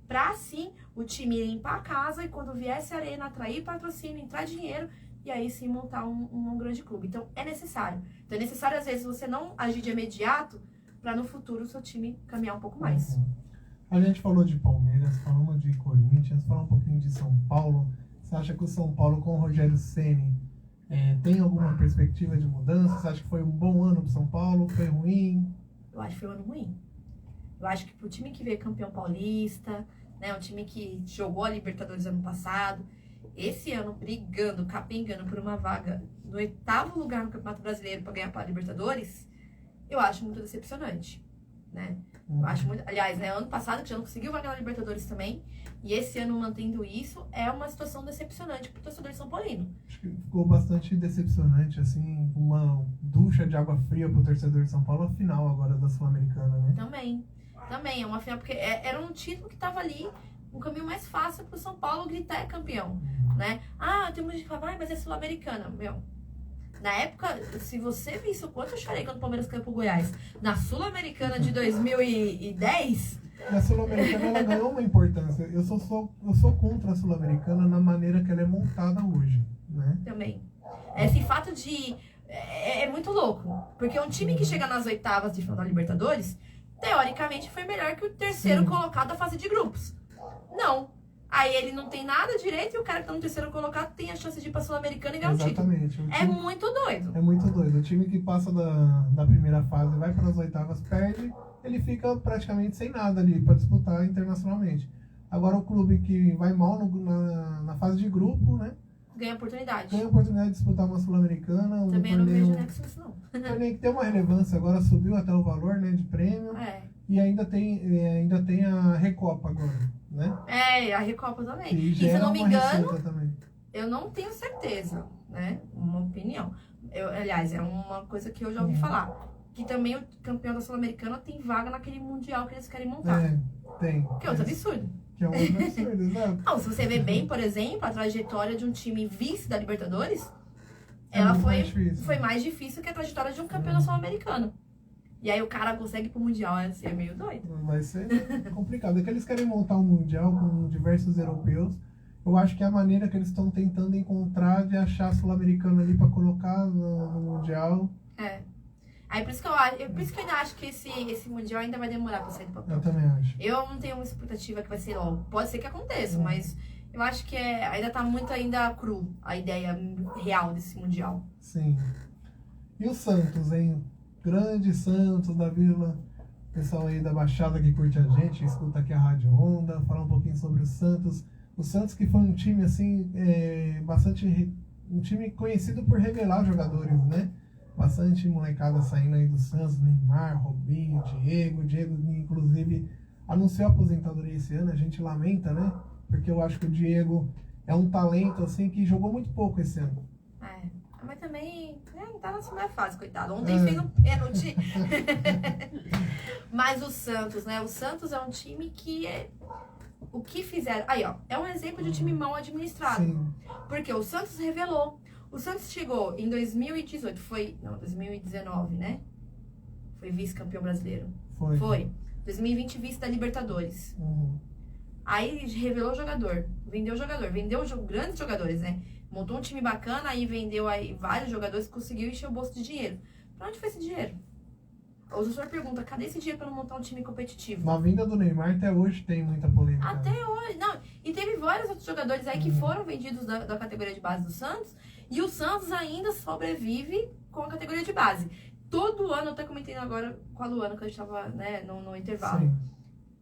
para assim o time limpar a casa e quando viesse a arena, atrair patrocínio, entrar dinheiro, e aí sim montar um grande clube. Então é necessário. Então é necessário às vezes você não agir de imediato, para no futuro o seu time caminhar um pouco mais. A gente falou de Palmeiras, falamos de Corinthians, falamos um pouquinho de São Paulo. Você acha que o São Paulo com o Rogério Ceni tem alguma perspectiva de mudança? Você acha que foi um bom ano para São Paulo? Foi ruim? Eu acho que foi um ano ruim. Eu acho que pro time que veio campeão paulista, né, um time que jogou a Libertadores ano passado, esse ano brigando, capengando por uma vaga no 8º lugar no Campeonato Brasileiro para ganhar para a Libertadores, eu acho muito decepcionante, né? Eu acho muito, aliás, né, ano passado que já não conseguiu vaga na Libertadores também, e esse ano mantendo isso, é uma situação decepcionante pro torcedor de São Paulino. Acho que ficou bastante decepcionante, assim, uma ducha de água fria pro torcedor de São Paulo, a final agora da Sul-Americana, né? Também, é uma final, porque era um título que tava ali, um caminho mais fácil pro São Paulo gritar é campeão, né? Ah, tem muita gente que fala, mas é Sul-Americana. Meu, Na época, se você visse o quanto eu chorei quando o Palmeiras caiu pro Goiás na Sul-Americana de 2010... A Sul-Americana ela ganhou uma importância. Eu sou contra a Sul-Americana na maneira que ela é montada hoje, né? Também. Esse fato de... É muito louco. Porque um time que chega nas oitavas de final da Libertadores, teoricamente foi melhor que o terceiro colocado da fase de grupos. Não. Aí ele não tem nada direito e o cara que tá no terceiro colocado tem a chance de ir pra Sul-Americana e ganhar o título. Exatamente. É muito doido. É muito doido. O time que passa da primeira fase e vai para as oitavas perde, ele fica praticamente sem nada ali para disputar internacionalmente. Agora o clube que vai mal na fase de grupo, né? Ganha oportunidade. Tem a oportunidade de disputar uma Sul-Americana. Também não vejo nexo nisso, não. Um torneio que tem uma relevância, agora subiu até o valor, né, de prêmio. É. E ainda tem a Recopa agora, né? É, a Recopa também. E E se eu gera não me uma engano, receita também. eu não tenho certeza, né? Uma opinião. Aliás, é uma coisa que eu já ouvi falar. Que também o campeão da Sul-Americana tem vaga naquele mundial que eles querem montar. Tem. Que é outro absurdo. Que é um outro absurdo, exato. Não, se você ver bem, por exemplo, a trajetória de um time vice da Libertadores, É ela muito foi mais difícil. foi mais difícil que a trajetória de um campeão da Sul-Americana. E aí o cara consegue ir pro mundial, é meio doido. Vai ser complicado. É que eles querem montar um mundial com diversos europeus. Eu acho que é a maneira que eles estão tentando encontrar de achar sul-americano ali para colocar no mundial. É. Aí por isso que eu ainda acho que esse mundial ainda vai demorar pra sair do papel. Eu também acho. Eu não tenho uma expectativa que vai ser logo. Pode ser que aconteça, mas eu acho que ainda tá muito ainda cru a ideia real desse mundial. Sim. E o Santos, hein? Grande Santos da Vila. Pessoal aí da Baixada que curte a gente, escuta aqui a Rádio Honda, falar um pouquinho sobre o Santos. O Santos que foi um time assim, um time conhecido por revelar jogadores, né? Bastante molecada saindo aí do Santos, Neymar, Robinho, Diego, inclusive anunciou a aposentadoria esse ano, a gente lamenta, né? Porque eu acho que o Diego é um talento assim que jogou muito pouco esse ano. É. Mas também não tá na segunda fase, coitado. Ontem fez um pênalti. Mas o Santos, né? O Santos é um time que o que fizeram... Aí, ó. É um exemplo de time mal administrado. Sim. Porque o Santos revelou. O Santos chegou em 2018. 2019, né? Foi vice-campeão brasileiro. Foi. 2020 vice da Libertadores. Aí revelou o jogador. Vendeu grandes jogadores, né? Montou um time bacana, aí vendeu aí vários jogadores, conseguiu encher o bolso de dinheiro. Pra onde foi esse dinheiro? O senhor pergunta, cadê esse dinheiro pra não montar um time competitivo? Na vinda do Neymar até hoje tem muita polêmica. Até hoje, não. E teve vários outros jogadores aí que foram vendidos da categoria de base do Santos, e o Santos ainda sobrevive com a categoria de base. Todo ano, eu até comentei agora com a Luana, que a gente tava, né, no intervalo. Sim.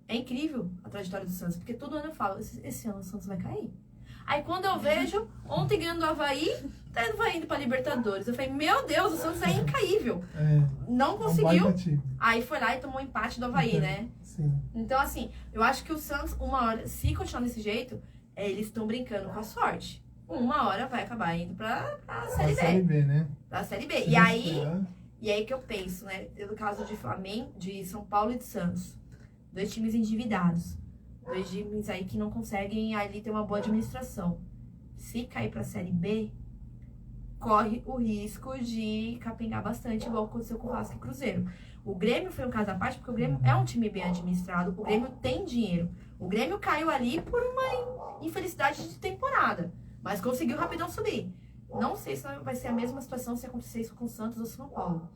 É incrível a trajetória do Santos, porque todo ano eu falo, esse ano o Santos vai cair. Aí quando eu vejo, ontem ganhando o Havaí, vai indo pra Libertadores. Eu falei, meu Deus, o Santos é incaível. Não conseguiu. Aí foi lá e tomou um empate do Havaí, né? Sim. Então, assim, eu acho que o Santos, uma hora, se continuar desse jeito, eles estão brincando com a sorte. Uma hora vai acabar indo pra Série B. Série B, né? Pra Série B. Se E aí, esperar. que eu penso, né? No caso de Flamengo, de São Paulo e de Santos. 2 times endividados. 2 times aí que não conseguem ali ter uma boa administração. Se cair pra Série B, corre o risco de capengar bastante, igual aconteceu com o Vasco e Cruzeiro. O Grêmio foi um caso à parte, porque o Grêmio é um time bem administrado, o Grêmio tem dinheiro. O Grêmio caiu ali por uma infelicidade de temporada, mas conseguiu rapidão subir. Não sei se vai ser a mesma situação se acontecer isso com o Santos ou São Paulo,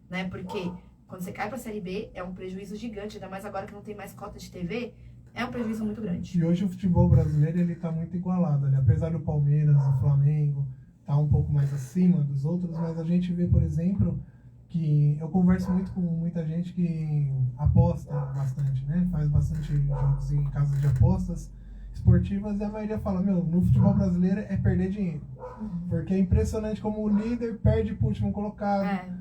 né? Porque quando você cai pra Série B, é um prejuízo gigante, ainda mais agora que não tem mais cota de TV, é um prejuízo muito grande. E hoje o futebol brasileiro ele tá muito igualado, né? Apesar do Palmeiras, do Flamengo, tá um pouco mais acima dos outros, mas a gente vê, por exemplo, que eu converso muito com muita gente que aposta bastante, né? Faz bastante jogos em casas de apostas esportivas e a maioria fala, no futebol brasileiro é perder dinheiro. Porque é impressionante como o líder perde pro último colocado,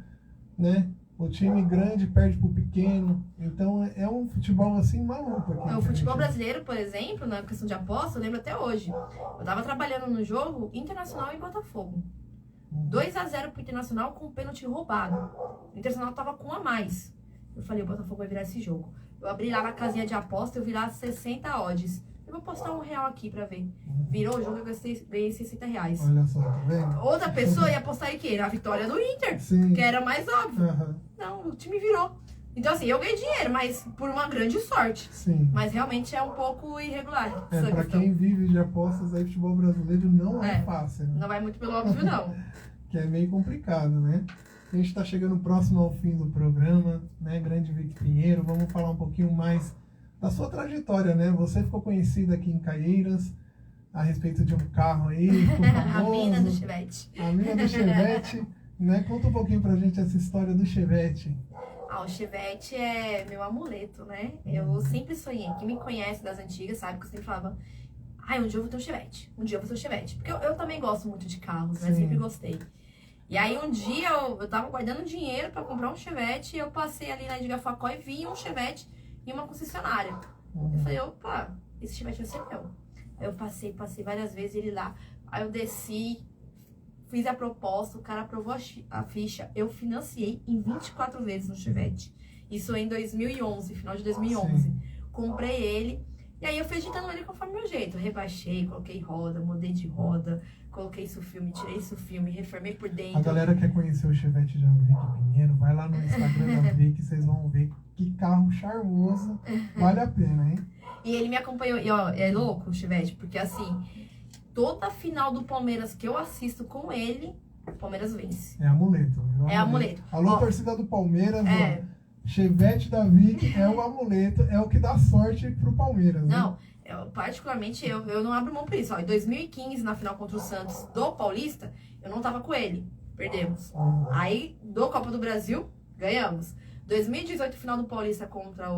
né? O time grande perde pro pequeno. Então é um futebol assim maluco aqui. O futebol brasileiro, por exemplo, na questão de aposta, eu lembro até hoje. Eu tava trabalhando no jogo Internacional e Botafogo. 2-0 pro Internacional com um pênalti roubado. O Internacional tava com 1 a mais. Eu falei, o Botafogo vai virar esse jogo. Eu abri lá na casinha de aposta, eu vi lá 60 odds. Eu vou postar R$1 aqui pra ver. Virou o jogo, eu ganhei R$60. Olha só, tá vendo? Outra pessoa ia postar aí que era a vitória do Inter, Sim. que era mais óbvio. Aham. Não, o time virou. Então, assim, eu ganhei dinheiro, mas por uma grande sorte. Sim. Mas realmente é um pouco irregular É, essa pra questão. quem vive de apostas aí, futebol brasileiro não é fácil, né? Não vai muito pelo óbvio, não. Que é meio complicado, né? A gente está chegando próximo ao fim do programa, né? Grande Vicky Pinheiro, vamos falar um pouquinho mais da sua trajetória, né? Você ficou conhecida aqui em Caieiras a respeito de um carro aí, ficou A famoso. mina do Chevette. A mina do Chevette, né? Conta um pouquinho pra gente essa história do Chevette. O Chevette é meu amuleto, né? Eu sempre sonhei. Quem me conhece das antigas sabe que eu sempre falava: ai, um dia eu vou ter um Chevette. Um dia eu vou ter um Chevette. Porque eu também gosto muito de carros, né? Sim. Sempre gostei. E aí um dia eu tava guardando dinheiro pra comprar um Chevette e eu passei ali na Edgar Facó e vi um Chevette em uma concessionária. Eu falei: opa, esse Chevette vai ser meu. Aí eu passei várias vezes ele lá. Aí eu desci, fiz a proposta, o cara aprovou a ficha. Eu financiei em 24 vezes no Chevette. Isso em 2011, final de 2011. Sim. Comprei ele. E aí eu fui editando ele conforme o meu jeito. Eu rebaixei, coloquei roda, mudei de roda, coloquei filme, tirei filme, reformei por dentro. A galera quer conhecer o Chevette da Vicky Pinheiro, vai lá no Instagram da Vicky, vocês vão ver que carro charmoso, vale a pena, hein? E ele me acompanhou. E ó, é louco o Chevette, porque assim, toda final do Palmeiras que eu assisto com ele, o Palmeiras vence. É amuleto. Virou É amuleto. Alô, Ó, torcida do Palmeiras, É. ó. Chevette da Vicky é o amuleto, é o que dá sorte pro Palmeiras, né? Não, particularmente eu não abro mão por isso. Ó, em 2015, na final contra o Santos do Paulista, eu não tava com ele. Perdemos. Aí, do Copa do Brasil, ganhamos. 2018, final do Paulista contra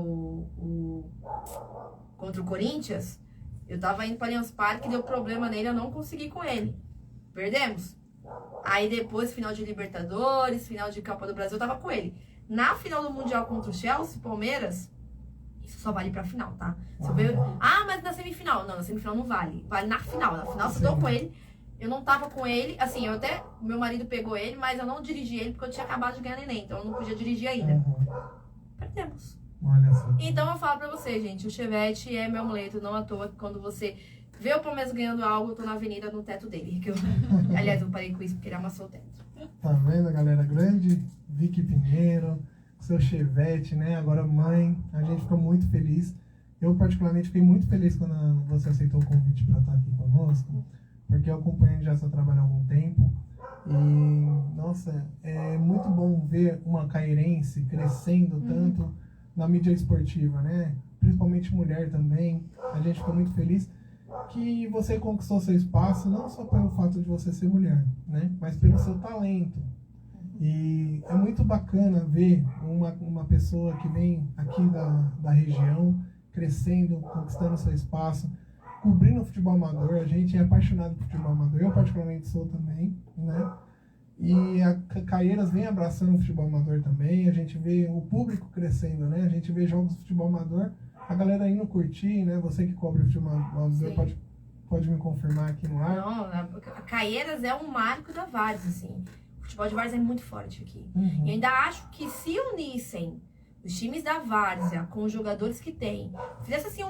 contra o Corinthians, eu tava indo para Allianz Parque, deu problema nele, eu não consegui com ele. Perdemos. Aí depois, final de Libertadores, final de Copa do Brasil, eu tava com ele. Na final do Mundial contra o Chelsea, Palmeiras, isso só vale pra final, tá? Se eu ver, mas na semifinal. Não, na semifinal não vale. Vale na final. Na final, se eu tô com ele, eu não tava com ele. Assim, meu marido pegou ele, mas eu não dirigi ele porque eu tinha acabado de ganhar neném. Então eu não podia dirigir ainda. Perdemos. Olha só. Então eu falo pra vocês, gente, o Chevette é meu amuleto, não à toa que quando você vê o Palmeiras ganhando algo, eu tô na avenida no teto dele. Aliás, eu parei com isso porque ele amassou o teto. Tá vendo, galera? Grande Vicky Pinheiro, seu Chevette, né? Agora mãe, a gente ficou muito feliz. Eu, particularmente, fiquei muito feliz quando você aceitou o convite para estar aqui conosco, porque eu acompanho já seu trabalho há algum tempo. E, nossa, é muito bom ver uma caieirense crescendo tanto na mídia esportiva, né? Principalmente mulher também. A gente ficou muito feliz que você conquistou seu espaço, não só pelo fato de você ser mulher, né? Mas pelo seu talento. E é muito bacana ver uma pessoa que vem aqui da região, crescendo, conquistando seu espaço, cobrindo o futebol amador. A gente é apaixonado por futebol amador, eu particularmente sou também, né? E a Caieiras vem abraçando o futebol amador também, a gente vê o público crescendo, né? A gente vê jogos de futebol amador, a galera indo curtir, né? Você que cobre o futebol amador pode me confirmar aqui no ar. Não, a Caieiras é um marco da Várzea, assim. O futebol de Várzea é muito forte aqui. E eu ainda acho que se unissem os times da Várzea com os jogadores que tem, fizesse assim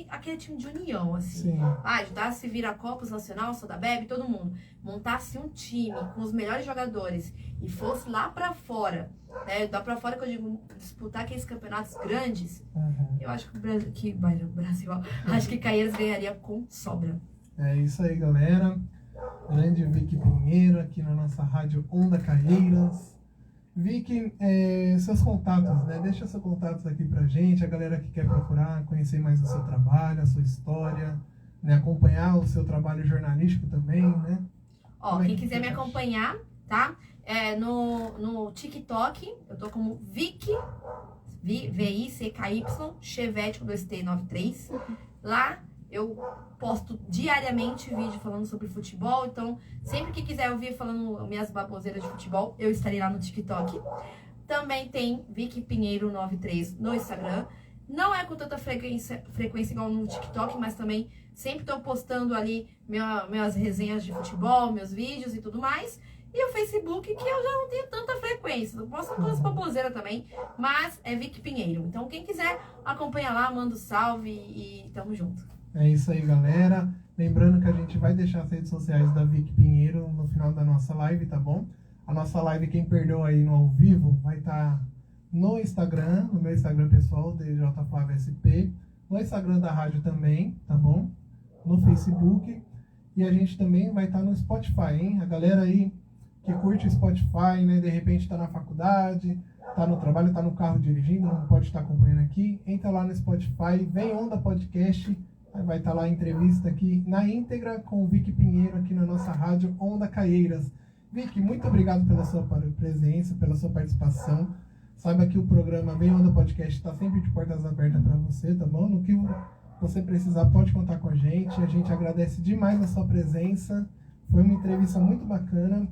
aquele time de união, assim. Sim. Ajudasse Viracopos Nacional, Sodabeb, todo mundo. Montasse um time com os melhores jogadores e fosse lá pra fora, né? Lá pra fora que eu digo, disputar aqueles campeonatos grandes, eu acho que o Brasil, acho que Caieiras ganharia com sobra. É isso aí, galera. Grande Vicky Pinheiro aqui na nossa rádio Onda Caieiras. Vicky, seus contatos, né? Deixa seus contatos aqui pra gente, a galera que quer procurar, conhecer mais o seu trabalho, a sua história, né? Acompanhar o seu trabalho jornalístico também, né? Ó, quem quiser me acompanhar, tá? No TikTok, eu tô como Vicky, V-I-C-K-Y, Chevette com 2T93. Lá eu posto diariamente vídeo falando sobre futebol, então sempre que quiser ouvir falando minhas baboseiras de futebol, eu estarei lá no TikTok. Também tem Vicky Pinheiro 93 no Instagram. Não é com tanta frequência igual no TikTok, mas também sempre estou postando ali minhas resenhas de futebol, meus vídeos e tudo mais. E o Facebook, que eu já não tenho tanta frequência. Eu posto todas as baboseiras também, mas é Vicky Pinheiro. Então quem quiser, acompanha lá, manda um salve e tamo junto. É isso aí, galera. Lembrando que a gente vai deixar as redes sociais da Vicky Pinheiro no final da nossa live, tá bom? A nossa live, quem perdeu aí no ao vivo, vai estar no Instagram, no meu Instagram pessoal, DJFlávioSP, no Instagram da rádio também, tá bom? No Facebook. E a gente também vai estar no Spotify, hein? A galera aí que curte o Spotify, né? De repente está na faculdade, está no trabalho, está no carro dirigindo, não pode estar acompanhando aqui. Entra lá no Spotify, vem Onda Podcast, vai estar lá a entrevista aqui na íntegra com o Vicky Pinheiro aqui na nossa rádio Onda Caieiras. Vicky, muito obrigado pela sua presença, pela sua participação. Saiba que o programa Vem Onda Podcast está sempre de portas abertas para você, tá bom? No que você precisar, pode contar com a gente. A gente agradece demais a sua presença. Foi uma entrevista muito bacana.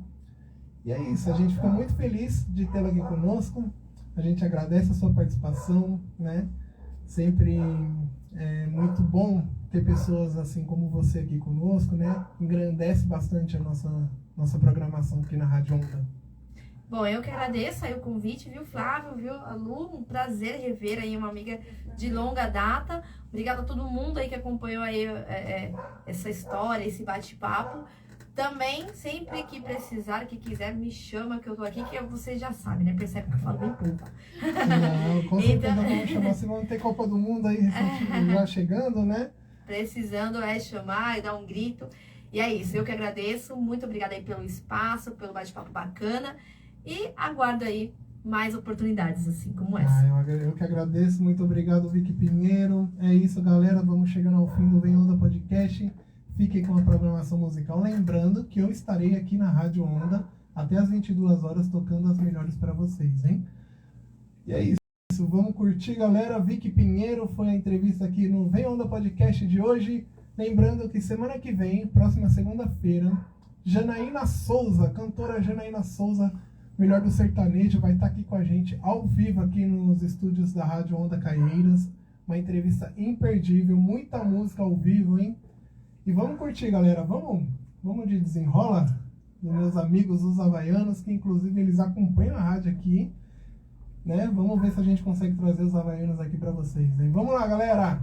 E é isso, a gente fica muito feliz de tê-la aqui conosco. A gente agradece a sua participação, né? Sempre é muito bom ter pessoas assim como você aqui conosco, né? Engrandece bastante a nossa programação aqui na Rádio Onda. Bom, eu que agradeço aí o convite, viu, Flávio, viu, a Lu, um prazer rever aí uma amiga de longa data. Obrigada a todo mundo aí que acompanhou aí essa história, esse bate-papo. Também, sempre que precisar, que quiser, me chama que eu tô aqui, que vocês já sabem, né? Percebe que eu falo bem pouco. Não, com certeza vamos chamar, se vão ter Copa do Mundo aí já chegando, né? Precisando chamar e dar um grito. E é isso, eu que agradeço. Muito obrigada aí pelo espaço, pelo bate-papo bacana. E aguardo aí mais oportunidades assim como essa. Eu que agradeço. Muito obrigado, Vicky Pinheiro. É isso, galera. Vamos chegando ao fim do Vem Onda Podcast. Fiquem com a programação musical. Lembrando que eu estarei aqui na Rádio Onda até as 22 horas tocando as melhores para vocês, hein? E é isso. Vamos curtir, galera. Vicky Pinheiro foi a entrevista aqui no Vem Onda Podcast de hoje. Lembrando que semana que vem, próxima segunda-feira, Janaína Souza, cantora Janaína Souza, melhor do sertanejo, vai estar aqui com a gente ao vivo aqui nos estúdios da Rádio Onda Caieiras. Uma entrevista imperdível, muita música ao vivo, hein? E vamos curtir, galera. Vamos de desenrola dos meus amigos, os havaianos, que inclusive eles acompanham a rádio aqui, né? Vamos ver se a gente consegue trazer os havaianos aqui pra vocês, hein? Vamos lá, galera!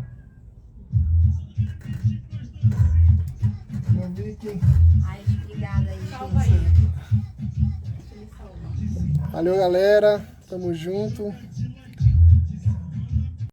Eu vi que... Ai, obrigada aí. Salva aí. Valeu, galera. Tamo junto.